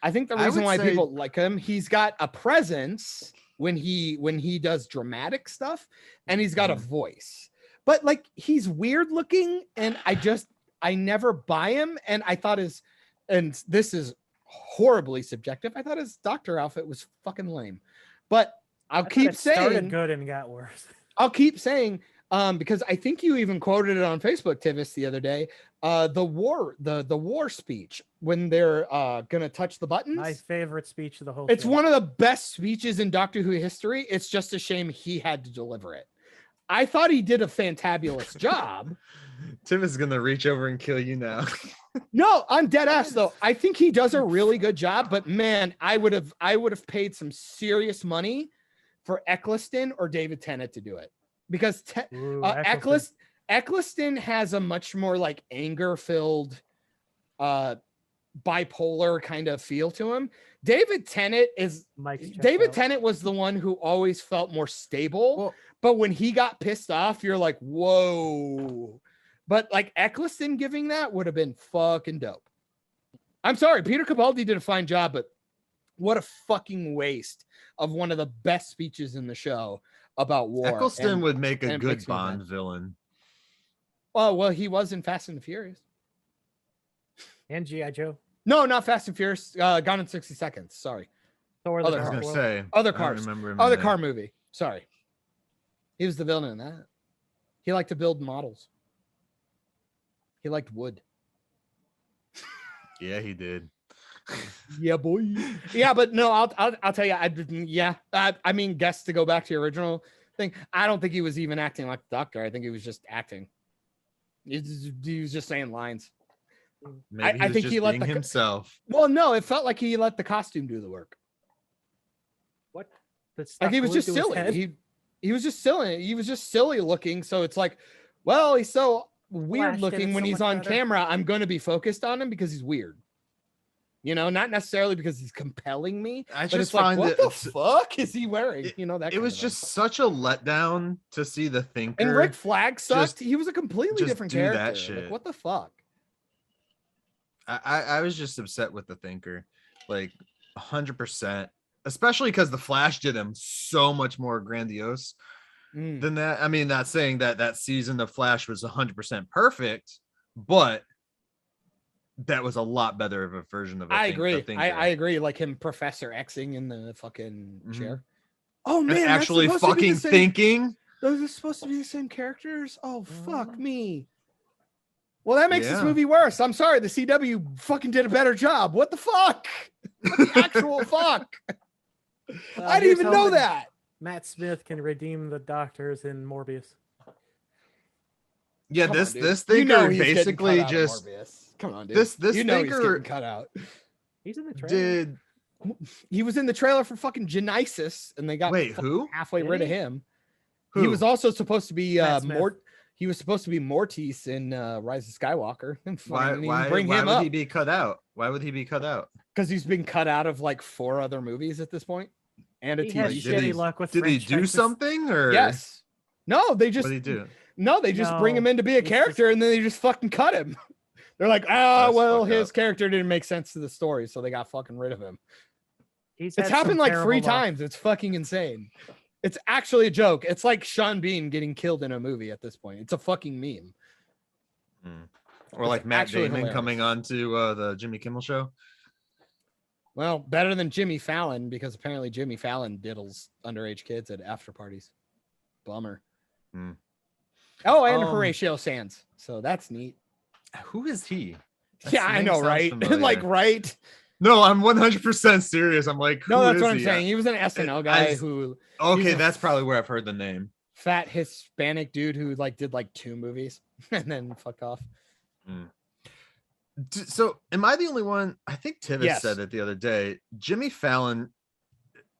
I think the reason why people like him, he's got a presence when he does dramatic stuff, and he's got a voice. But like he's weird looking, and I never buy him. And I thought and this is horribly subjective, I thought his doctor outfit was fucking lame. But I'll keep saying started good and got worse. I'll keep saying because I think you even quoted it on Facebook, Tivis, the other day. The war speech when they're gonna touch the buttons. My favorite speech of the whole It's show. one of the best speeches in Doctor Who history. It's just a shame he had to deliver it. I thought he did a fantabulous job. Tim is gonna reach over and kill you now. No, I'm dead ass though. I think he does a really good job, but man, I would have paid some serious money for Eccleston or David Tennant to do it. Because Eccleston has a much more like anger-filled, bipolar kind of feel to him. David Tennant was the one who always felt more stable, but when he got pissed off, you're like, whoa. But like Eccleston giving that would have been fucking dope. I'm sorry, Peter Capaldi did a fine job, but what a fucking waste of one of the best speeches in the show about war. Eccleston would make a good makes me Bond mad. villain. Oh, well, he was in Fast and the Furious. And G.I. Joe. No, not Fast and Furious. Gone in 60 Seconds. Sorry. Thor: The Other I was Dark gonna World. say Other I don't cars. remember him in Other that. car movie. Sorry. He was the villain in that. He liked to build models. He liked wood. Yeah, he did. Yeah, boy. Yeah, but no, I'll tell you. I mean, guess to go back to your original thing. I don't think he was even acting like the Doctor. I think he was just acting. He was just saying lines. Maybe I he was think just he let being the himself. Well, no, it felt like he let the costume do the work. What? That's Like he was just silly. He was just silly. He was just silly looking. So it's like, well, he's so weird Flash did looking it when so he's much on better. camera. I'm going to be focused on him because he's weird. You know, not necessarily because he's compelling me. I But just it's like, find what it- the it's- fuck is he wearing? You know, that It kind was of thing. just such a letdown to see the Thinker. And Rick Flag sucked. just- He was a completely just different do that character. shit. Like, what the fuck? I was just upset with the Thinker, like 100%. Especially because the Flash did him so much more grandiose Mm. than that. I mean, not saying that that season of Flash was 100% perfect, but that was a lot better of a version of. I The agree. Thinker. I agree. Like him, Professor Xing in the fucking Mhm. chair. Oh And man, that's actually supposed to be the fucking same- thinking. Those are supposed to be the same characters. Oh fuck me. Well, that makes this Yeah. movie worse. I'm sorry. The CW fucking did a better job. What the fuck? What the actual fuck? I didn't Here's even know hoping that. Matt Smith can redeem the Doctors in Morbius. Yeah, Come this on, dude. this You Thinker know he's getting basically cut out of just Morbius. Come on, dude. this you know he's Thinker getting cut out. He's in the trailer. did. He was in the trailer for fucking Genesis, and they got Wait, fucking who? halfway Did rid of he? him. Who? He was also supposed to be Matt Smith. He was supposed to be Mortis in Rise of Skywalker. And Why? fucking didn't Why? even bring Why him would up he be cut out? Why would he be cut out? because he's been cut out of like 4 other movies at this point and a He had TV Did show. shitty he- luck with Did he do franchises. something or? Yes. No, they What just did he do? no, they just bring No, him in to be a it's character and then they just fucking cut him. They're like, ah, That's well, fucked his up. character didn't make sense to the story, so they got fucking rid of him. He's It's had some happened like 3 terrible luck. times. It's fucking insane. It's actually a joke. It's like Sean Bean getting killed in a movie at this point. It's a fucking meme. Or like Matt actually Damon hilarious. coming on to the Jimmy Kimmel show? Well, better than Jimmy Fallon because apparently Jimmy Fallon diddles underage kids at after parties. Bummer. Hmm. Oh, and Um, Horatio Sands. So that's neat. Who is he? That Yeah, I name know, sounds right? familiar. Like, right? No, I'm 100% serious. I'm like, No, who that's is what I'm he? saying. He was an SNL I guy just- who Okay, he's a that's probably where I've heard the name. fat Hispanic dude who like did like 2 movies and then fucked off. So, am I the only one? I think Tivis Yes. said it the other day. Jimmy Fallon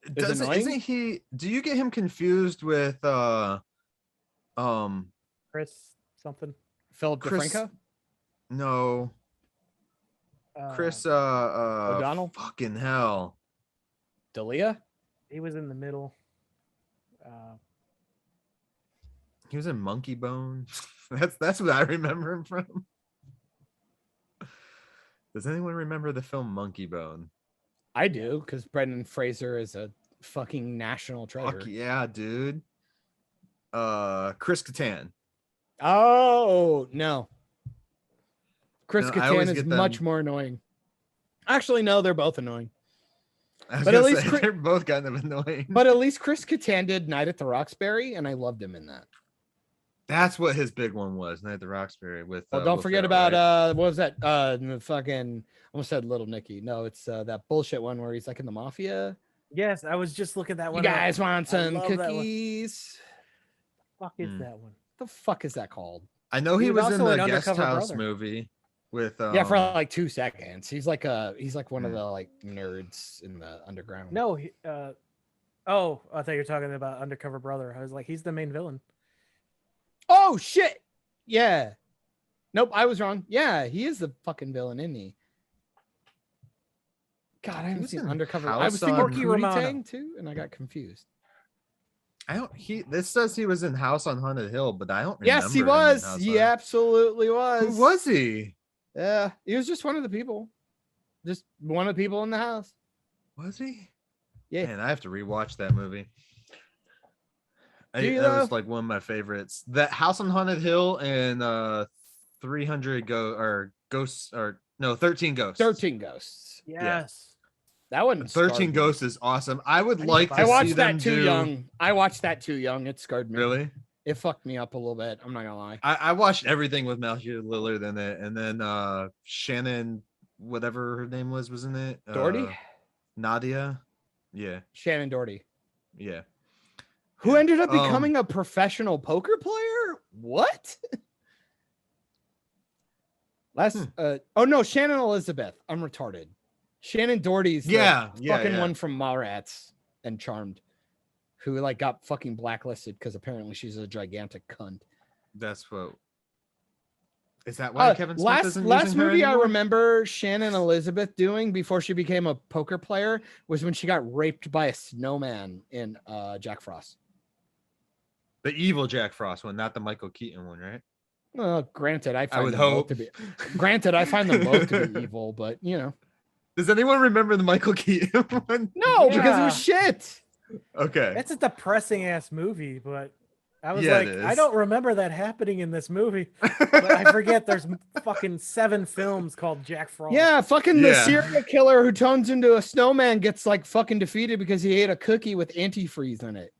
annoying? isn't he? Do you get him confused with Chris something. Philip Chris- DeFranco? no, Chris O'Donnell? Fucking hell. Dalia? He was in the middle. He was in Monkey Bone. That's what I remember him from. Does anyone remember the film Monkey Bone? I do, because Brendan Fraser is a fucking national treasure. Fuck yeah, dude. Chris Kattan. Oh no. Chris No, I always Kattan is get them- much more annoying. Actually, no, they're both annoying. I was But at gonna least say, Chris- they're both kind of annoying. But at least Chris Kattan did Night at the Roxbury, and I loved him in that. That's what his big one was, Night at the Roxbury with. Oh, don't Will forget Ferrell, about right? what was that? The fucking almost said Little Nicky. No, it's that bullshit one where he's like in the mafia. Yes, I was just looking that You one. up. guys want I some love that one. cookies? Fuck is Hmm. that one? The fuck is that called? I know He he was was in also the in Guest Undercover House Brother. movie with. Yeah, for like 2 seconds. He's like one of Hmm. the like nerds in the underground. No, oh, I thought you were talking about Undercover Brother. I was like, he's the main villain. Oh shit! Yeah. Nope, I was wrong. Yeah, he is the fucking villain, isn't he? God, I haven't was seen in Undercover. House I was thinking on- Porky Pootie Romano. Tang too, and I got confused. I don't. This says he was in House on Haunted Hill, but I don't. Yes, he remember him in was. House He on- absolutely was. Who was he? Yeah, he was just one of the people. Just one of the people in the house. Was he? Yeah. Man, I have to rewatch that movie. Do you, That was though? like one of my favorites. That House on Haunted Hill and 300 Ghosts or No, 13 Ghosts. 13 Ghosts. Yes. That one. 13 Ghosts is awesome. I would like to I see watched them that too do... young. I watched that too young. It scared me. Really? It fucked me up a little bit. I'm not gonna lie. I watched everything with Matthew Lillard in it, and then Shannon, whatever her name was in it. Doherty? Nadia. Yeah. Shannon Doherty. Yeah. Who ended up becoming a professional poker player? What? Oh no, Shannon Elizabeth. I'm retarded. Shannon Doherty's the fucking one from Mallrats and Charmed, who like got fucking blacklisted because apparently she's a gigantic cunt. That's what. Is that why Kevin Smith isn't last using her movie I anymore? remember Shannon Elizabeth doing before she became a poker player was when she got raped by a snowman in Jack Frost. The evil Jack Frost one, not the Michael Keaton one, right? Well, granted, I find would them both hope. to be. Granted, I find them both to be evil, but you know. Does anyone remember the Michael Keaton one? No, because it was shit. Okay. That's a depressing ass movie, but I was Yeah, like, it I is. don't remember that happening in this movie. But I forget there's fucking 7 films called Jack Frost. Yeah, fucking the Yeah. serial killer who turns into a snowman gets like fucking defeated because he ate a cookie with antifreeze in it.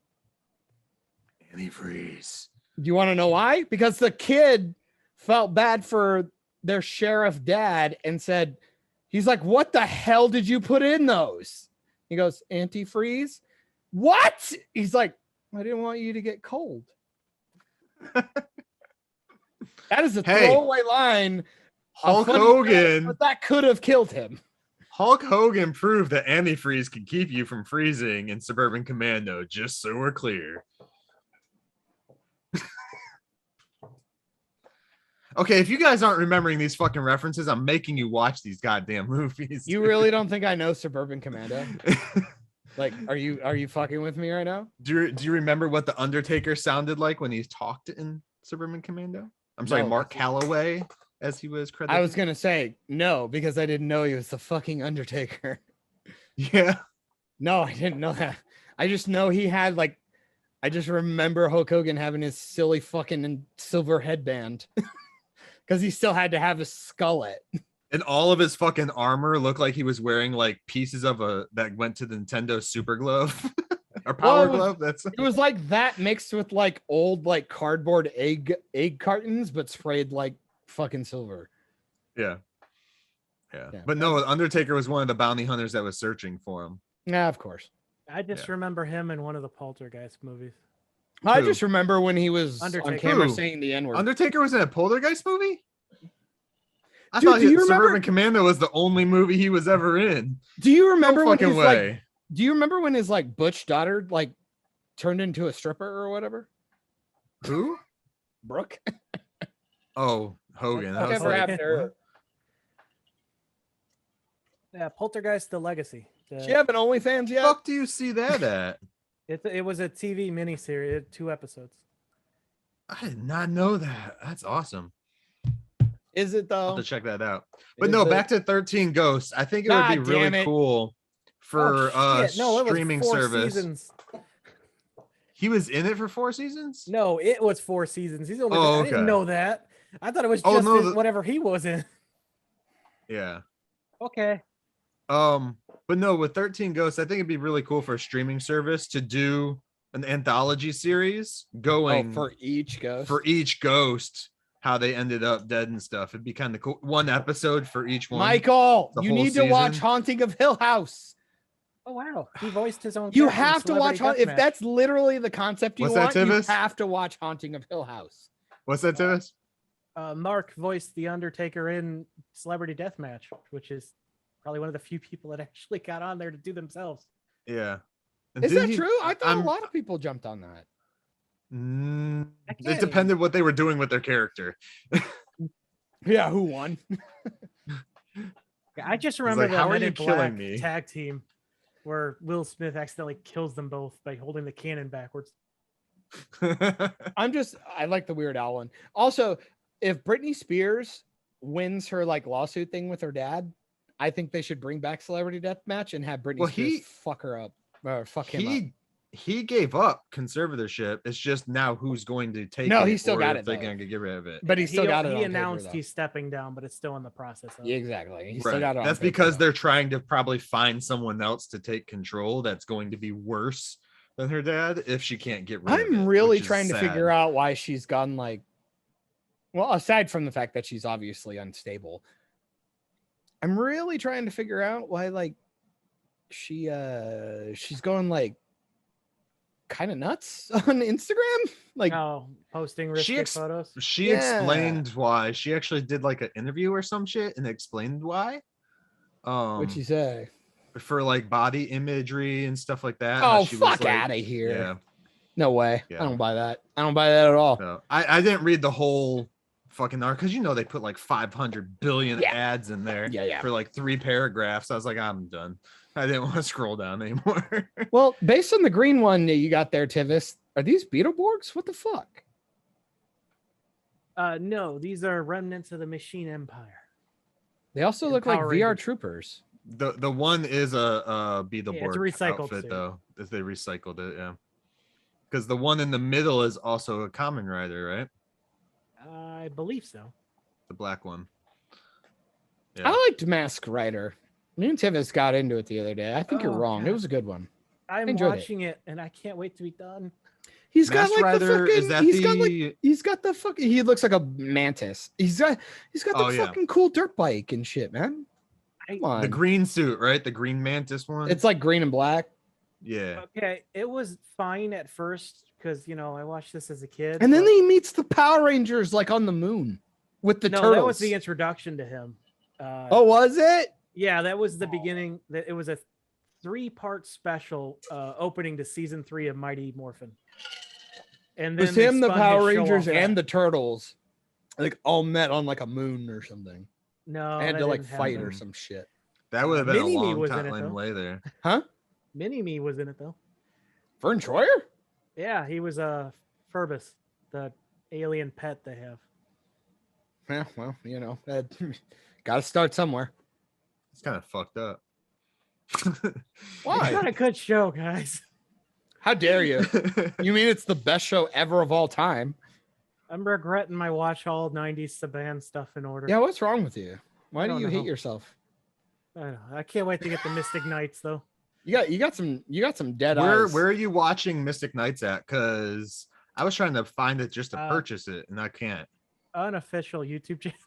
Antifreeze. Do you want to know why? Because the kid felt bad for their sheriff dad and said, he's like, what the hell did you put in those? He goes, antifreeze. What? He's like, I didn't want you to get cold. That is a throwaway line. Hulk funny Hogan. but that could have killed him. Hulk Hogan proved that antifreeze can keep you from freezing in Suburban Commando, just so we're clear. Okay, if you guys aren't remembering these fucking references, I'm making you watch these goddamn movies. You really don't think I know Suburban Commando? Like, are you fucking with me right now? do you remember what the Undertaker sounded like when he talked in Suburban Commando? I'm sorry, No. Mark Calloway, as he was credited. I was gonna say no because I didn't know he was the fucking Undertaker. Yeah. No, I didn't know that. I just know he had like, I just remember Hulk Hogan having his silly fucking silver headband because he still had to have his skullet. And all of his fucking armor looked like he was wearing like pieces of that went to the Nintendo Super Glove or Power Well, Glove. That's It was like that mixed with like old like cardboard egg cartons, but sprayed like fucking silver. yeah. Yeah. But no, Undertaker was one of the bounty hunters that was searching for him. Yeah, of course. I just remember him in one of the Poltergeist movies. I Who? just remember when he was Undertaker. on camera Who? saying the N-word. Undertaker was in a Poltergeist movie? I Dude, thought do you remember- Suburban Commando was the only movie he was ever in. Do you remember No when fucking his like? way. Do you remember when his like butch daughter like turned into a stripper or whatever? Who? Brooke. Oh, Hogan. I was Whatever like, happened to her? Yeah, Poltergeist: The Legacy. Does she have an OnlyFans yet? fuck do you see that at? It was a TV miniseries, it had 2 episodes. I did not know that. That's awesome. Is it I'll though? have to check that out. But Is no, it? back to 13 Ghosts. I think it would be God really damn it. cool for Oh, shit. No, it was streaming 4 service. seasons. He was in it for 4 seasons? No, it was 4 seasons. He's only. Oh, I didn't okay. know that. I thought it was Oh, just no, whatever he was in. Yeah. Okay. But no, with 13 Ghosts, I think it'd be really cool for a streaming service to do an anthology series going for each ghost. for each ghost, how they ended up dead and stuff. It'd be kind of cool. One episode for each one. Michael, the you whole need to watch season. Haunting of Hill House. Oh wow, he voiced his own. You character in have to watch. Celebrity If Deathmatch. that's literally the concept you What's that, want, you Tivis? have to watch Haunting of Hill House. What's that, Tivis? Mark voiced the Undertaker in Celebrity Deathmatch, which is probably one of the few people that actually got on there to do themselves. Yeah. And Is didn't that he- true? I thought I'm- a lot of people jumped on that. It can't depended what they were doing with their character. Yeah, who won? Yeah, I just like, remember the "How are Men you in killing Black me?" tag team where Will Smith accidentally kills them both by holding the cannon backwards. I like the Weird Al one. Also, if Britney Spears wins her like lawsuit thing with her dad, I think they should bring back Celebrity Deathmatch and have Britney Well, Spears fuck her up or fuck him up. he gave up conservatorship. It's just now who's going to take it. No, he still or got if it, they're though. going to get rid of it. But he still got it. He on announced paper, he's stepping down, but it's still in the process. yeah, exactly. He still Right. got it. On That's paper, because though. they're trying to probably find someone else to take control. That's going to be worse than her dad if she can't get rid of it. I'm really which is trying to sad. figure out why she's gone like. Well, aside from the fact that she's obviously unstable, I'm really trying to figure out why like she's going like kind of nuts on Instagram. Like, posting risky photos. She explained why. She actually did like an interview or some shit and explained why. What'd she say? For like body imagery and stuff like that. Oh, she was fuck like, out of here. Yeah. No way. Yeah. I don't buy that. I don't buy that at all. No, I didn't read the whole fucking article because they put like 500 billion ads in there for like 3 paragraphs. I was like, I'm done. I didn't want to scroll down anymore. Well, based on the green one that you got there, Tivis, are these Beetleborgs? What the fuck? No, these are remnants of the Machine Empire. They also look like VR troopers. The one is a Beetleborg it's a recycled outfit suit. though, if they recycled it, yeah. Because the one in the middle is also a Common Rider, right? I believe so. The black one. Yeah. I liked Mask Rider. Me and Tivis got into it the other day. I think you're wrong. God. It was a good one. I'm watching it and I can't wait to be done. He's got like Rider, the fucking. He's got the fucking. He looks like a mantis. He's got the fucking cool dirt bike and shit, man. Come on. The green suit, right? The green mantis one. It's like green and black. Yeah. Okay, it was fine at first because I watched this as a kid. And then he meets the Power Rangers like on the moon with the turtles. That was the introduction to him. Was it? Yeah, that was the beginning. It was a 3-part special opening to season 3 of Mighty Morphin. And then it was him, the Power Rangers, and the turtles, like all met on like a moon or something. No, they had to like fight or some shit. That would have been Mini a Me long was time in it, later. Huh? Mini Me was in it though. Vern Troyer? Yeah, he was Furbus, the alien pet they have. Yeah, well, got to start somewhere. It's kind of fucked up. Why? It's not a good show, guys. How dare you? You mean it's the best show ever of all time? I'm regretting my watch all 90s Saban stuff in order. Yeah, what's wrong with you? Why do you hate yourself? I don't know. I can't wait to get the Mystic Knights though. You got some dead eyes. Where are you watching Mystic Knights at? Because I was trying to find it just to purchase it, and I can't. Unofficial YouTube channel.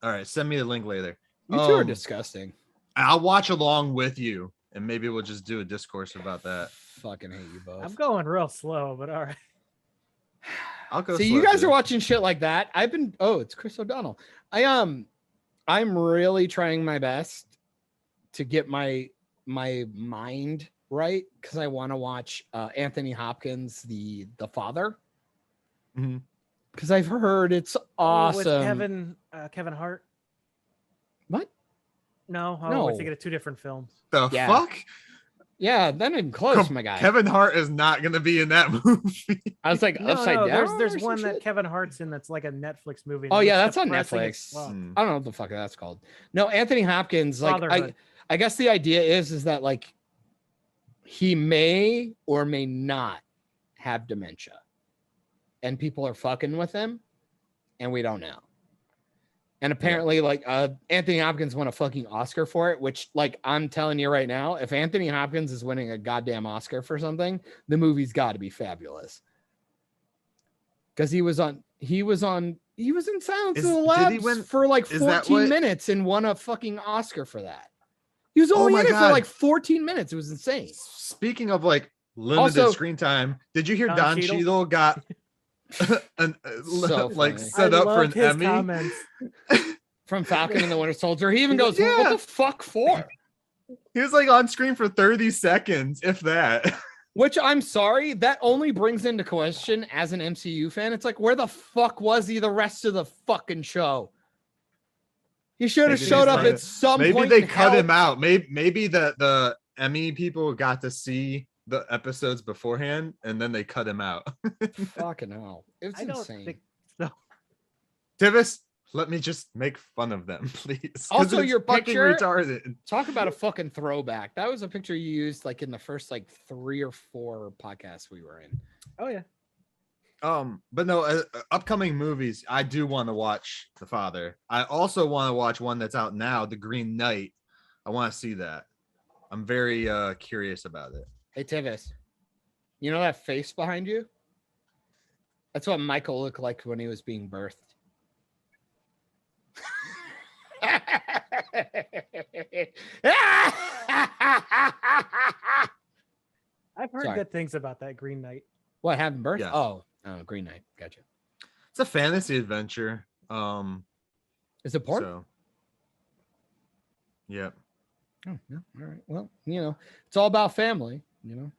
All right, send me the link later. You two are disgusting. I'll watch along with you, and maybe we'll just do a discourse about that. Fucking hate you both. I'm going real slow, but all right. I'll go. See, you guys are watching shit like that. I've been. Oh, it's Chris O'Donnell. I'm really trying my best to get my mind right because I want to watch Anthony Hopkins, the father. Because I've heard it's awesome. With Kevin Hart. What? No, I was thinking of 2 different films. The fuck? Yeah, that ain't close, my guy. Kevin Hart is not going to be in that movie. I was like, upside down. There's one that Kevin Hart's in that's like a Netflix movie. Oh yeah, that's on Netflix. I don't know what the fuck that's called. No, Anthony Hopkins. Like, I guess the idea is that like he may or may not have dementia, and people are fucking with him, and we don't know. And apparently, like, Anthony Hopkins won a fucking Oscar for it, which, like, I'm telling you right now, if Anthony Hopkins is winning a goddamn Oscar for something, the movie's got to be fabulous. Because he was in Silence of the Lambs for like 14 minutes and won a fucking Oscar for that. He was only in it for like 14 minutes. It was insane. Speaking of like limited screen time, did you hear Don Cheadle got set up for an Emmy from Falcon and the Winter Soldier? He even goes, "What the fuck for?" He was like on screen for 30 seconds, if that. Which I'm sorry, that only brings into question as an MCU fan. It's like, where the fuck was he the rest of the fucking show? He should have showed up at some point. Maybe they cut him out. Maybe the Emmy people got to see the episodes beforehand and then they cut him out. Fucking hell. It's insane. So. Tivis, Let me just make fun of them, please. 'Cause Also, it's your fucking picture- retarded. Talk about a fucking throwback. That was a picture you used like in the first like 3 or 4 podcasts we were in. Oh yeah. But no, upcoming movies. I do want to watch The Father. I also want to watch one that's out now, The Green Knight. I want to see that. I'm very curious about it. Hey Tivis, you know that face behind you? That's what Michael looked like when he was being birthed. I've heard Sorry. good things about that Green Knight. What, having birth? Yeah. Oh, Green Knight. Gotcha. It's a fantasy adventure. Is it porn? So, yeah. Oh, yeah. All right. Well, you know, it's all about family, you know.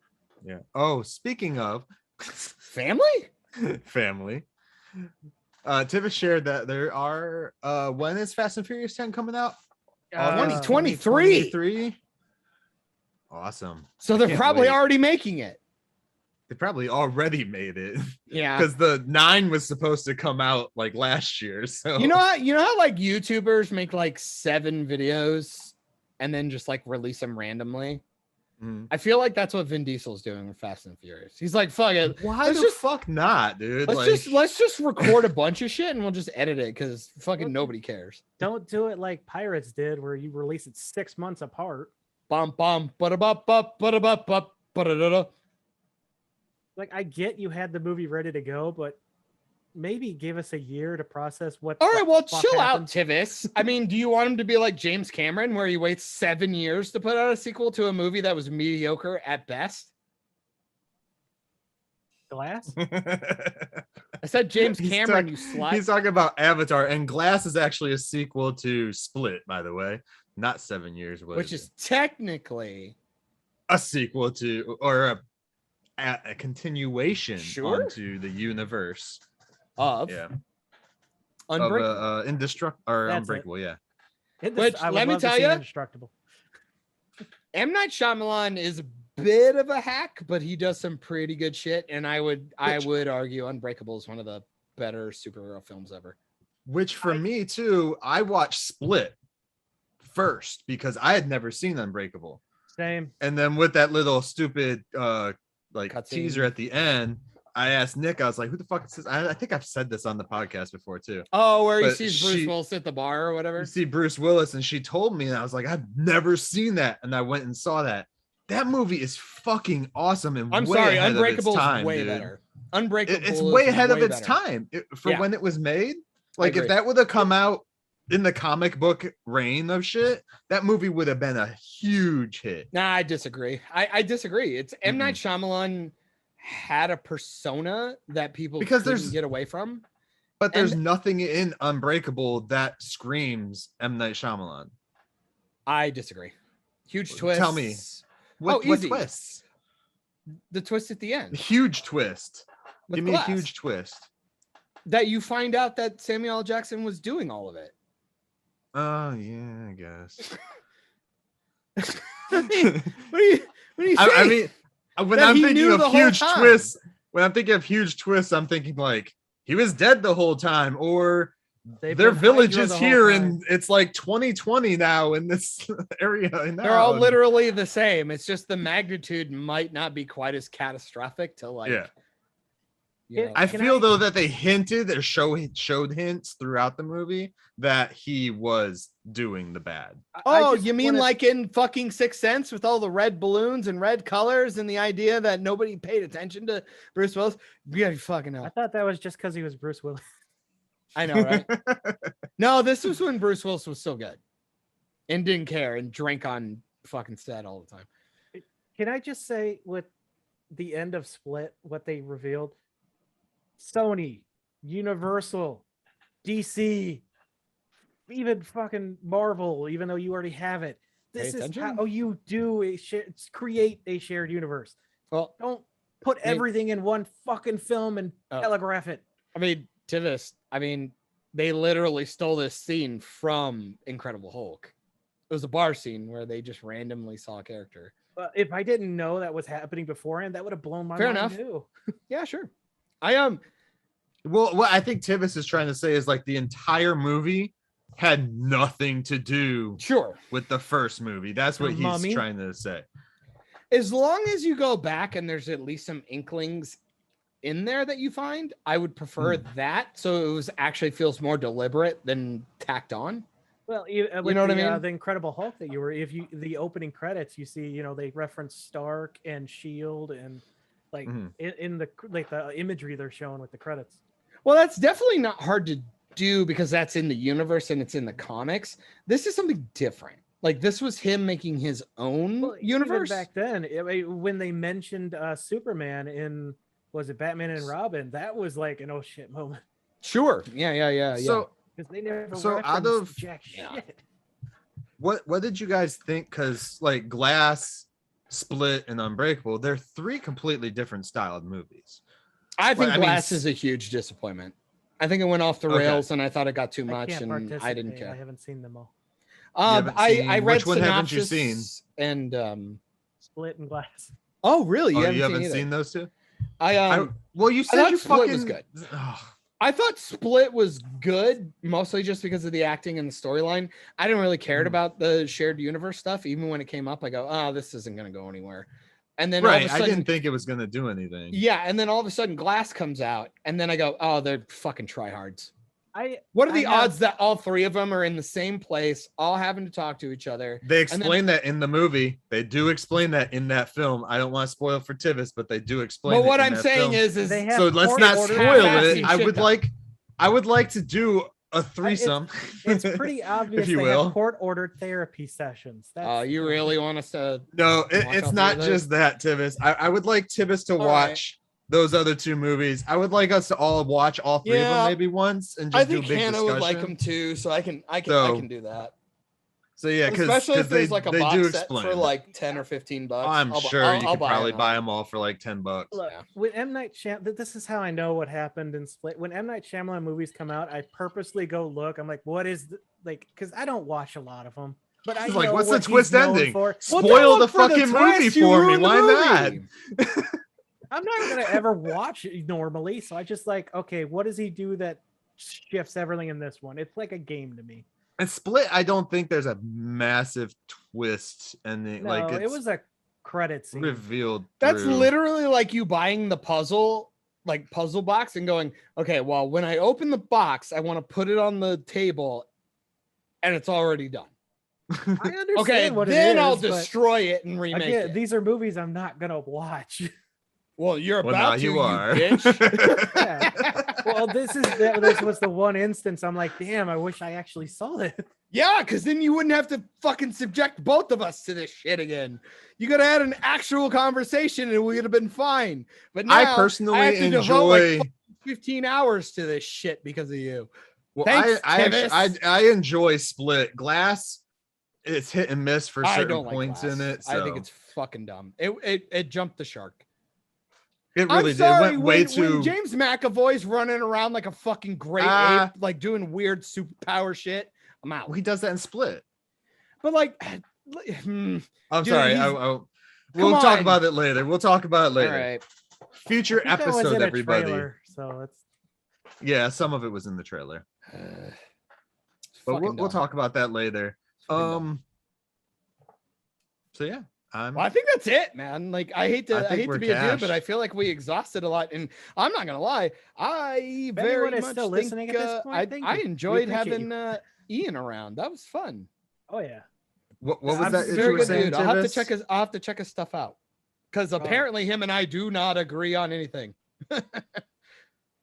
Yeah. Oh, speaking of Family? family, Tivis shared that there are when is Fast and Furious 10 coming out? 2023. 2023. Awesome. So they're Can't probably wait. already making it. They probably already made it Yeah. because the 9 was supposed to come out like last year. So You know how like YouTubers make like 7 videos and then just like release them randomly? Mhm. I feel like that's what Vin Diesel's doing with Fast and Furious. He's like, fuck it. Why Let's the just- fuck not, dude? Let's just record a bunch of shit and we'll just edit it because fucking nobody cares. Don't do it like Pirates did, where you release it 6 months apart. Bum bum ba-da-bup, bup, ba-da-bup, bup, ba-da-da-da. Like, I get you had the movie ready to go, but maybe give us a year to process what. All the right, well, fuck chill happened. out, Tivis. I mean, do you want him to be like James Cameron, where he waits 7 years to put out a sequel to a movie that was mediocre at best? Glass. I said James He's Cameron, talk- you slut. He's talking about Avatar, and Glass is actually a sequel to Split, by the way. Not 7 years, Which is technically a sequel to, or a continuation Sure. onto the universe. of Yeah, Unbreakable. of Indestructible or That's it. Unbreakable. Yeah, Which, I would let me love to tell see ya, Indestructible. M. Night Shyamalan is a bit of a hack, but he does some pretty good shit. And I would argue Unbreakable is one of the better superhero films ever. which for me too, I watched Split first because I had never seen Unbreakable, Same. and then with that little stupid like Cutscene. teaser at the end, I asked Nick, I was like, who the fuck is this? I think I've said this on the podcast before too. Oh, where he But sees Bruce she- Willis at the bar or whatever. You see Bruce Willis, and she told me, and I was like, I've never seen that, and I went and saw that. That movie is fucking awesome and I'm way sorry, ahead of its Unbreakable time, is way dude. better. Unbreakable It's is way ahead of way its better. time for Yeah. when it was made. Like agree. if that would have come out in the comic book reign of shit, that movie would have been a huge hit. Nah, I disagree. I disagree. It's M. Night Shyamalan had a persona that people Because couldn't there's- get away from. But there's And- nothing in Unbreakable that screams M. Night Shyamalan. I disagree. Huge twist. Tell me. What easy. twists? The twist at the end. Huge twist. with Give me Glass. a huge twist. That you find out that Samuel L. Jackson was doing all of it. Oh yeah, I guess. I mean, what are you saying? I mean, when That I'm he thinking knew of the whole huge time. twists, I'm thinking like he was dead the whole time, or They've their been hiding village her is the whole here time. and it's like 2020 now in this area. They're all literally the same. It's just the magnitude might not be quite as catastrophic to like. Yeah. you know. I Can feel I- though that they hinted or showed hints throughout the movie that he was doing the bad. Oh, you mean like in fucking Sixth Sense with all the red balloons and red colors and the idea that nobody paid attention to Bruce Willis? Yeah, fucking I hell. thought that was just because he was Bruce Willis. I know, right? No, this was when Bruce Willis was so good and didn't care and drank on fucking set all the time. Can I just say with the end of Split, what they revealed? Sony, Universal, DC, even fucking Marvel, even though you already have it. Pay This is attention. how you do create a shared universe. Well, Don't put I mean- everything in one fucking film and Oh. telegraph it. I mean, Tivis, they literally stole this scene from Incredible Hulk. It was a bar scene where they just randomly saw a character. If I didn't know that was happening beforehand, that would have blown my Fair mind enough. too. Yeah, sure. Well, what I think Tivis is trying to say is like the entire movie had nothing to do Sure. with the first movie. That's what The he's Mummy? trying to say. As long as you go back and there's at least some inklings in there that you find, I would prefer that. So it was actually feels more deliberate than tacked on. Well, You know what I mean? The Incredible Hulk that you were, if you the opening credits, you see, you know, they reference Stark and Shield and like in the like the imagery they're showing with the credits. Well, that's definitely not hard to do because that's in the universe and it's in the comics. This is something different. Like this was him making his own Well, even universe. back then, when they mentioned Superman in, was it Batman and Robin? That was like an oh shit moment Sure. Yeah. So because they never out referenced of- jack shit. what did you guys think? Because like Glass, Split, and Unbreakable, they're three completely different styled movies. I think I mean, Glass is a huge disappointment. I think it went off the Okay. rails and I thought it got too I much can't and I didn't participate. I care. haven't seen them all. haven't I seen- read which one haven't you synopsis seen? and Split and Glass. oh really? You haven't either. seen those two? I Well, you said thought you Split fucking was good. Ugh. I thought Split was good, mostly just because of the acting and the storyline. I didn't really care about the shared universe stuff. Even when it came up, I go, "Oh, this isn't going to go anywhere." And then all of Right, a I sudden, didn't think it was gonna do anything. yeah. And then all of a sudden, Glass comes out, and then I go, "Oh, they're fucking tryhards." What are the I have- odds that all three of them are in the same place, all having to talk to each other? They And then- explain that in the movie. They do explain that in that film. I don't want to spoil for Tivis, but they do explain. But it what in I'm that saying film. is They have So let's court not ordered spoil fast it. and shit done. I would like to do a threesome. It's pretty obvious you they will. have court-ordered therapy sessions. That's, You really want us to? No, Watch all it's three not of those? just that, Tivis. I would like Tivis to All watch those other two movies. I would like us to all watch all three of Yeah. them maybe once and I just do a think big Hannah discussion. would like them too, so I can I So- can do that. So yeah, because Especially if they, there's like a they do box set explain. for like 10 or 15 bucks. I'm I'll- sure I'll- you I'll could buy probably it. buy them all for like $10. Look, Yeah. with M. Night Shyamalan, this is how I know what happened in Split. When M. Night Shyamalan movies come out, I purposely go look. I'm like, what is like? Because I don't watch a lot of them. But I He's like, know what's the what he's twist known ending? for. Well, Spoil don't the look for fucking twist, movie you for me. ruined the Why movie. not? I'm not gonna ever watch it normally, so I just like, okay, what does he do that shifts everything in this one? It's like a game to me. And Split, I don't think there's a massive twist ending. No, Like it it's was a credit scene. revealed. That's through. literally like you buying the puzzle box and going, okay, well, when I open the box, I want to put it on the table and it's already done. I understand Okay, what it then is, I'll but destroy it and remake again, it. these are movies I'm not gonna watch. Well, you're Well, about now to, you are. bitch. Yeah. Well, this was the one instance I'm like, damn, I wish I actually saw it. Yeah, because then you wouldn't have to fucking subject both of us to this shit again. You could have had an actual conversation and we would have been fine. But now I personally I have to devote enjoy. like 15 hours to this shit because of you. Well, Thanks, I Tivis. I enjoy Split. Glass, it's hit and miss for I certain don't like points Glass. in it. I think so it's fucking dumb. It jumped the shark. it really I'm did. sorry, It went way when too. James McAvoy's running around like a fucking great Ah. ape, like doing weird superpower shit. I'm out. Well, he does that in Split. But like, I'm Dude, sorry. he's- We'll Come talk on. about it later. We'll talk about it all later. right. Future I think that was episode, in a everybody. trailer, so it's Yeah, some of it was in the trailer, but Fucking we'll dumb. talk about that later. Fucking dumb. So yeah, I'm. Well, I think that's it, man. Like, I hate I to, think we're be a dude, but cashed. I feel like we exhausted a lot. And I'm not gonna lie, I very anyone is much still think, listening at this point, thank I you. We enjoyed appreciate having Ian around. That was fun. oh yeah. What was I'm that? a that you very were good saying, dude. I'll have to Tivis? check his stuff out because apparently him and I do not agree on anything.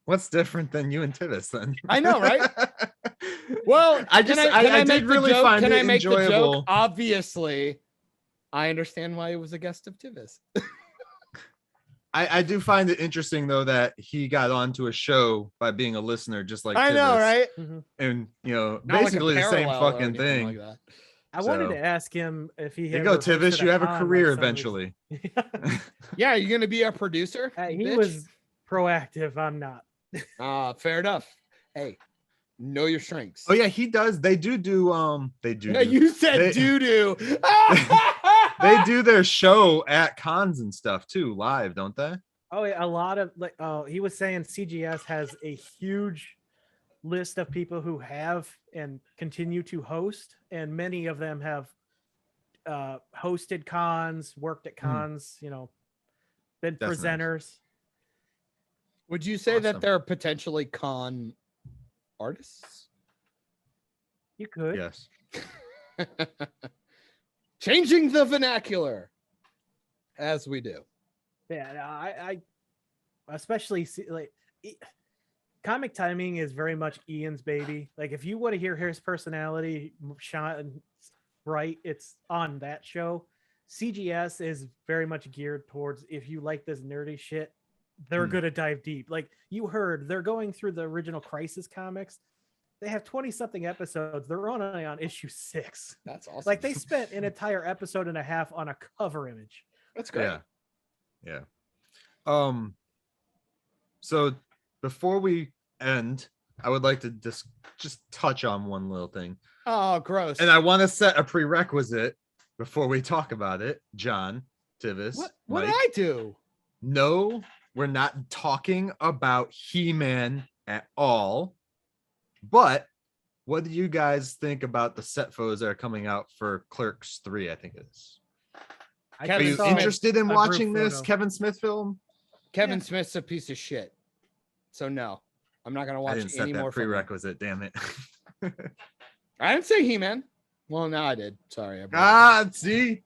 What's different than you and Tivis then? I know, right? Well, I just can I make did the really joke? find Can it I make the enjoyable. joke? Obviously, I understand why he was a guest of Tivis. I do find it interesting though that he got onto a show by being a listener, just like I know, Tivis. right? Mhm. And you know, Not like a basically the same parallel or fucking anything thing. like that. I wanted So- to ask him if he There had you go, ever hosted Tivis. You have a con career like some of these- eventually. Yeah, you're gonna be our producer. He bitch? was proactive. I'm not. Fair enough. Hey, know your strengths. Oh yeah, he does. They do. They do. Yeah, you said They- doo doo. They do their show at cons and stuff too, live, don't they? Oh, yeah, a lot of like, oh, he was saying CGS has a huge list of people who have and continue to host, and many of them have hosted cons, worked at cons, been That's nice. presenters. Would you say that Awesome. they're potentially con artists? You could. Yes. Changing the vernacular as we do. Yeah, no, I especially see like comic timing is very much Ian's baby. Like if you want to hear his personality shine bright, it's on that show. CGS is very much geared towards if you like this nerdy shit, they're gonna dive deep. Like you heard, they're going through the original Crisis comics. They have 20 something episodes. They're only on issue 6. That's awesome. Like they spent an entire episode and a half on a cover image. That's great. Yeah. So before we end, I would like to just touch on one little thing. Oh, gross. And I want to set a prerequisite before we talk about it. John, Tivis, what did Myke. I do? No, we're not talking about He-Man at all. But what do you guys think about the set photos that are coming out for Clerks 3? I think it is. Are you interested in watching this Kevin Smith film? Kevin Smith's a piece of shit. So no, I'm not gonna watch I didn't set any that more prerequisite. Damn it! I didn't say He-Man. Well, no, I did. Sorry. See,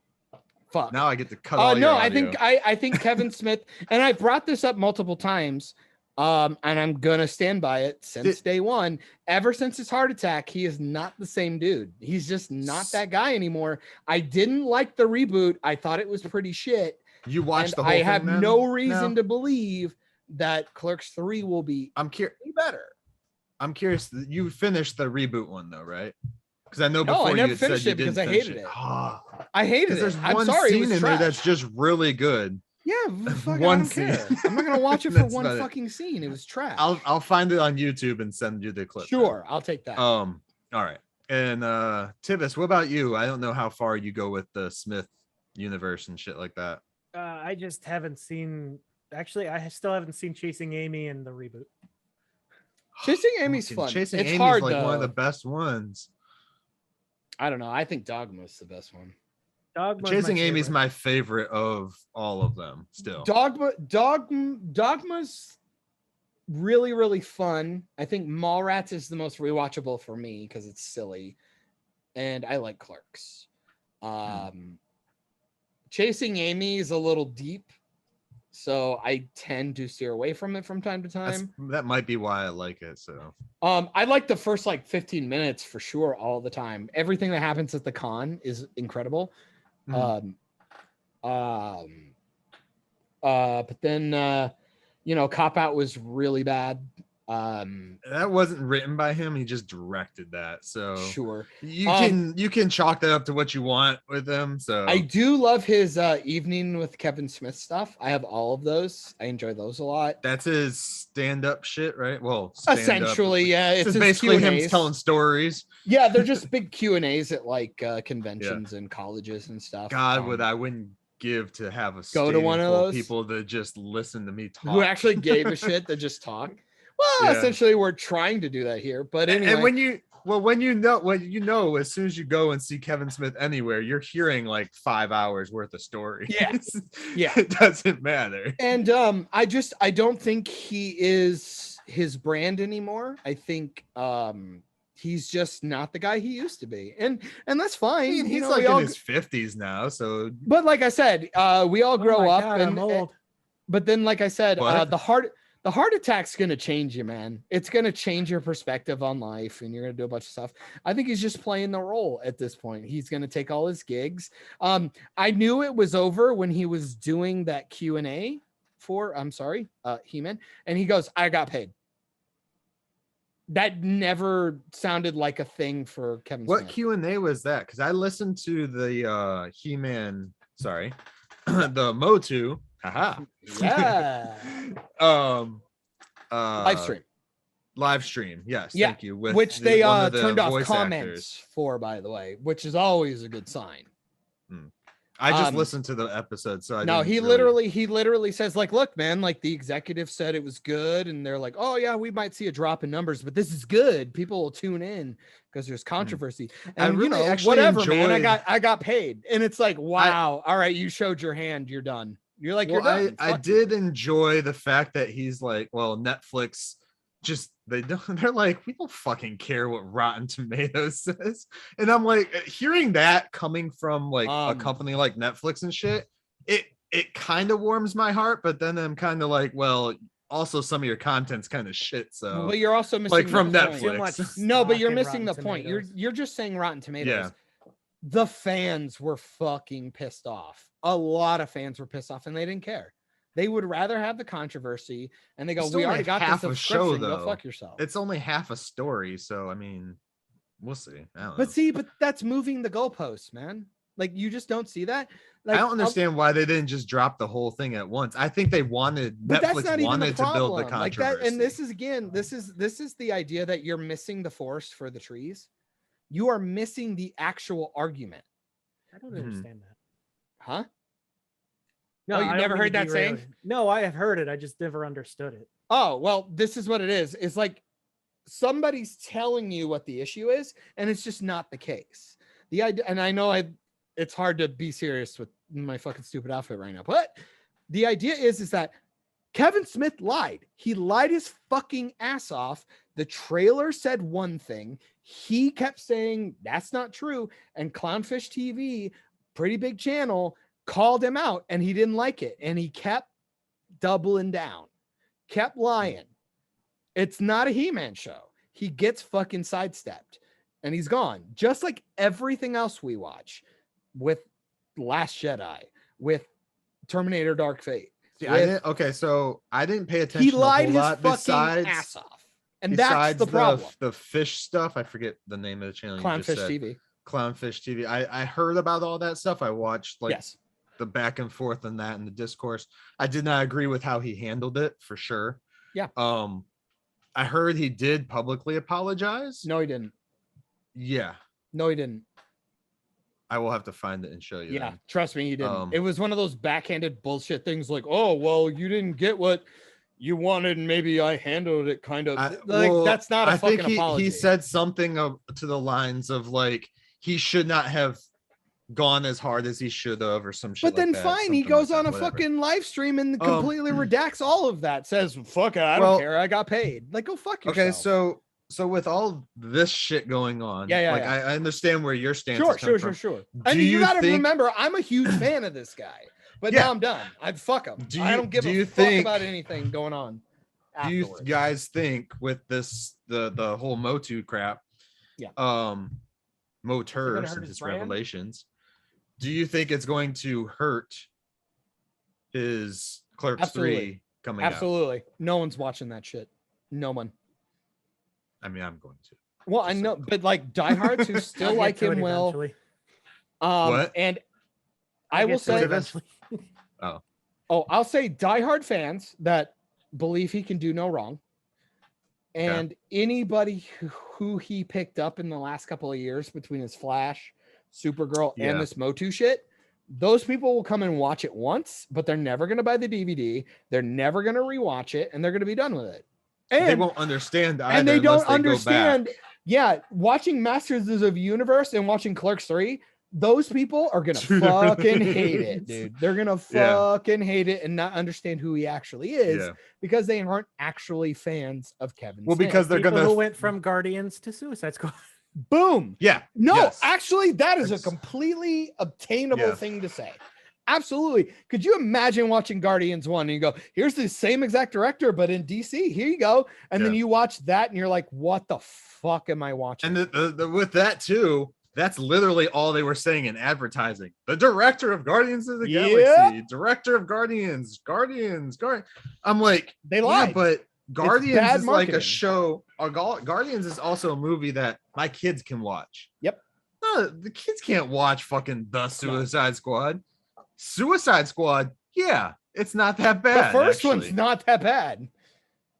fuck. now I get to cut all your no, audio. I think Kevin Smith, and I brought this up multiple times. And I'm gonna stand by it since day one. Ever since his heart attack, he is not the same dude. He's just not that guy anymore. I didn't like the reboot. I thought it was pretty shit. You watched the whole I thing, have then? no reason to believe that Clerks 3 will be better. I'm curious. You finished the reboot one though, right? Because I know No, before I never you had finished said you it because didn't I finish hated it. Ah. I hated it. There's I'm one sorry. It scene was in there trash. that's just really good. Yeah, fuck, I One don't scene. care. I'm not gonna watch it for That's one about it. fucking scene. It was trash. I'll find it on YouTube and send you the clip. Sure, I'll take that. All right. And Tivis, what about you? I don't know how far you go with the Smith universe and shit like that. I just haven't seen. Actually, I still haven't seen Chasing Amy in the reboot. Chasing Amy's Fucking fun. Chasing It's Amy's hard like though. one of the best ones. I don't know. I think Dogma's the best one. Chasing Amy's my favorite of all of them. Still, Dogma's really, really fun. I think Mallrats is the most rewatchable for me because it's silly, and I like Clerks. Chasing Amy is a little deep, so I tend to steer away from it from time to time. that might be why I like it. So, I like the first like 15 minutes for sure all the time. Everything that happens at the con is incredible. But then Cop Out was really bad. that wasn't written by him. He just directed that. So Sure. you can chalk that up to what you want with him. So I do love his Evening with Kevin Smith stuff. I have all of those. I enjoy those a lot. that's his stand-up shit, right? Well, Essentially, yeah. It's It's his basically him Q&As. telling stories. Yeah, they're just big Q&As at like conventions and colleges and stuff. God, I wouldn't give to have a Go to one of stadium full those? people that just listen to me talk. who actually gave a shit to just talk. Well, Yeah. essentially, we're trying to do that here. But anyway, And when you know, as soon as you go and see Kevin Smith anywhere, you're hearing like 5 hours worth of story. Yeah. Yeah. It doesn't matter. and I don't think he is his brand anymore. I think he's just not the guy he used to be, and that's fine. I mean, he's like in his 50s now, so But like I said, we all grow up, God, and I'm old. but then, like I said, What? the heart attack's gonna change you, man. It's gonna change your perspective on life, and you're gonna do a bunch of stuff. I think he's just playing the role at this point. He's gonna take all his gigs. I knew it was over when he was doing that Q&A for He-Man, and he goes, "I got paid." That never sounded like a thing for Kevin what Smith. Q&A was that? Because I listened to the He-Man, the Motu. Haha. Yeah. Live stream. Yes. Yeah, Thank you. With which they one of the turned off voice comments actors. for, by the way, which is always a good sign. I just listened to the episode, so he literally says like, look, man, like the executive said it was good, and they're like, oh yeah, we might see a drop in numbers, but this is good. People will tune in because there's controversy. And really whatever, man. I got paid, and it's like, wow, all right, you showed your hand, you're done. You're like, you're done. I did enjoy the fact that he's like, well, Netflix they're like, we don't fucking care what Rotten Tomatoes says. And I'm like, hearing that coming from like a company like Netflix and shit, it kind of warms my heart, but then I'm kind of like, well, also some of your content's kind of shit. So but you're also missing like from Netflix. No, but you're missing the point. You're just saying Rotten Tomatoes. Yeah. The fans were fucking pissed off. A lot of fans were pissed off, and they didn't care. They would rather have the controversy, and they go, we already got half the a subscription. show, though. Go fuck yourself. It's only half a story, so I mean, we'll see. I don't know. But that's moving the goalposts, man. Like, you just don't see that. Like, I don't understand why they didn't just drop the whole thing at once. I think they wanted Netflix wanted to build the controversy. Like that, and this is the idea that you're missing the forest for the trees. You are missing the actual argument. I don't understand that. Huh? No, you never heard that saying? No, I have heard it. I just never understood it. Oh, well, this is what it is. It's like somebody's telling you what the issue is, and it's just not the case. The idea, and I know it's hard to be serious with my fucking stupid outfit right now, but the idea is that Kevin Smith lied. He lied his fucking ass off. The trailer said one thing. He kept saying that's not true, and Clownfish TV, pretty big channel, called him out, and he didn't like it, and he kept doubling down, kept lying. It's not a He-Man show. He gets fucking sidestepped, and he's gone, just like everything else we watch with Last Jedi, with Terminator Dark Fate. See, I didn't pay attention. He lied his lot fucking ass off, and that's the problem. The fish stuff, I forget the name of the channel. Clownfish TV. Clownfish TV. I heard about all that stuff. I watched Yes. the back and forth and that in the discourse. I did not agree with how he handled it, for sure. Yeah. I heard he did publicly apologize. No, he didn't. Yeah. No, he didn't. I will have to find it and show you. Yeah, then. trust me, he didn't. It was one of those backhanded bullshit things like, oh, well, you didn't get what you wanted, and maybe I handled it kind of that's not a fucking apology. He said something to the lines of like, he should not have gone as hard as he should have, or some shit. But then fine, he goes on a fucking live stream and completely redacts all of that. Says, fuck it, I don't care. I got paid. Like, go fuck yourself. Okay, so with all this shit going on, I understand where your stance is. Sure. And you got to remember, I'm a huge fan of this guy. But now I'm done. I'd fuck him. I don't give a fuck about anything going on. Afterwards. Do you guys think with this the whole Motu crap, Motur since his revelations, do you think it's going to hurt his Clerks 3 coming out? Absolutely. No one's watching that shit. No one. I mean, I'm going to. Well, I know, but like diehards who still like him will. What? And I will say eventually. I'll say diehard fans that believe he can do no wrong, and anybody who he picked up in the last couple of years between his Flash, Supergirl, and this Motu shit, those people will come and watch it once, but they're never going to buy the DVD. They're never going to rewatch it, and they're going to be done with it. And they won't understand either. And they don't understand. Yeah, watching Masters of the Universe and watching Clerks 3, those people are gonna fucking hate it, dude. They're gonna fucking hate it and not understand who he actually is because they aren't actually fans of Kevin Smith. Because they're people who went from Guardians to Suicide Squad. Boom. Yeah. No, actually, that is a completely obtainable thing to say. Absolutely. Could you imagine watching Guardians 1 and you go, here's the same exact director, but in DC, here you go. And then you watch that and you're like, what the fuck am I watching? And with that too, that's literally all they were saying in advertising. The director of Guardians of the Galaxy, director of Guardians. I'm like, they lied. But Guardians is like a show. Guardians is also a movie that my kids can watch. Yep. No, the kids can't watch fucking The Suicide Squad. Suicide Squad, it's not that bad. The first one's not that bad.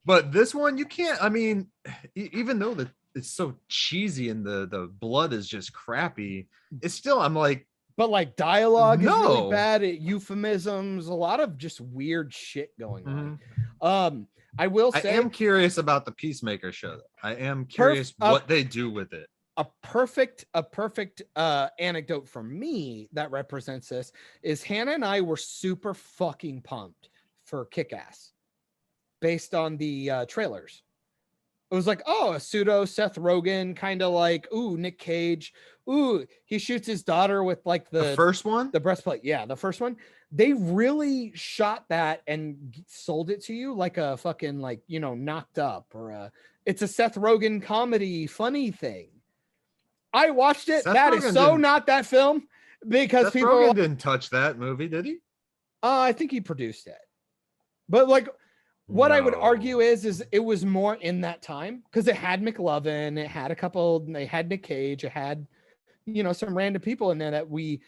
But this one, you can't. I mean, even though it's so cheesy and the blood is just crappy, it's still, I'm like, But like dialogue is No. really bad. Euphemisms, a lot of just weird shit going on. I will say, I am curious about the Peacemaker show. I am curious what they do with it. A perfect anecdote for me that represents this is Hannah and I were super fucking pumped for Kick-Ass based on the trailers. It was like, oh, a pseudo Seth Rogen, kind of like, ooh, Nick Cage. Ooh, he shoots his daughter with like the first one, the breastplate. Yeah, the first one. They really shot that and sold it to you like a fucking like, you know, Knocked Up or it's a Seth Rogen comedy funny thing. I watched it. That is so not that film because Seth people Rogen didn't touch that movie, did he? I think he produced it. But like what I would argue is it was more in that time because it had McLovin, it had they had Nick Cage, it had, you know, some random people in there that we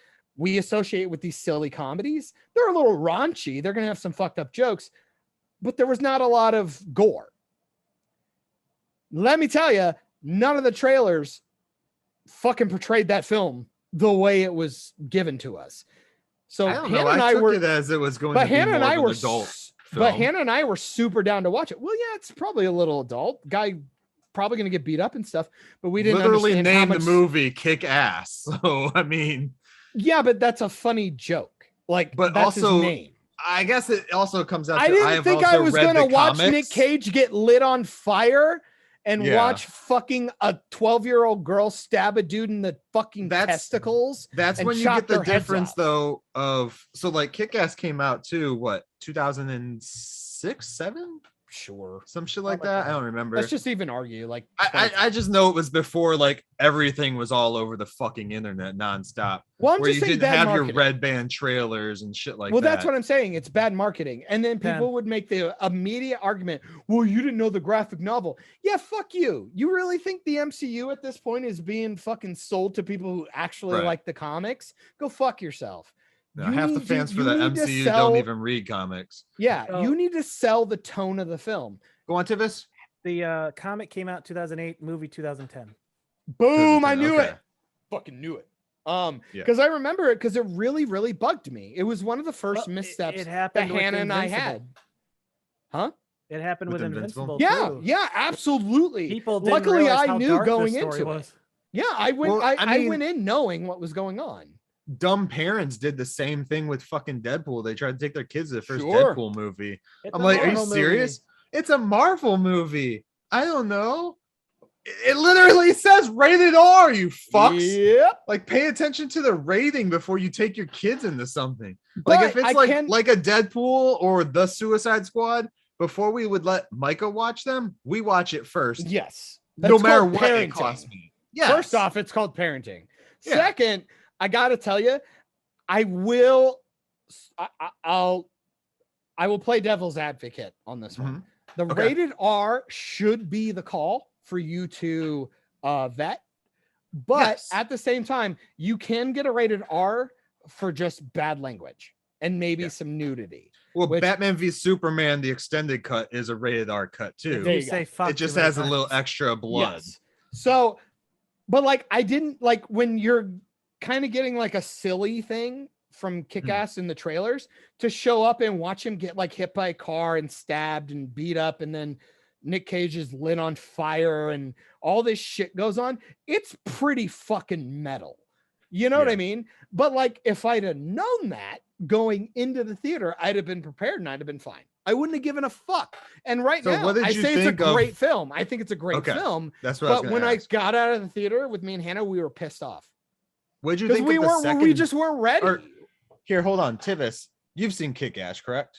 associate with these silly comedies. They're a little raunchy. They're going to have some fucked up jokes, but there was not a lot of gore. Let me tell you, none of the trailers fucking portrayed that film the way it was given to us. So Hannah and I took it as it was going to be more of an adult film. But Hannah and I were super down to watch it. Well, yeah, it's probably a little adult. Guy probably going to get beat up and stuff, but we didn't literally name the movie Kick-Ass. So, I mean, yeah, but that's a funny joke. Like, but that's also, his name. I guess it also comes out. I didn't think I was going to watch Nick Cage get lit on fire and watch fucking a 12-year-old girl stab a dude in the fucking testicles. That's when you get the difference, though. So like Kick-Ass came out too. What 2006, 7? Sure, some shit like that. I don't remember. Let's just even argue. Like I just know it was before like everything was all over the fucking internet nonstop. Well, I'm where just you saying didn't have marketing. your red band trailers and shit like that. Well, that's what I'm saying. It's bad marketing. And then people would make the immediate argument, well, you didn't know the graphic novel. Yeah, fuck you. You really think the MCU at this point is being fucking sold to people who actually like the comics? Go fuck yourself. No, half the fans for the MCU don't even read comics. Yeah, you need to sell the tone of the film. Go on, Tivis. The comic came out 2008, movie 2010. Boom, I knew it. Fucking knew it. Because I remember it because it really, really bugged me. It was one of the first missteps that Hannah and I had. Huh? It happened with Invincible. Yeah, too. Yeah, absolutely. People didn't luckily realize I how knew dark going this story into was. it. Yeah, I went. Well, I went in knowing what was going on. Dumb parents did the same thing with fucking Deadpool. They tried to take their kids to the first Deadpool movie. I'm like, are you serious? It's a Marvel movie. I don't know. It literally says rated R, you fucks. Yep. Like, pay attention to the rating before you take your kids into something. But like, if it's like a Deadpool or the Suicide Squad, before we would let Micah watch them, we watch it first. Yes. No matter what it costs me. Yes. First off, it's called parenting. Yeah. Second, I gotta tell you, I will play devil's advocate on this one. The rated R should be the call for you to vet, but at the same time, you can get a rated R for just bad language and maybe some nudity. Well, Batman v Superman, the extended cut, is a rated R cut too. It just has a little extra blood. Yes. So, but like I didn't like when you're kind of getting like a silly thing from Kick-Ass in the trailers to show up and watch him get like hit by a car and stabbed and beat up, and then Nick Cage is lit on fire and all this shit goes on. It's pretty fucking metal. You know what I mean? But like if I'd have known that going into the theater, I'd have been prepared and I'd have been fine. I wouldn't have given a fuck. And right now, I say it's a great film. I think it's a great film. That's what but when I got out of the theater with me and Hannah, we were pissed off. What'd you think of the second? We just weren't ready. Here, hold on, Tivis. You've seen Kick-Ass, correct?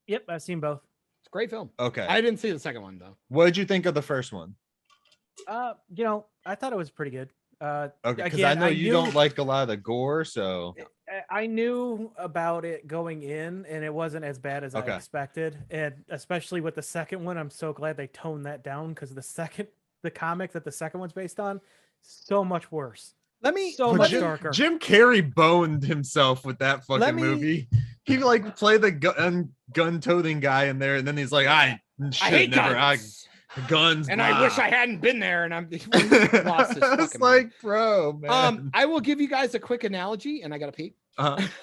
Yep, I've seen both. It's a great film. Okay. I didn't see the second one though. What did you think of the first one? You know, I thought it was pretty good. Okay, because I know you don't like a lot of the gore, so I knew about it going in, and it wasn't as bad as I expected. And especially with the second one, I'm so glad they toned that down because the comic that the second one's based on, so much worse. Much darker. Jim Carrey boned himself with that fucking movie. He like played the gun-toting guy in there, and then he's like, I hate never. Guns. And blah. I wish I hadn't been there. And I'm lost this It's fucking like, mind. bro, man. I will give you guys a quick analogy, and I gotta pee.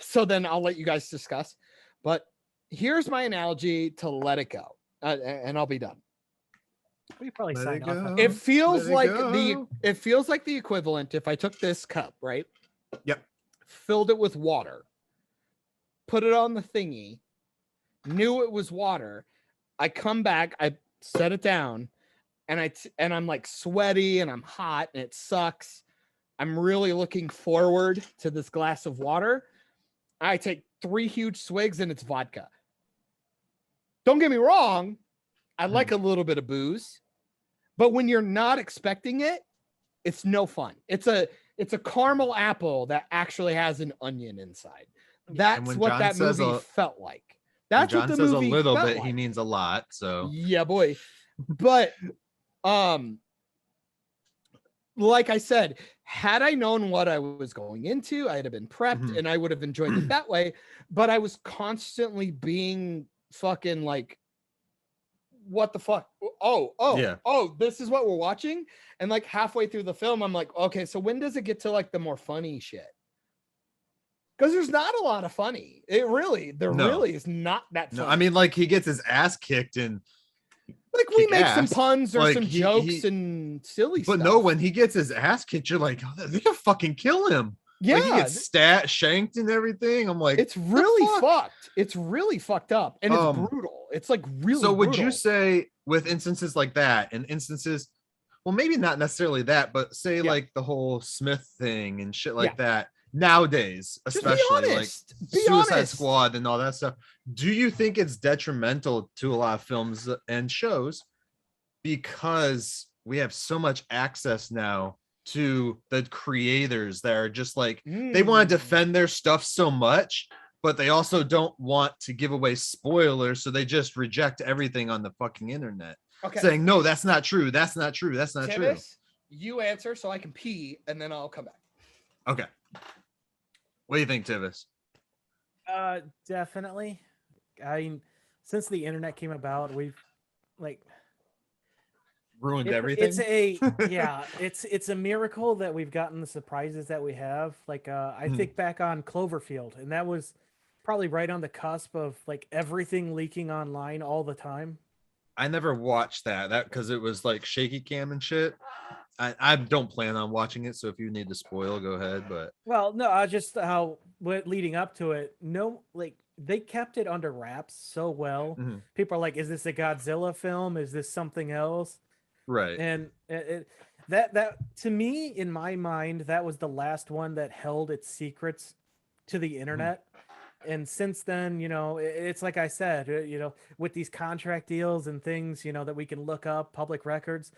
So then I'll let you guys discuss. But here's my analogy to Let It Go, and I'll be done. We probably Let sign it off. go. on It that. feels Let it like go. it feels like the equivalent if I took this cup, right? Yep. Filled it with water, put it on the thingy, knew it was water. I come back, I set it down, and I'm like sweaty and I'm hot and it sucks. I'm really looking forward to this glass of water. I take 3 huge swigs and it's vodka. Don't get me wrong, I like a little bit of booze, but when you're not expecting it, it's no fun. It's a caramel apple that actually has an onion inside. That's when what John that says movie a- felt like. When That's John what the says movie a little felt bit, like. he means a lot. So Yeah, boy. But like I said, had I known what I was going into, I'd have been prepped and I would have enjoyed it that way. But I was constantly being fucking like, what the fuck? Oh, this is what we're watching. And like halfway through the film, I'm like, okay, so when does it get to like the more funny shit? Because there's not a lot of funny. Really is not that funny. no, I mean, like he gets his ass kicked and like we kick make some ass. puns or Like, some he- jokes he- and silly but stuff. no, when he gets his ass kicked, you're like, oh, they gonna fucking kill him. yeah, Like he gets shanked and everything. I'm like, it's really fuck? fucked. It's really fucked up and it's brutal. It's like really. So would brutal. you say with instances like that and instances, well, maybe not necessarily that, but say like the whole Smith thing and shit like that nowadays, Just be especially like honest. Be Suicide honest. Squad and all that stuff. Do you think it's detrimental to a lot of films and shows because we have so much access now to the creators that are just like they want to defend their stuff so much, but they also don't want to give away spoilers, so they just reject everything on the fucking internet, saying no, that's not true, that's not true, that's not true. You answer so I can pee and then I'll come back. Okay, what do you think, Tivis? Definitely. I mean, since the internet came about, we've like Ruined everything. It's a miracle that we've gotten the surprises that we have. Like I think back on Cloverfield, and that was probably right on the cusp of like everything leaking online all the time. I never watched that because it was like shaky cam and shit. I don't plan on watching it, so if you need to spoil, go ahead. But well, no, I just how leading up to it, no, like they kept it under wraps so well. People are like, "Is this a Godzilla film? Is this something else?" Right. And that to me, in my mind, that was the last one that held its secrets to the internet. And since then, you know, it's like I said, you know, with these contract deals and things, you know, that we can look up, public records.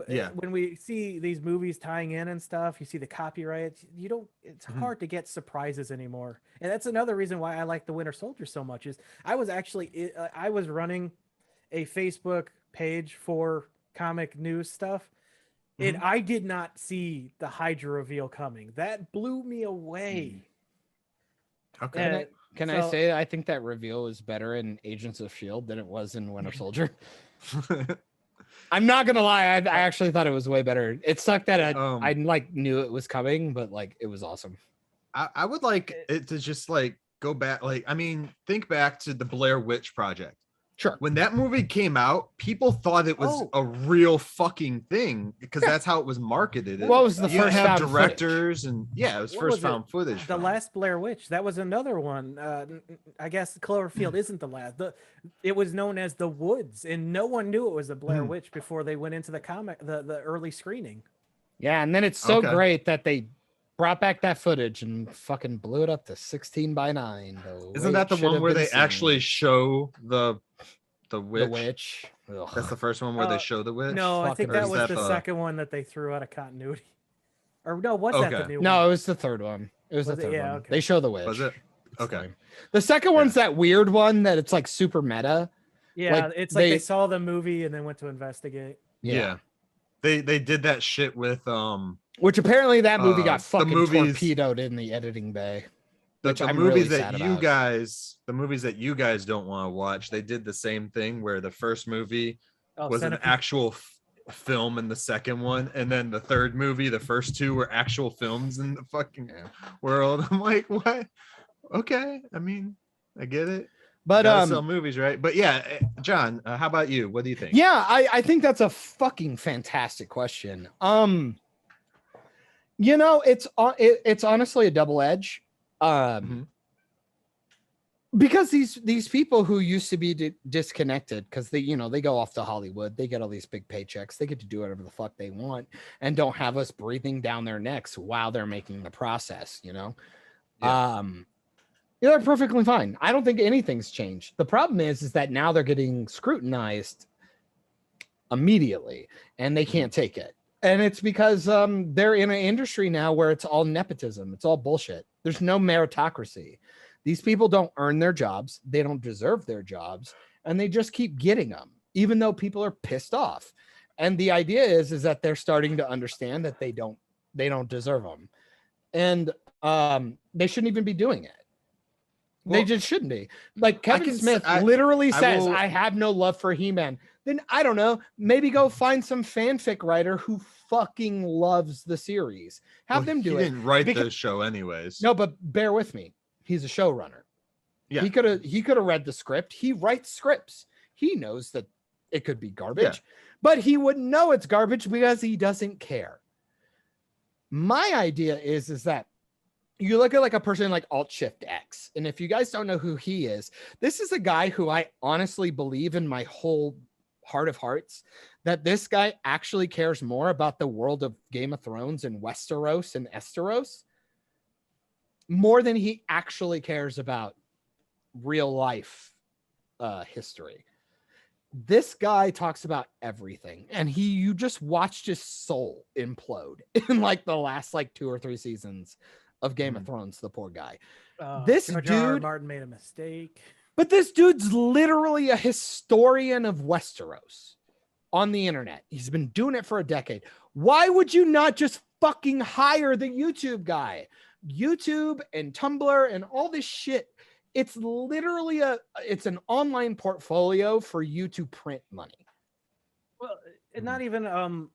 Yeah. When we see these movies tying in and stuff, you see the copyrights, you don't, it's hard to get surprises anymore. And that's another reason why I like the Winter Soldier so much is I was running a Facebook page for comic news stuff. And I did not see the Hydra reveal coming. That blew me away. Okay. Can I say I think that reveal is better in Agents of S.H.I.E.L.D. than it was in Winter Soldier? I'm not gonna lie, I actually thought it was way better. It sucked that I like knew it was coming, but like it was awesome. I would like it to just like go back, like I mean, think back to the Blair Witch Project. Sure. When that movie came out, people thought it was a real fucking thing because that's how it was marketed. What was the you first have found directors footage? And yeah, it was first found footage. The last Blair Witch. That was another one. I guess Cloverfield isn't the last. It was known as The Woods, and no one knew it was a Blair Witch before they went into the early screening. Yeah, and then it's so great that they brought back that footage and fucking blew it up to 16:9. Isn't that the one where they actually show the witch? The witch. Ugh. That's the first one where they show the witch. No, I think that Or was is the second one that they threw out of continuity. Or no, was that the new one? No, it was the third one. It was the third one. Okay. They show the witch. Was it? Okay. The second one's that weird one that it's like super meta. Yeah, Like, it's like they saw the movie and then went to investigate. Yeah. They did that shit with which apparently that movie got the fucking movies- torpedoed in the editing bay. the I'm movies really that sad you about. guys don't want to watch. They did the same thing where the first movie was an actual film in the second one, and then the third movie, the first two were actual films in the fucking world. I'm like, what? Okay, I mean, I get it. But sell movies, right? But yeah, John, how about you? What do you think? Yeah, I think that's a fucking fantastic question. You know, it's honestly a double edge. Because these people who used to be disconnected, because they go off to Hollywood, they get all these big paychecks, they get to do whatever the fuck they want, and don't have us breathing down their necks while they're making the process. They're perfectly fine. I don't think anything's changed. The problem is that now they're getting scrutinized immediately, and they can't take it. And it's because they're in an industry now where it's all nepotism. It's all bullshit. There's no meritocracy. These people don't earn their jobs. They don't deserve their jobs, and they just keep getting them, even though people are pissed off. And the idea is that they're starting to understand that they don't deserve them, and they shouldn't even be doing it. They just shouldn't be. Like Kevin Smith literally says, I have no love for He-Man. Then I don't know, maybe go find some fanfic writer who fucking loves the series. Have them do it. He didn't write the show anyways. No, but bear with me. He's a showrunner. Yeah. He could have read the script. He writes scripts. He knows that it could be garbage, but he wouldn't know it's garbage because he doesn't care. My idea is that you look at like a person like Alt-Shift-X, and if you guys don't know who he is, this is a guy who I honestly believe in my whole heart of hearts that this guy actually cares more about the world of Game of Thrones and Westeros and Esteros more than he actually cares about real life history. This guy talks about everything, and you just watched his soul implode in like the last like 2 or 3 seasons of Game of Thrones. The poor guy. This George dude R. R. Martin made a mistake. But this dude's literally a historian of Westeros on the internet. He's been doing it for a decade. Why would you not just fucking hire the YouTube guy? YouTube and Tumblr and all this shit. It's literally it's an online portfolio for you to print money. Well, not even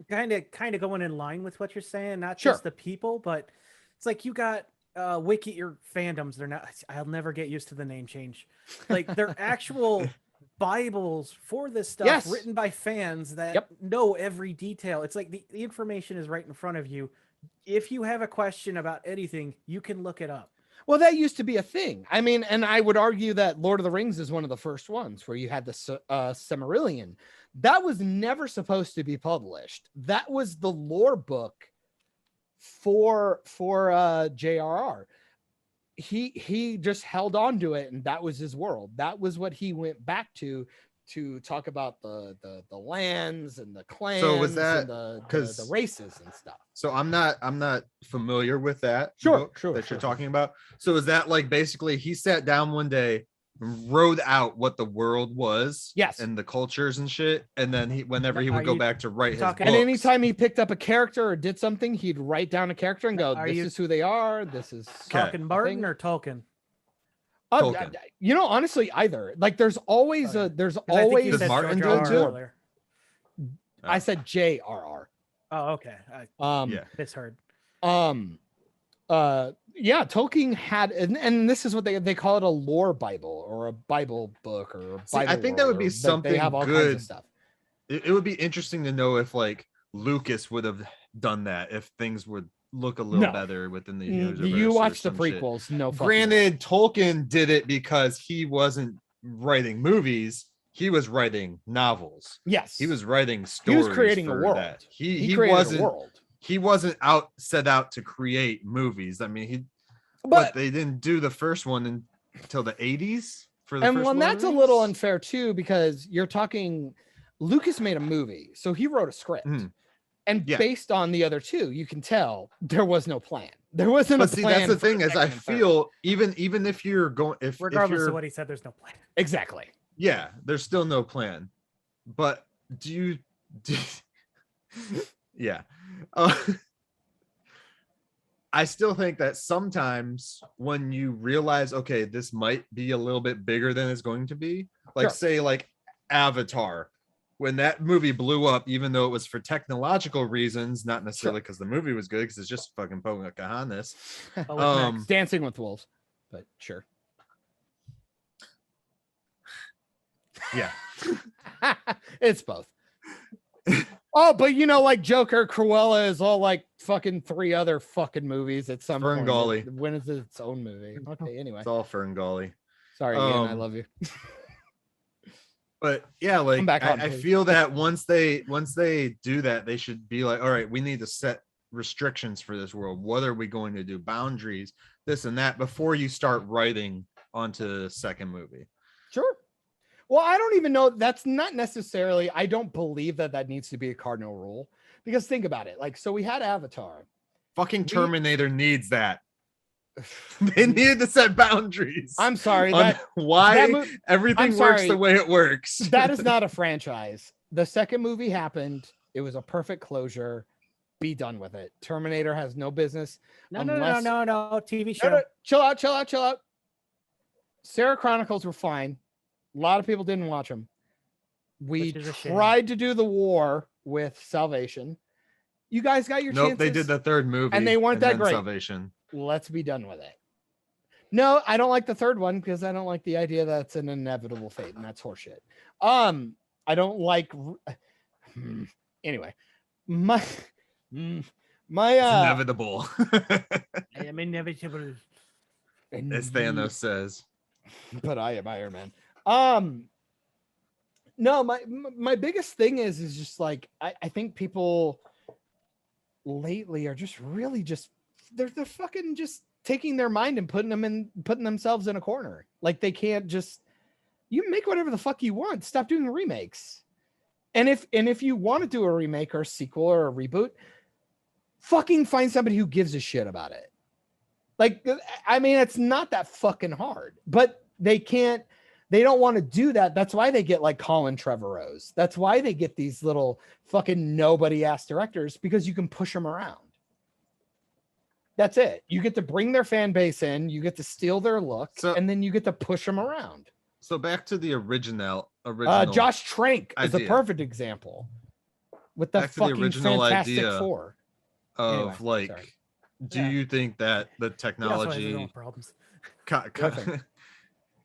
kind of going in line with what you're saying, not just the people, but it's like you got wiki your fandoms. They're not, I'll never get used to the name change. Like they're actual Bibles for this stuff written by fans that know every detail. It's like the information is right in front of you. If you have a question about anything, you can look it up. Well, that used to be a thing. I mean, and I would argue that Lord of the Rings is one of the first ones where you had the Silmarillion. That was never supposed to be published. That was the lore book for JRR. He just held on to it, and that was his world. That was what he went back to talk about the lands and the clans. So was that because the races and stuff? So I'm not familiar with that sure you're talking about. So is that like basically he sat down one day, wrote out what the world was, and the cultures and shit, and then whenever he would go back to write his books, and anytime he picked up a character or did something, he'd write down a character and go, "This is who they are. This is talking Martin or Tolkien." Honestly, either. Like, there's always does Martin do it too? I said JRR. Oh, okay. Misheard. Tolkien had, and this is what they call it, a lore Bible or a Bible book or a Bible. I think that would be something they have all good. Kinds of stuff. It would be interesting to know if like Lucas would have done that, if things would look a little better within the universe. You watch the prequels, no. Granted, Tolkien did it because he wasn't writing movies; he was writing novels. Yes, he was writing stories. He was creating a world. That. He wasn't. A world. He wasn't set out to create movies. I mean, but they didn't do the first one until the 80s. That's a little unfair too, because you're talking. Lucas made a movie, so he wrote a script. And based on the other two, you can tell there was no plan. There wasn't a plan. That's the thing is, I feel even if you're going, regardless of what he said, there's no plan. Exactly. Yeah, there's still no plan. But yeah. I still think that sometimes when you realize, okay, this might be a little bit bigger than it's going to be, like say like Avatar when that movie blew up, even though it was for technological reasons, not necessarily because the movie was good, because it's just fucking Pocahontas. Next? Dancing with Wolves, but sure. Yeah. It's both. Oh, but you know, like Joker, Cruella is all like fucking 3 other fucking movies at some point. Ferngully. When is it its own movie? Okay, anyway. It's all Ferngully. Sorry, Ian, I love you. But yeah, like back on, I please. feel that once they do that, they should be like, all right, we need to set restrictions for this world. What are we going to do? Boundaries, this and that, before you start writing onto the second movie. Sure. Well, I don't even know. That's not necessarily, I don't believe that needs to be a cardinal rule, because think about it. Like, so we had Avatar. Fucking Terminator needs that. They needed to set boundaries. I'm sorry. on why everything I'm works sorry. the way it works. That is not a franchise. The second movie happened. It was a perfect closure. Be done with it. Terminator has no business. No, unless- no. TV show. No, chill out. Sarah Chronicles were fine. A lot of people didn't watch them. We Which is a shame. tried to do the war with Salvation. You guys got your Nope, chances. they did the third movie and they weren't that then great. Salvation. Let's be done with it. No, I don't like the third one because I don't like the idea that it's an inevitable fate, and that's horseshit. I don't like. Anyway, my It's inevitable. I am inevitable. As Thanos says. But I am Iron Man. No, my biggest thing is just like I think people lately are just really just they're fucking just taking their mind and putting themselves in a corner. Like they can't just, you make whatever the fuck you want. Stop doing remakes. And if you want to do a remake or a sequel or a reboot, fucking find somebody who gives a shit about it. Like, I mean, it's not that fucking hard, but they don't want to do that. That's why they get like Colin Trevorrows. That's why they get these little fucking nobody ass directors, because you can push them around. That's it. You get to bring their fan base in, you get to steal their look, and then you get to push them around. So back to the original Josh Trank is a idea. perfect example with the Back to the fucking original Fantastic idea Four. of Anyway, like, sorry. do you think that the That's why technology there's no problems.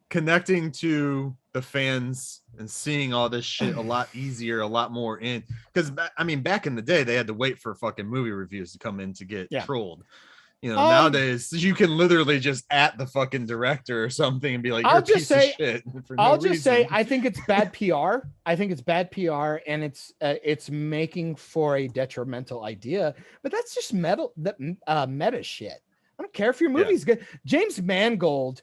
connecting to the fans and seeing all this shit a lot easier, a lot more in, because I mean, back in the day, they had to wait for fucking movie reviews to come in to get trolled. You know, nowadays you can literally just at the fucking director or something and be like, "You're a piece of shit." I'll just say, I think it's bad PR. I think it's bad PR, and it's making for a detrimental idea. But that's just meta shit. I don't care if your movie's good. James Mangold's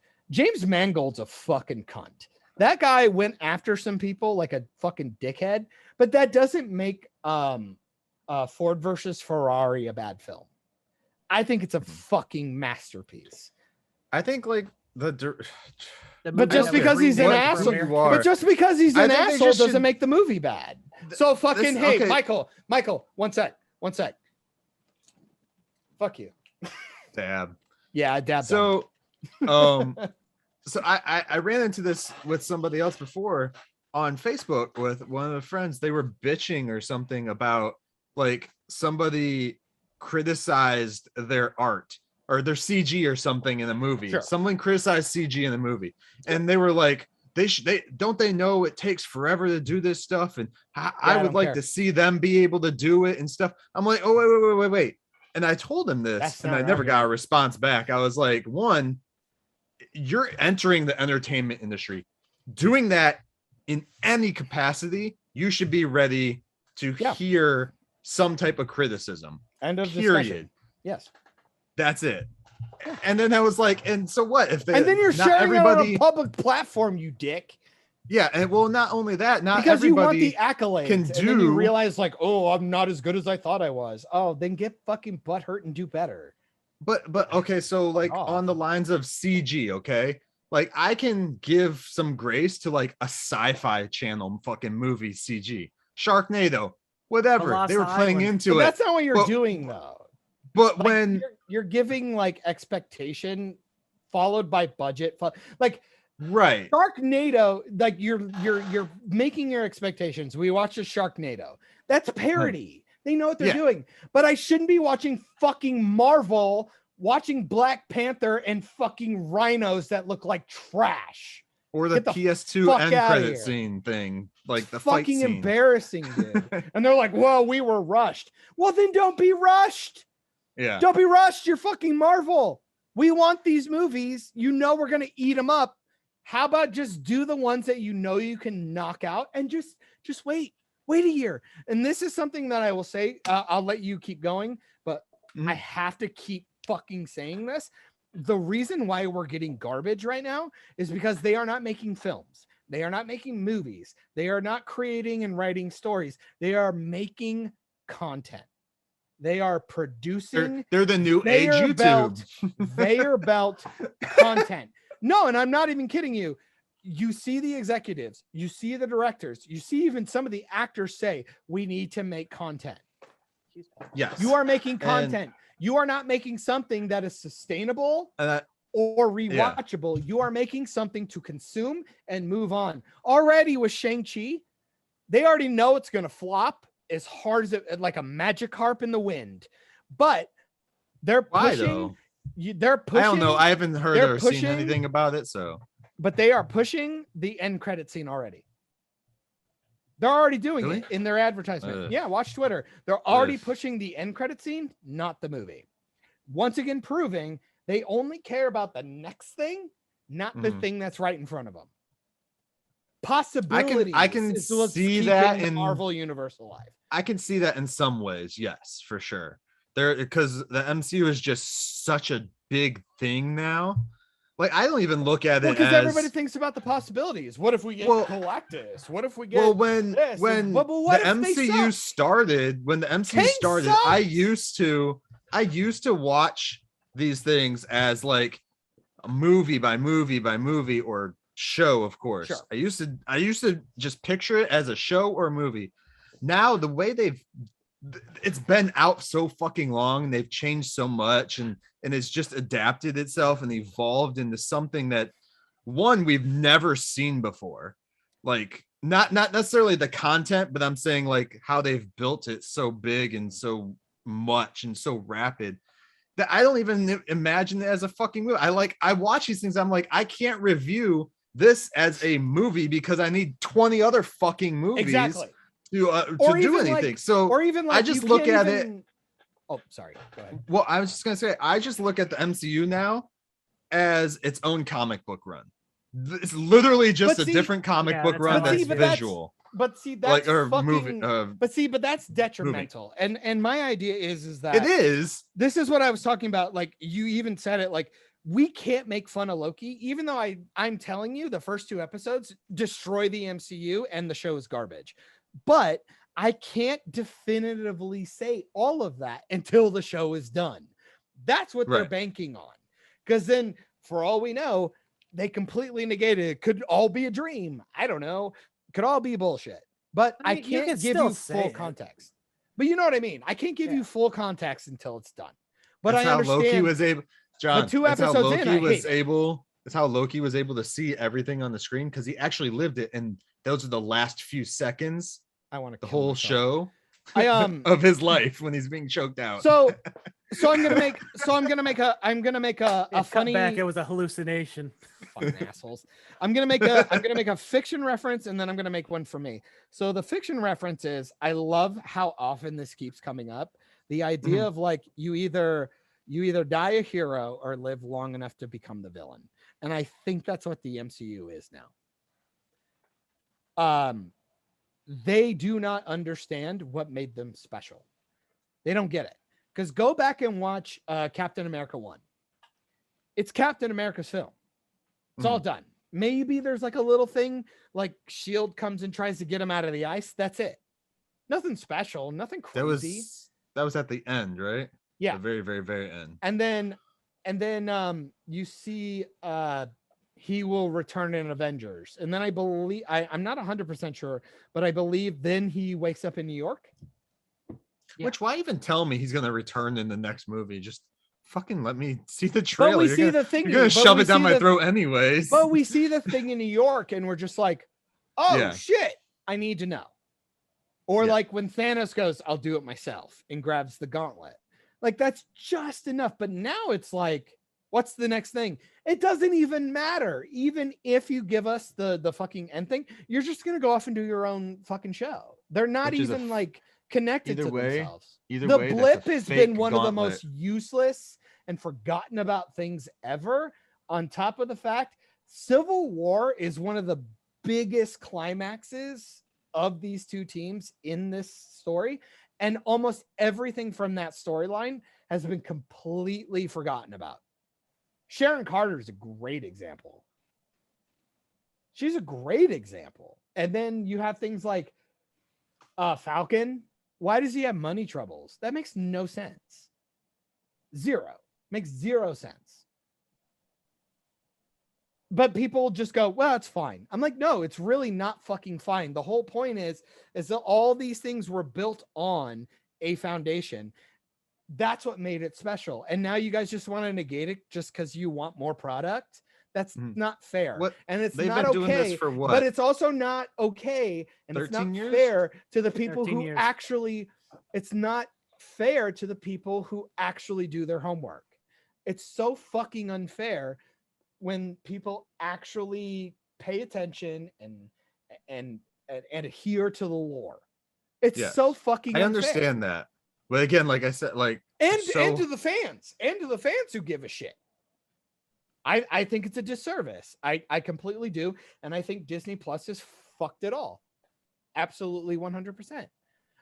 a fucking cunt. That guy went after some people like a fucking dickhead, but that doesn't make Ford versus Ferrari a bad film. I think it's a fucking masterpiece. I think like but just because he's an asshole, doesn't make the movie bad. So fucking hey, Michael, one sec. Fuck you. Dab. Yeah, I dabbed. So so I ran into this with somebody else before on Facebook with one of the friends. They were bitching or something about like somebody criticized their art or their CG or something in the movie. Sure. Someone criticized CG in the movie, and they were like, they know it takes forever to do this stuff, and I would like to see them be able to do it and stuff. I'm like, oh wait. And I told him this, and I never got a response back. I was like, one, you're entering the entertainment industry. Doing that in any capacity, you should be ready to hear some type of criticism. End of period. Discussion. Yes. That's it. And then I was like, and so what if they and then you're not sharing everybody it on a public platform, you dick. Yeah, and well, not only that, not because you want everybody the accolades, can and do. then you realize like, oh, I'm not as good as I thought I was. Oh, then get fucking butthurt and do better. But okay, so like on the lines of CG, okay, like I can give some grace to like a sci-fi channel fucking movie CG, Sharknado, whatever they were playing into but it. That's not what you're doing though. But like, when you're giving like expectation followed by budget, like Right. Sharknado, like you're making your expectations. We watched a Sharknado. That's parody. They know what they're doing. But I shouldn't be watching fucking Marvel, watching Black Panther and fucking rhinos that look like trash. Or the PS2 end credit scene thing, like the fight fucking scene. Embarrassing, dude. And they're like, "Well, we were rushed." Well, then don't be rushed. Yeah. Don't be rushed. You're fucking Marvel. We want these movies. You know we're gonna eat them up. How about just do the ones that you know you can knock out and just wait a year. And this is something that I will say. I'll let you keep going, but I have to keep fucking saying this. The reason why we're getting garbage right now is because they are not making films. They are not making movies. They are not creating and writing stories. They are making content. They are producing. They're the new age YouTube. Conveyor belt content. No, and I'm not even kidding you. You see the executives, you see the directors, you see even some of the actors say, we need to make content. Yes. You are making content. You are not making something that is sustainable or rewatchable. Yeah. You are making something to consume and move on. Already with Shang-Chi, they already know it's going to flop as hard as it, like a magic harp in the wind. But they're pushing. They're pushing. I don't know. I haven't heard or seen anything about it. So, but they are pushing the end credit scene already. They're already doing it in their advertisement. Yeah, watch Twitter. They're already pushing the end credit scene, not the movie. Once again, proving they only care about the next thing, not the thing that's right in front of them. Possibilities. I can see that in Marvel Universe alive. I can see that in some ways. Yes, for sure. Because the MCU is just such a big thing now. Like, I don't even look at it because as everybody thinks about the possibilities. What if we get Galactus? What if we get when this? the MCU started, I used to watch these things as like a movie by movie or show, of course. Sure. I used to just picture it as a show or a movie. Now the way it's been out so fucking long, they've changed so much and it's just adapted itself and evolved into something that we've never seen before. Like not necessarily the content, but I'm saying like how they've built it so big and so much and so rapid that I don't even imagine it as a fucking movie. I watch these things. I'm like, I can't review this as a movie because I need 20 other fucking movies. Exactly. To do anything. Or even like I just look at it. Oh, sorry. Go ahead. Well, I was just gonna say I just look at the MCU now as its own comic book run. It's literally just a different comic book run that's visual. But see, that's like movie. But that's detrimental. Movie. And my idea is that it is. This is what I was talking about. Like you even said it. Like we can't make fun of Loki, even though I'm telling you the first 2 episodes destroy the MCU and the show is garbage. But I can't definitively say all of that until the show is done. That's what they're banking on. Because then, for all we know, they completely negated it. Could all be a dream. I don't know. Could all be bullshit. But I can't give you full context. But you know what I mean? I can't give you full context until it's done. But I understand. Loki was able, John, but 2 episodes That's how Loki was able to see everything on the screen because he actually lived it. And those are the last few seconds. I want to the whole show of his life when he's being choked out. So I'm gonna make a funny back. It was a hallucination. Fucking assholes. I'm gonna make a fiction reference and then I'm gonna make one for me. So the fiction reference is I love how often this keeps coming up. The idea of like you either die a hero or live long enough to become the villain. And I think that's what the MCU is now. They do not understand what made them special. They don't get it. Because go back and watch Captain America 1. It's Captain America's film. It's all done. Maybe there's like a little thing like S.H.I.E.L.D. comes and tries to get him out of the ice. That's it. Nothing special. Nothing crazy. That was at the end, right? Yeah. The very, very, very end. And then you see he will return in Avengers. And then I believe, I'm not 100% sure, but I believe then he wakes up in New York. Yeah. Which, why even tell me he's going to return in the next movie? Just fucking let me see the trailer. But we You're see gonna, the thing. You're gonna but shove we it down see my the- throat anyways. But we see the thing in New York, and we're just like, oh Yeah. shit, I need to know. Or Yeah. like when Thanos goes, I'll do it myself, and grabs the gauntlet. Like that's just enough. But now it's like, what's the next thing? It doesn't even matter. Even if you give us the fucking end thing, you're just gonna go off and do your own fucking show. They're not Which is even like connected either to way- themselves. either The way, that's a blip has been fake one of the gauntlet. most useless and forgotten about things ever. On top of the fact, Civil War is one of the biggest climaxes of these two teams in this story, and almost everything from that storyline has been completely forgotten about. Sharon Carter is a great example. She's a great example. And then you have things like Falcon. Why does he have money troubles? That makes no sense. Zero. Makes zero sense. But people just go, well, it's fine. I'm like, no, it's really not fucking fine. The whole point is that all these things were built on a foundation. That's what made it special. And now you guys just want to negate it just because you want more product. That's not fair. What? And it's They've not been doing okay. this for what? But it's also not okay. And it's not 13 years? fair to the people 13 who years. actually, it's not fair to the people who actually do their homework. It's so fucking unfair when people actually pay attention and adhere to the lore. It's Yes. so fucking I unfair. understand that. But again, like I said, like And so, to the fans who give a shit. I think it's a disservice. I completely do. And I think Disney Plus has fucked it all. Absolutely 100%.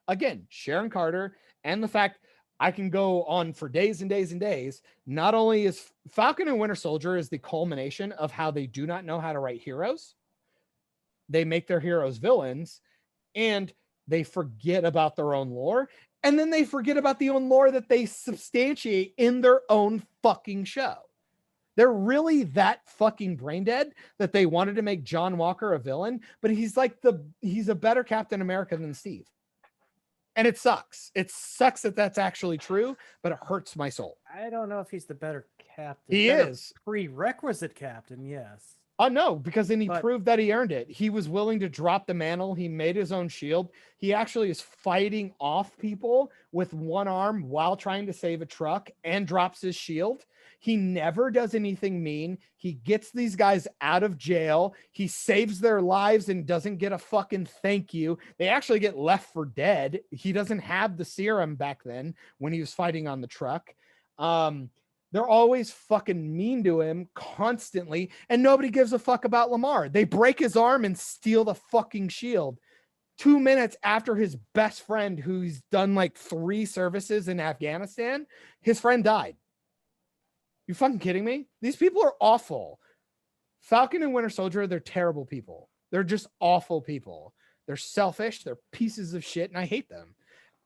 Again, Sharon Carter, and the fact I can go on for days and days and days. Not only is Falcon and Winter Soldier is the culmination of how they do not know how to write heroes. They make their heroes villains, and they forget about their own lore. And then they forget about the own lore that they substantiate in their own fucking show. They're really that fucking brain dead that they wanted to make John Walker a villain, but he's a better Captain America than Steve. And it sucks. It sucks that that's actually true, but it hurts my soul. I don't know if he's the better captain. He Better is. prerequisite captain, yes. Oh no, because then he But- proved that he earned it. He was willing to drop the mantle. He made his own shield. He actually is fighting off people with one arm while trying to save a truck and drops his shield. He never does anything mean. He gets these guys out of jail. He saves their lives and doesn't get a fucking thank you. They actually get left for dead. He doesn't have the serum back then when he was fighting on the truck. They're always fucking mean to him constantly, and nobody gives a fuck about Lamar. They break his arm and steal the fucking shield 2 minutes after his best friend, who's done like 3 services in Afghanistan, his friend died. You fucking kidding me? These people are awful. Falcon and Winter Soldier, they're terrible people. They're just awful people. They're selfish. They're pieces of shit, and I hate them.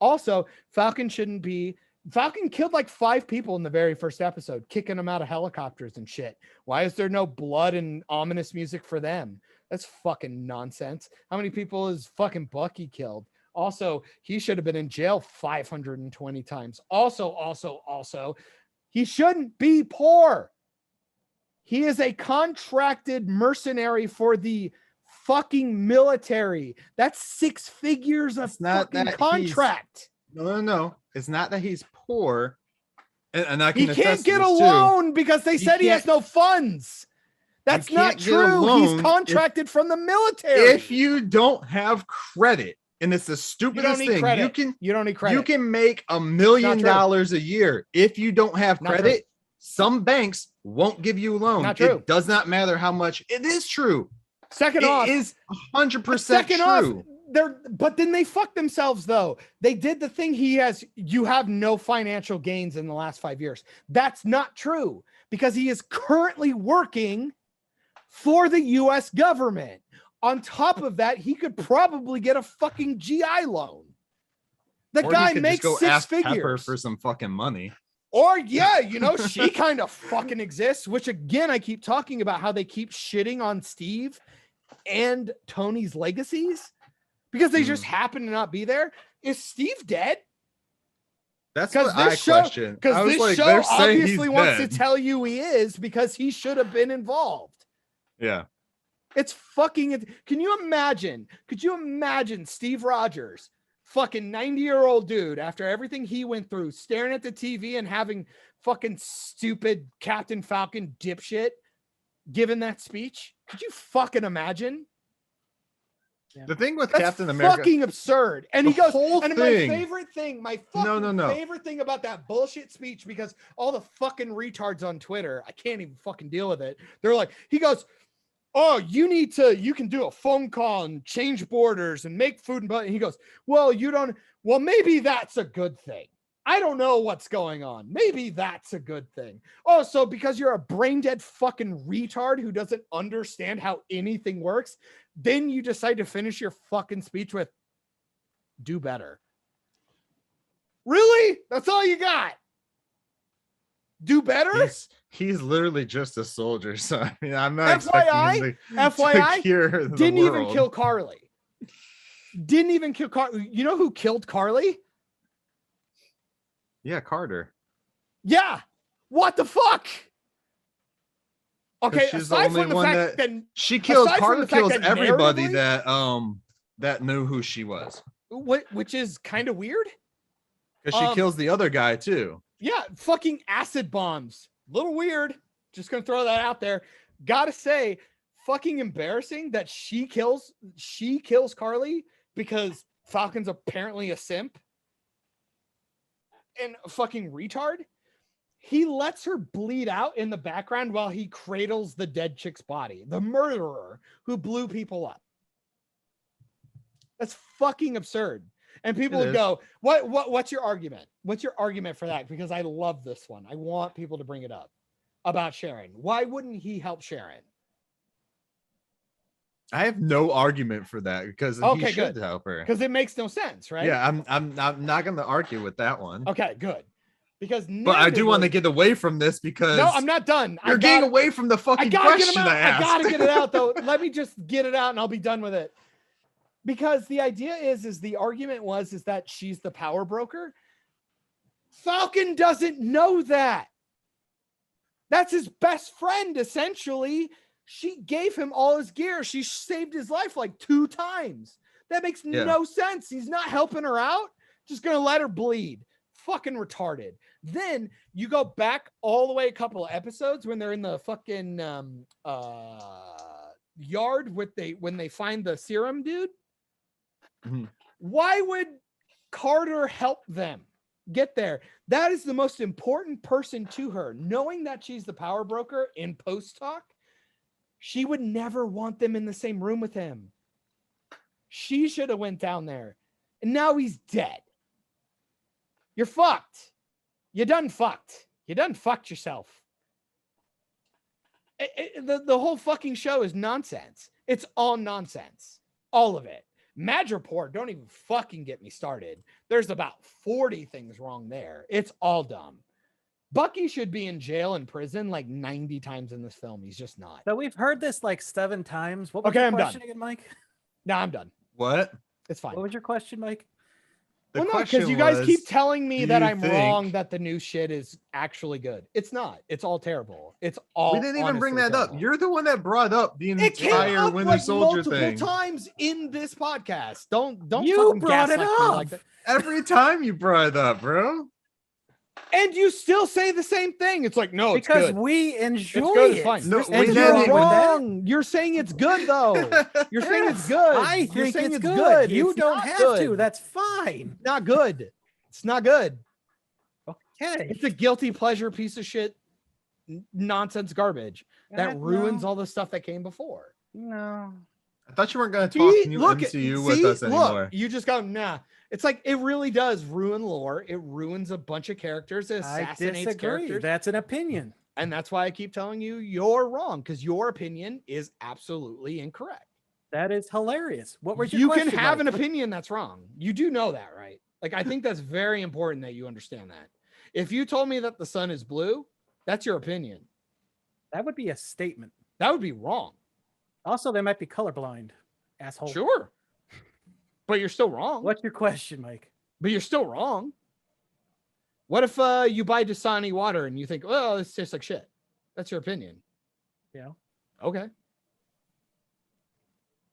Also, Falcon killed like 5 people in the very first episode, kicking them out of helicopters and shit. Why is there no blood and ominous music for them? That's fucking nonsense. How many people is fucking Bucky killed? Also, he should have been in jail 520 times. Also, he shouldn't be poor. He is a contracted mercenary for the fucking military. That's 6 figures of It's not fucking that contract. No. It's not that he's poor. And I can He can't attest to get a this, too. loan because they He said he has can't- no funds. That's You not can't get a true. He's loan contracted from the military. If you don't have credit, and it's the you stupidest don't need thing, credit, you don't need credit. you can make $1 million true. a year. If you don't have Not credit, true. some banks won't give you a loan. Not true. It does not matter how much. It is true. Second It off, is 100% second true. off, but then they fucked themselves though. They did the thing you have no financial gains in the last 5 years. That's not true because he is currently working for the US government. On top of that, he could probably get a fucking GI loan. The Or guy you could makes just go 6 ask Pepper figures. for some fucking money. Or yeah, she kind of fucking exists, which again, I keep talking about how they keep shitting on Steve and Tony's legacies because they just happen to not be there. Is Steve dead? That's Because what I this show, question. I because was this like, show they're saying obviously he's wants to dead. tell you he is because he should have been involved. Yeah. It's fucking. Can you imagine? Could you imagine Steve Rogers, fucking 90-year-old dude, after everything he went through, staring at the TV and having fucking stupid Captain Falcon dipshit giving that speech? Could you fucking imagine? The thing with That's Captain America, fucking absurd. And he the goes, whole and thing- my favorite thing, my fucking favorite thing about that bullshit speech, because all the fucking retards on Twitter, I can't even fucking deal with it. They're like, he goes, oh, you can do a phone call and change borders and make food and he goes, well, maybe that's a good thing. I don't know what's going on. Maybe that's a good thing. Oh, so because you're a brain dead fucking retard who doesn't understand how anything works, then you decide to finish your fucking speech with do better. Really? That's all you got? Do better? He's literally just a soldier. So I mean, I'm not expecting him FYI, to cure the didn't even world. kill Carly. Didn't even kill Carly. You know who killed Carly? Yeah, Carter. Yeah. What the fuck? Okay, She's the aside only from the one fact that that she kills. aside from Carter the fact kills that everybody narratively- that knew who she was. which is kind of weird. Because she kills the other guy too. Yeah, fucking acid bombs. Little weird. Just gonna throw that out there. Gotta say, fucking embarrassing that she kills Carly because Falcon's apparently a simp and a fucking retard. He lets her bleed out in the background while he cradles the dead chick's body. The murderer who blew people up. That's fucking absurd. And people would go, what's your argument? What's your argument for that? Because I love this one. I want people to bring it up about Sharon. Why wouldn't he help Sharon? I have no argument for that because he should help her. Because it makes no sense, right? Yeah, I'm not going to argue with that one. Okay, good. Because but I do want to get away from this because no, I'm not done. You're getting away from the fucking question I asked. I gotta get it out though. Let me just get it out and I'll be done with it. Because the idea is the argument was that she's the power broker. Falcon doesn't know that. That's his best friend, essentially. She gave him all his gear. She saved his life like 2 times. That makes no sense. He's not helping her out. Just gonna let her bleed. Fucking retarded. Then you go back all the way a couple of episodes when they're in the fucking yard when they find the serum dude. Mm-hmm. Why would Carter help them get there? That is the most important person to her. Knowing that she's the power broker in post talk, she would never want them in the same room with him. She should have went down there. And now he's dead. You're fucked. You done fucked. You done fucked yourself. The whole fucking show is nonsense. It's all nonsense. All of it. Madripoor, don't even fucking get me started. There's about 40 things wrong there. It's all dumb. Bucky should be in jail and prison like 90 times in this film. He's just not. So we've heard this like 7 times. What was Okay, your I'm question done. again, Mike? No, I'm done. What? It's fine. What was your question, Mike? Well, no, because you guys keep telling me that I'm wrong that the new shit is actually good. It's not. It's all terrible. It's all. We didn't even bring that terrible. up. You're the one that brought up the It came entire up Winter like Soldier multiple thing. times in this podcast. Don't You fucking brought it gaslight me up. like that. Every time you brought it up, bro. And you still say the same thing. It's like, no, it's Because good. we enjoy It's good. it. It's fine. No, There's we And nothing didn't you're wrong with that. wrong. You're saying it's good though. You're saying it's good. I You're think saying it's good. You It's don't not have good. to. That's fine. Not good. It's not good. Okay. It's a guilty pleasure piece of shit nonsense garbage that ruins all the stuff that came before. No. I thought you weren't going to talk new Look, MCU with us anymore. you just go, nah. It's like it really does ruin lore. It ruins a bunch of characters. It I assassinates disagree. characters. That's an opinion. And that's why I keep telling you you're wrong, because your opinion is absolutely incorrect. That is hilarious. What was your You question, can have Mike? an opinion that's wrong. You do know that, right? Like, I think that's very important that you understand that. If you told me that the sun is blue, that's your opinion. That would be a statement. That would be wrong. Also, they might be colorblind, asshole. Sure. But you're still wrong. What's your question, Mike? But you're still wrong. What if you buy Dasani water and you think, well, this tastes like shit? That's your opinion. Yeah. Okay.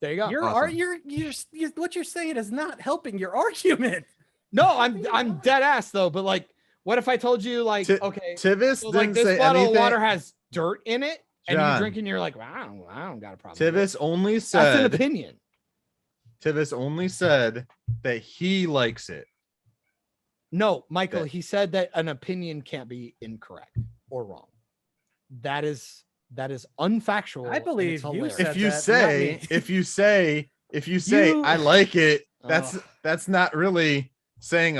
There you go. You're what you're saying is not helping your argument. No, I'm dead ass though. But like, what if I told you like, okay, Tivis so, like, didn't this say bottle anything. of water has dirt in it, and John, you drink and you're like, well, I don't got a problem. with Tivis it. only That's said. an opinion. Tivis only said that he likes it. No, Michael, Okay. he said that an opinion can't be incorrect or wrong. That is unfactual. I and believe it's you hilarious. said If you that, say, not me. if you say, You- I like it, Ugh. that's not really saying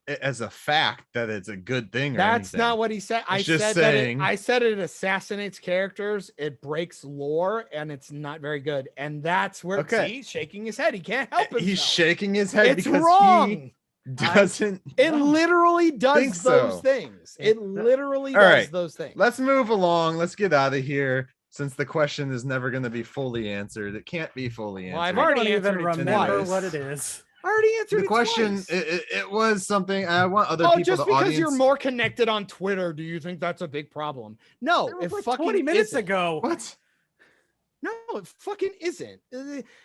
as a fact that it's a good thing. Or That's anything. not what he said. I It's just said saying- I said it assassinates characters, it breaks lore, and it's not very good. And that's where Okay. see, he's shaking his head. He can't help himself. He's shaking his head It's because wrong. he doesn't. It literally does think those so. things. It literally All does right. those things. Let's move along. Let's get out of here. Since the question is never going to be fully answered, it can't be fully answered. Well, I've I already don't even answered it remember twice. what it is. I already answered The it question, twice. it was something I want other Oh, people, just the because audience. you're more connected on Twitter, do you think that's a big problem? No, That was it like fucking 20 minutes isn't. ago. What? No, it fucking isn't.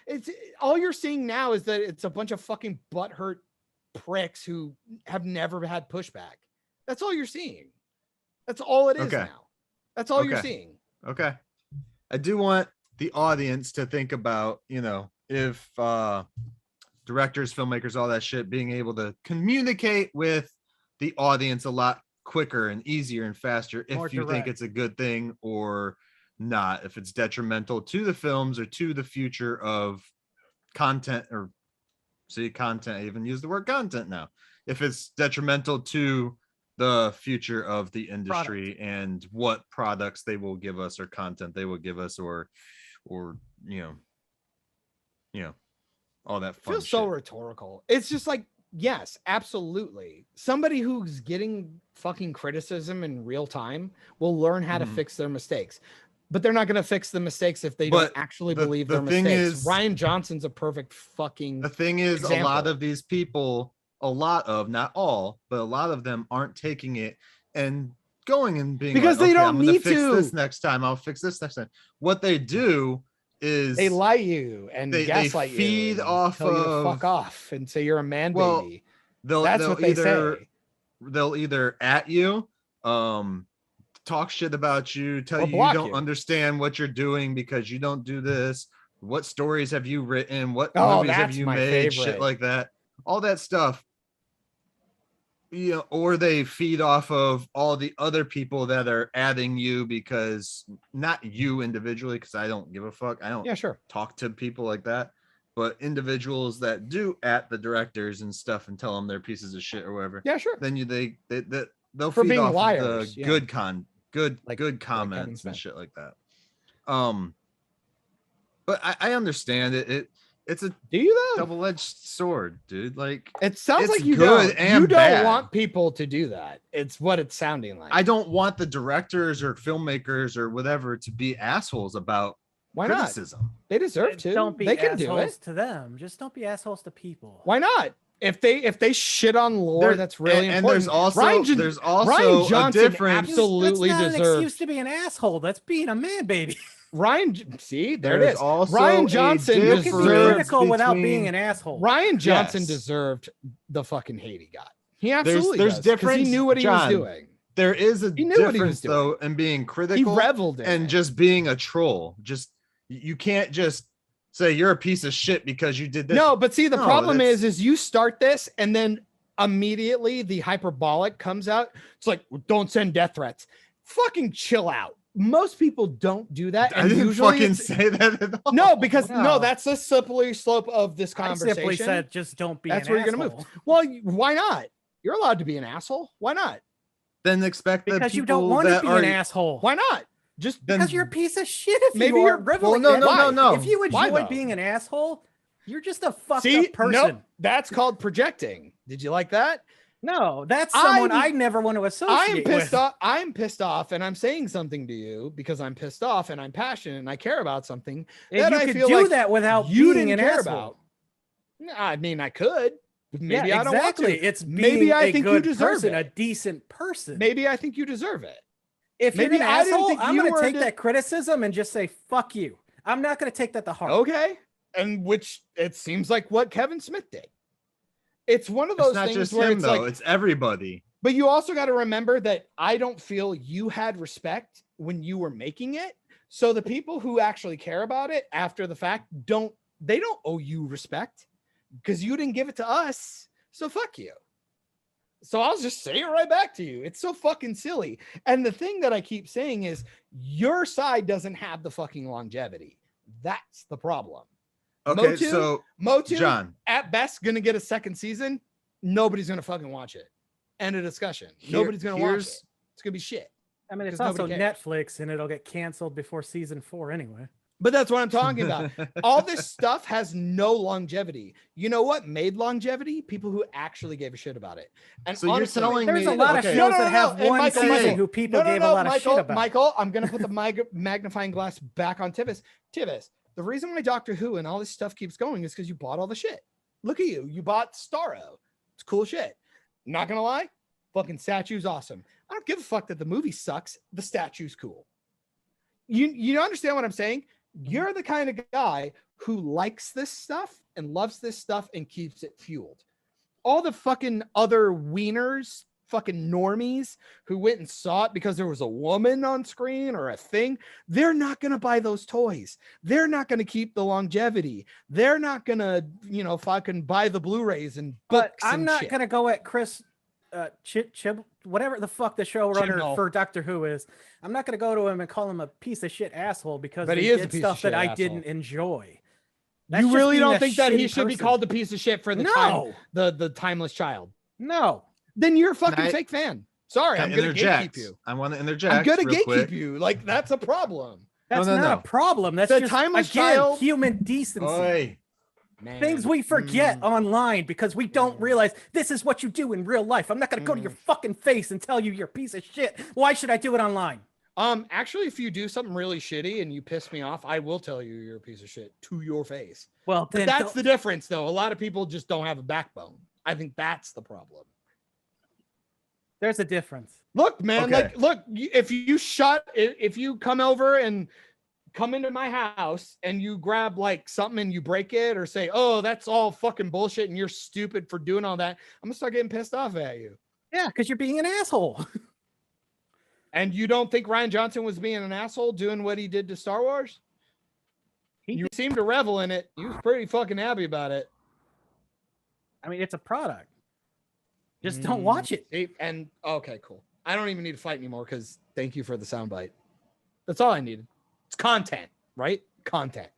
It's all you're seeing now is that it's a bunch of fucking butthurt pricks who have never had pushback. That's all you're seeing. That's all it is Okay. now. That's all you're Okay. seeing. Okay. I do want the audience to think about, if directors, filmmakers, all that shit, being able to communicate with the audience a lot quicker and easier and faster if More you think direct. it's a good thing or not, if it's detrimental to the films or to the future of content, or content, I even use the word content now, if it's detrimental to the future of the industry and what products they will give us or content they will give us or all that fun Feels shit. so rhetorical. It's just like, yes, absolutely. Somebody who's getting fucking criticism in real time will learn how to Mhm. fix their mistakes. But they're not going to fix the mistakes if they But don't actually the- believe the their thing mistakes. is- Ryan Johnson's a perfect fucking The thing is, a lot example. of these people, not all, but a lot of them aren't taking it and going and being Because like, they okay, don't I'm gonna need fix this to. next time. I'll fix this next time. What they do is they lie you and they gaslight feed you and off tell you to of- fuck off and say you're a man Well, baby. they'll That's what they say. they'll either at you, talk shit about you, tell Or you you block don't you. understand what you're doing because you don't do this. What stories have you written? What Oh, movies have that's you my made? Shit favorite. like that. All that stuff. Or they feed off of all the other people that are adding you because not you individually, because I don't give a fuck. I don't Yeah, sure. talk to people like that, but individuals that do at the directors and stuff and tell them they're pieces of shit or whatever. Yeah, sure. Then they'll For feed being off liars, of the yeah. good Like good Kevin comments and Smith. shit like that. But I understand it. It's a Do you though? double-edged sword, dude. Like, It sounds it's like you good don't. and You don't bad. want people to do that. It's what it's sounding like. I don't want the directors or filmmakers or whatever to be assholes about Why not? criticism. They deserve to. Don't be They can do assholes it. to them. Just don't be assholes to people. Why not? If they shit on lore, that's really and important. there's also Ryan a Johnson difference. absolutely That's not an deserves. excuse to be an asshole. That's being a man baby. See, there There's it is. also Ryan a Johnson You can be difference deserved. critical without between- being an asshole. Ryan Johnson Yes. deserved the fucking hate he got. He absolutely there's does, 'cause difference, He knew what he John. was doing. There is a He knew what he difference was doing. though in being He critical reveled in and it. just being a troll. Just you can't just say you're a piece of shit because you did this. No, but see, the No, problem that's- is you start this and then immediately the hyperbolic comes out. It's like, don't send death threats. Fucking chill out. Most people don't do that. I And didn't usually fucking it's- say that at all. no, because no, No. that's the slippery slope of this I conversation. simply said, just don't be That's an where you're gonna asshole. move. Well, why not? You're allowed to be an asshole. Why not? Then expect the Because you people don't want to that be are an asshole. Why not? Just then- Because you're a piece of shit if Maybe you are you're- reveling well, in no, it. no, no. If you Why enjoy though? being an asshole, you're just a fucked see, up person. nope, that's called projecting. Did you like that? No, that's someone I'm- I never want to associate I'm pissed with. off. I'm pissed off, and I'm saying something to you because I'm pissed off and I'm passionate and I care about something And that you I could feel do like that without you being didn't an care asshole. about. I mean, I could. Maybe I don't want to. It's maybe being I a think good you deserve person, it. a decent person. Maybe I think you deserve it. If maybe you're an I didn't asshole, think I'm you going to were take the- that criticism and just say, fuck you. I'm not going to take that to heart. Okay. And which it seems like what Kevin Smith did. It's one of those It's not things just where him, it's though. like, It's everybody. but you also got to remember that I don't feel you had respect when you were making it. So the people who actually care about it after the fact don't owe you respect because you didn't give it to us. So fuck you. So I'll just say it right back to you. It's so fucking silly. And the thing that I keep saying is your side doesn't have the fucking longevity. That's the problem. Okay, Motu, John, at best, gonna get a second season. Nobody's gonna fucking watch it. End of discussion. Nobody's gonna watch it. It's gonna be shit. I mean, it's 'Cause also nobody cares. Netflix, and it'll get canceled before season 4 anyway. But that's what I'm talking about. All this stuff has no longevity. You know what made longevity? People who actually gave a shit about it. And So you're honestly, telling There's me- a lot okay. of shows No, that have and one Michael, season who people gave a lot of Michael, shit about. Michael, I'm going to put the magnifying glass back on Tivis. Tivis, the reason why Doctor Who and all this stuff keeps going is because you bought all the shit. Look at you. You bought Starro. It's cool shit. Not going to lie. Fucking statue's awesome. I don't give a fuck that the movie sucks. The statue's cool. You understand what I'm saying? You're the kind of guy who likes this stuff and loves this stuff and keeps it fueled. All the fucking other wieners, fucking normies who went and saw it because there was a woman on screen or a thing, they're not going to buy those toys. They're not going to keep the longevity. They're not going to, fucking buy the Blu-rays and books. But I'm and not shit. going to go at Chris Chib, whatever the fuck the showrunner Chibnall. for Doctor Who is. I'm not going to go to him and call him a piece of shit asshole because But he he is a did piece of stuff shit that I asshole. didn't enjoy. That's You just really being don't a think that he shitty should be person. called a piece of shit for the No. the timeless child? No. Then you're a fucking Can I- fake fan. Sorry, I'm gonna gatekeep you. I want to interject. I'm gonna real gatekeep quick. you. Like that's a problem. That's No, not a problem. That's The just timeless again, child- human decency. Oi. Man. Things we forget online because we don't realize this is what you do in real life. I'm not going to go to your fucking face and tell you you're a piece of shit. Why should I do it online? Actually, if you do something really shitty and you piss me off, I will tell you you're a piece of shit to your face. Well, But then that's the difference, though. A lot of people just don't have a backbone. I think that's the problem. there's a difference. Look, man, Okay. if you come over and come into my house and you grab like something and you break it or say, oh, that's all fucking bullshit and you're stupid for doing all that, I'm gonna start getting pissed off at you. Yeah, because you're being an asshole. And you don't think Ryan Johnson was being an asshole doing what he did to Star Wars? You seem to revel in it. He was pretty fucking happy about it. I mean, it's a product. Just don't watch it. And okay, cool. I don't even need to fight anymore because thank you for the soundbite. That's all I needed. It's content, right? Content.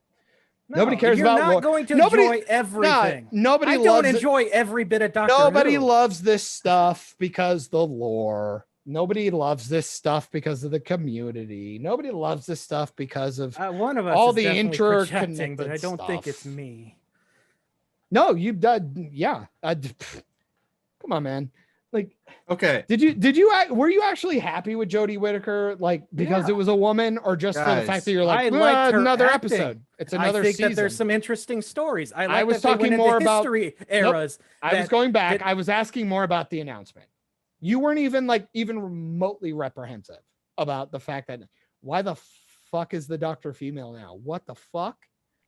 Nobody cares you're about not lore. going to Nobody- enjoy everything. Nobody I loves don't it. enjoy every bit of Doctor Nobody Who. loves this stuff because the lore. Nobody loves this stuff because of the community. Nobody loves this stuff because of One of us all is the definitely projecting, but I interconnected don't think stuff. it's me. No, you did. Yeah. Come on, man. Like, Okay. were you actually happy with Jodie Whittaker? Like, because Yeah. it was a woman or just for the Guys, fact that you're like, I liked her another acting. episode. It's another I think season. that there's some interesting stories. I, like I was that they talking went more into about- history eras. I was that- going back. that- I was asking more about the announcement. You weren't even remotely reprehensive about the fact that why the fuck is the Doctor female now? What the fuck?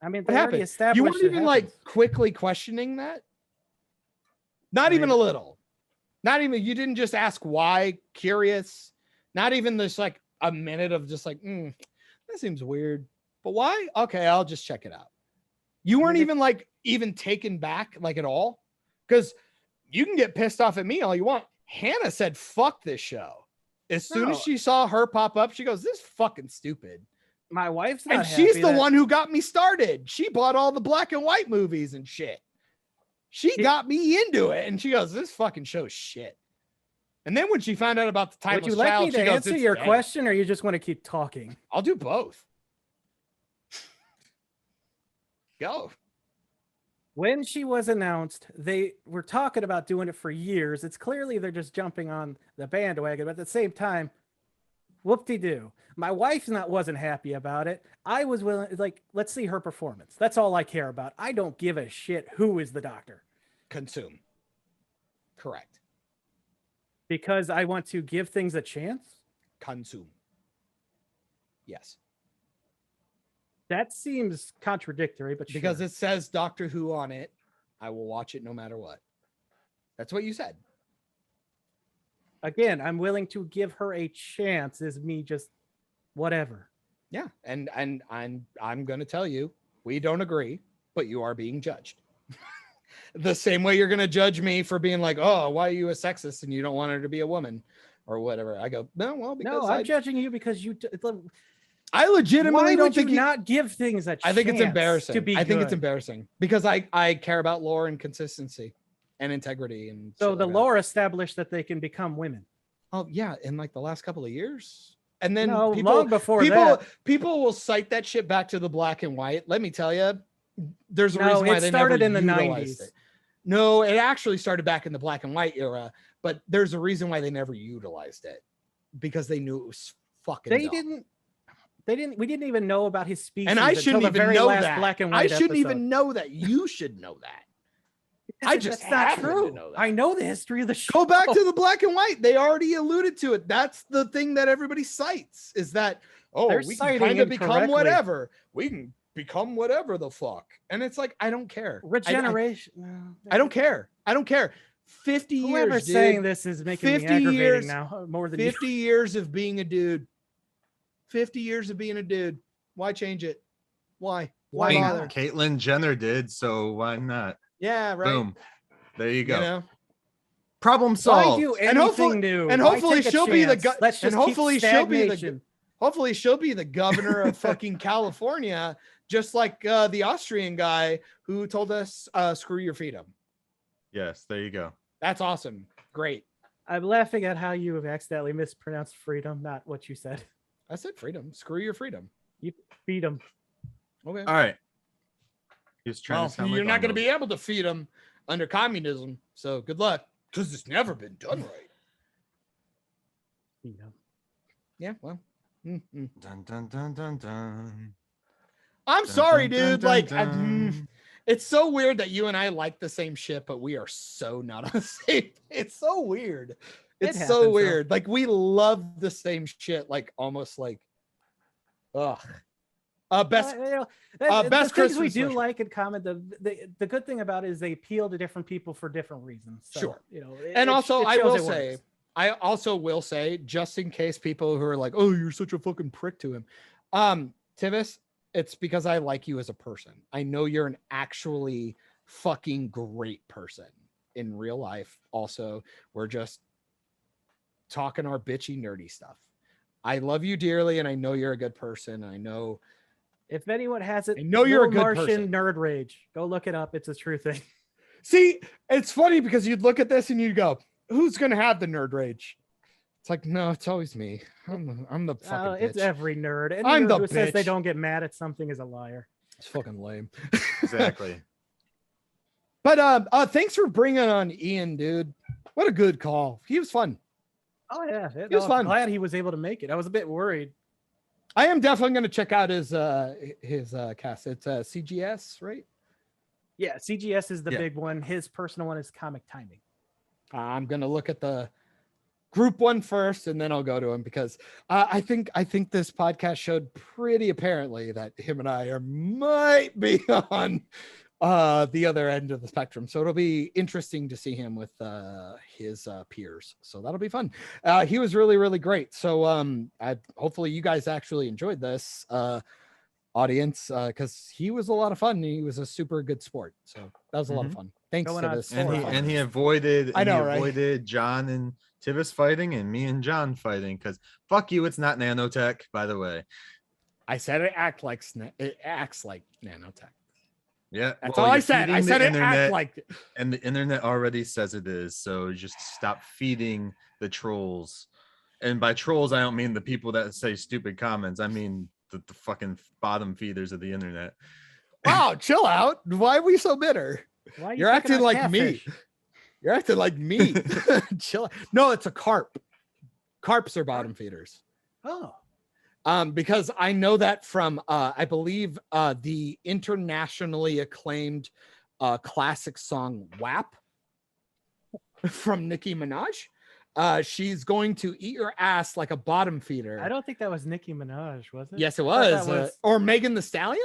I mean, What they already happened? established You weren't it even happens. quickly questioning that. Not I even mean- a little. Not even. You didn't just ask why. Curious. Not even this a minute of just that seems weird. But why? Okay, I'll just check it out. You weren't even taken back at all, because you can get pissed off at me all you want. Hannah said, "Fuck this show." As soon as No. she saw her pop up, she goes, "This is fucking stupid." My wife's not And she's happy the that- one who got me started. She bought all the black and white movies and shit. She got me into it, and she goes, "This fucking show's shit." And then when she found out about the Would timeless you like child, me she to goes, answer "It's your dead." question, or you just want to keep talking? I'll do both. Go. When she was announced, they were talking about doing it for years. It's clearly they're just jumping on the bandwagon, but at the same time, whoop-de-doo. My wife wasn't happy about it. I was willing, let's see her performance. That's all I care about. I don't give a shit who is the Doctor. Consume. Correct. Because I want to give things a chance? Consume. Yes. That seems contradictory, but Because sure. it says Doctor Who on it, I will watch it no matter what. That's what you said. Again, I'm willing to give her a chance. Is me just whatever. Yeah, and I'm going to tell you, we don't agree, but you are being judged. The same way you're going to judge me for being like, oh, why are you a sexist and you don't want her to be a woman or whatever. I go, no, well, because I'm judging you because you. I legitimately Why don't would think you not give things a chance? I think it's embarrassing. To be I think it's good? embarrassing because I care about lore and consistency and integrity and So shit the like that. lore established that they can become women. Oh yeah, in like the last couple of years. And then No, people, long before people, that. people will cite that shit back to the black and white. Let me tell you, there's a No, reason why it they started never in the utilized 90s. it. No, it actually started back in the black and white era, but there's a reason why they never utilized it because they knew it was fucking They dumb. didn't. We didn't even know about his species. And I until shouldn't the even very know last that. Black and I white shouldn't episode. even know that. You should know that. I just That's not happen to true. know that. I know the history of the show. Go back to the black and white. They already alluded to it. That's the thing that everybody cites is that, They're we can citing kind of become incorrectly. whatever. We can become whatever the fuck. And it's like, I don't care. Regeneration. I don't care. I don't care. 50 Whoever's years, saying dude. this is making me 50 aggravating years, now more than 50 years of being a dude. 50 years of being a dude. Why change it? Why? Why I mean, bother? Caitlyn Jenner did, so why not? Yeah, right. Boom. There you go. You know? Problem Why solved. do And anything hopefully- new? and Why hopefully take a she'll be the chance? gu- Let's and just keep hopefully she'll be the stagnation. Hopefully she'll be the governor of fucking California, just like the Austrian guy who told us, screw your freedom. Yes, there you go. That's awesome. Great. I'm laughing at how you have accidentally mispronounced freedom, not what you said. I said freedom. Screw your freedom. You feed them. Okay. All right. He was trying Well, to sound you're like not going to Arnold. be able to feed them under communism. So good luck, because it's never been done right. Feed 'em. Yeah. Well. Dun, dun, dun, dun, dun. I'm Dun, sorry, dun, dun, dude. dun, Like, dun. it's so weird that you and I like the same shit, but we are so not on the same. It's so weird. It's happens, so though. weird. Like we love the same shit. Like almost like, ugh. Best. The best things we Christmas do special. like in common. The good thing about it is they appeal to different people for different reasons. So, Sure. it And also, I shows will it say, works. I also will say, just in case people who are like, "Oh, you're such a fucking prick to him," Tivis, it's because I like you as a person. I know you're an actually fucking great person in real life. Also, we're just talking our bitchy nerdy stuff. I love you dearly, and I know you're a good person. I know. If anyone has it, I know you're a Little good Martian person. nerd rage. Go look it up. It's a true thing. See, it's funny because you'd look at this and you'd go, "Who's gonna have the nerd rage?" It's like, no, it's always me. I'm the fucking bitch. It's every nerd. Any I'm nerd the who says they bitch. don't get mad at something is a liar. It's fucking lame. Exactly. But thanks for bringing on Ian, dude. What a good call. He was fun. Oh yeah, It was I'm fun. glad he was able to make it. I was a bit worried. I am definitely going to check out his cast. It's CGS, right? Yeah, CGS is the Yeah. big one. His personal one is Comic Timing. I'm going to look at the group one first, and then I'll go to him because I think this podcast showed pretty apparently that him and I might be on the other end of the spectrum. So it'll be interesting to see him with his peers. So that'll be fun. He was really, really great. So hopefully you guys actually enjoyed this audience because he was a lot of fun. He was a super good sport. So that was a lot of fun. Thanks Going to on this. And he avoided I know, right? avoided John and Tivis fighting and me and John fighting because fuck you, it's not nanotech, by the way. I said it acts like nanotech. Yeah, That's well, all I you're said. I feeding said the it internet, act like. and the internet already says it is. So just stop feeding the trolls. And by trolls, I don't mean the people that say stupid comments. I mean the fucking bottom feeders of the internet. Wow, chill out. Why are we so bitter? Why are you You're picking acting on like me. Catfish? You're acting like me. Chill. No, it's a carp. Carps are bottom feeders. Oh, Because I know that from I believe the internationally acclaimed classic song WAP. from Nicki Minaj. She's going to eat your ass like a bottom feeder. I don't think that was Nicki Minaj, was it? Yes, it I thought was. Or Megan the Stallion.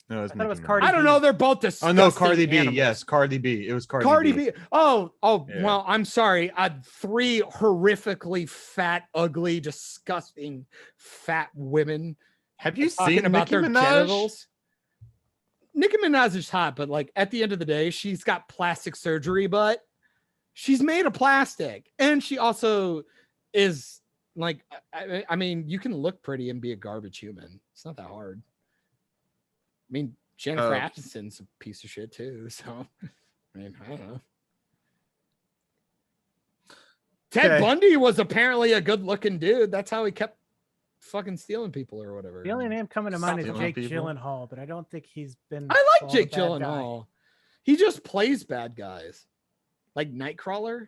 No, I thought it was Cardi I don't B. know. They're both disgusting. Oh no, Cardi B. animals. Yes, Cardi B. It was Cardi, Cardi B. B. Oh, Yeah. well, I'm sorry. 3 horrifically fat, ugly, disgusting, fat women. Have you talking seen about Nicki their Minaj? genitals. Nicki Minaj is hot, but like at the end of the day, she's got plastic surgery, but she's made of plastic, and she also is like, I mean, you can look pretty and be a garbage human. It's not that hard. I mean, Jennifer Aniston's a piece of shit too. So, I mean, I don't know. Ted Bundy was apparently a good-looking dude. That's how he kept fucking stealing people or whatever. The only name coming to mind is Stealing Jake people. Gyllenhaal, but I don't think he's been. I like called Jake a bad guy. Gyllenhaal. He just plays bad guys, like Nightcrawler.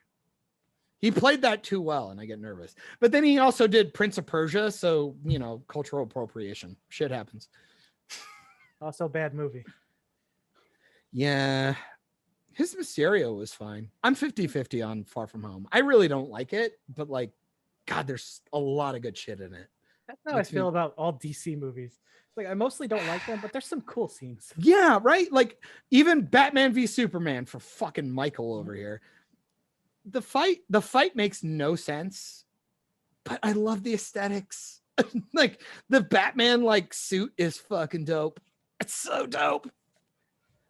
He played that too well, and I get nervous. But then he also did Prince of Persia, so you know, cultural appropriation. Shit happens. Also, bad movie. Yeah. His Mysterio was fine. I'm 50-50 on Far From Home. I really don't like it, but like, God, there's a lot of good shit in it. That's how I feel about all DC movies. Like, I mostly don't like them, but there's some cool scenes. Yeah, right? Like, even Batman v Superman for fucking Michael over here. The fight makes no sense, but I love the aesthetics. Like, the Batman like suit is fucking dope. It's so dope.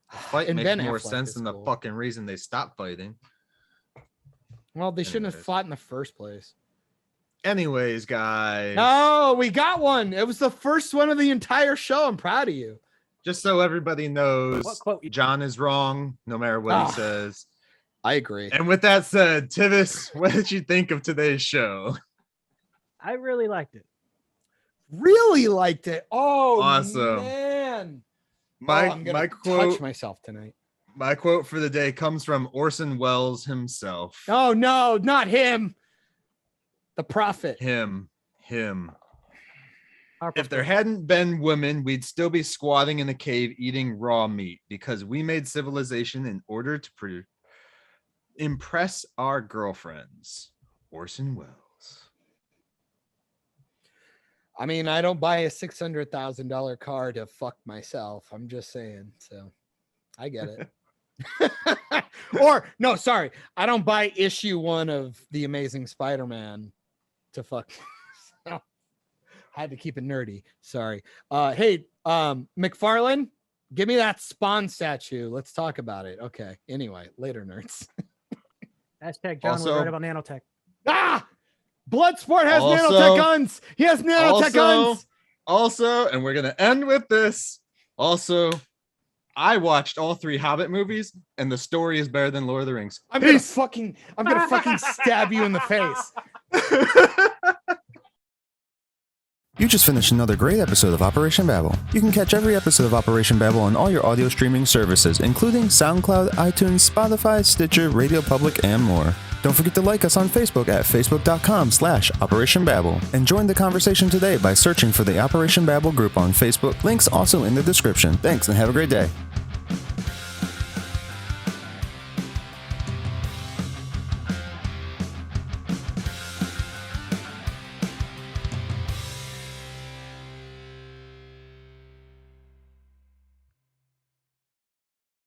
Fight And makes Ben more Affleck sense is than the cool. fucking reason they stopped fighting. Well, they shouldn't have Anyways. fought in the first place. Anyways, guys. Oh, we got one. It was the first one of the entire show. I'm proud of you. Just so everybody knows, What quote you- John is wrong, no matter what Ah. he says. I agree. And with that said, Tivis, what did you think of today's show? I really liked it. Really liked it. Oh, Awesome. man. My I'm gonna touch quote, myself tonight. my quote for the day comes from Orson Welles himself. Oh no, not him. The prophet. Him. Our If there hadn't been women, we'd still be squatting in a cave eating raw meat because we made civilization in order to impress our girlfriends. Orson Welles. I mean, I don't buy a $600,000 car to fuck myself. I'm just saying. So I get it. Or no, sorry. I don't buy issue 1 of The Amazing Spider-Man to fuck. I had to keep it nerdy. Sorry. Hey, McFarlane, give me that Spawn statue. Let's talk about it. Okay. Anyway, later, nerds. Hashtag John was Also- right about nanotech. Ah! Bloodsport has Also- nanotech guns. He has nanotech guns. Also, and we're gonna end with this. Also, I watched all 3 Hobbit movies, and the story is better than Lord of the Rings. I'm gonna fucking stab you in the face. You just finished another great episode of Operation Babble. You can catch every episode of Operation Babble on all your audio streaming services, including SoundCloud, iTunes, Spotify, Stitcher, Radio Public, and more. Don't forget to like us on Facebook at facebook.com/Operation Babble and join the conversation today by searching for the Operation Babble group on Facebook. Links also in the description. Thanks and have a great day.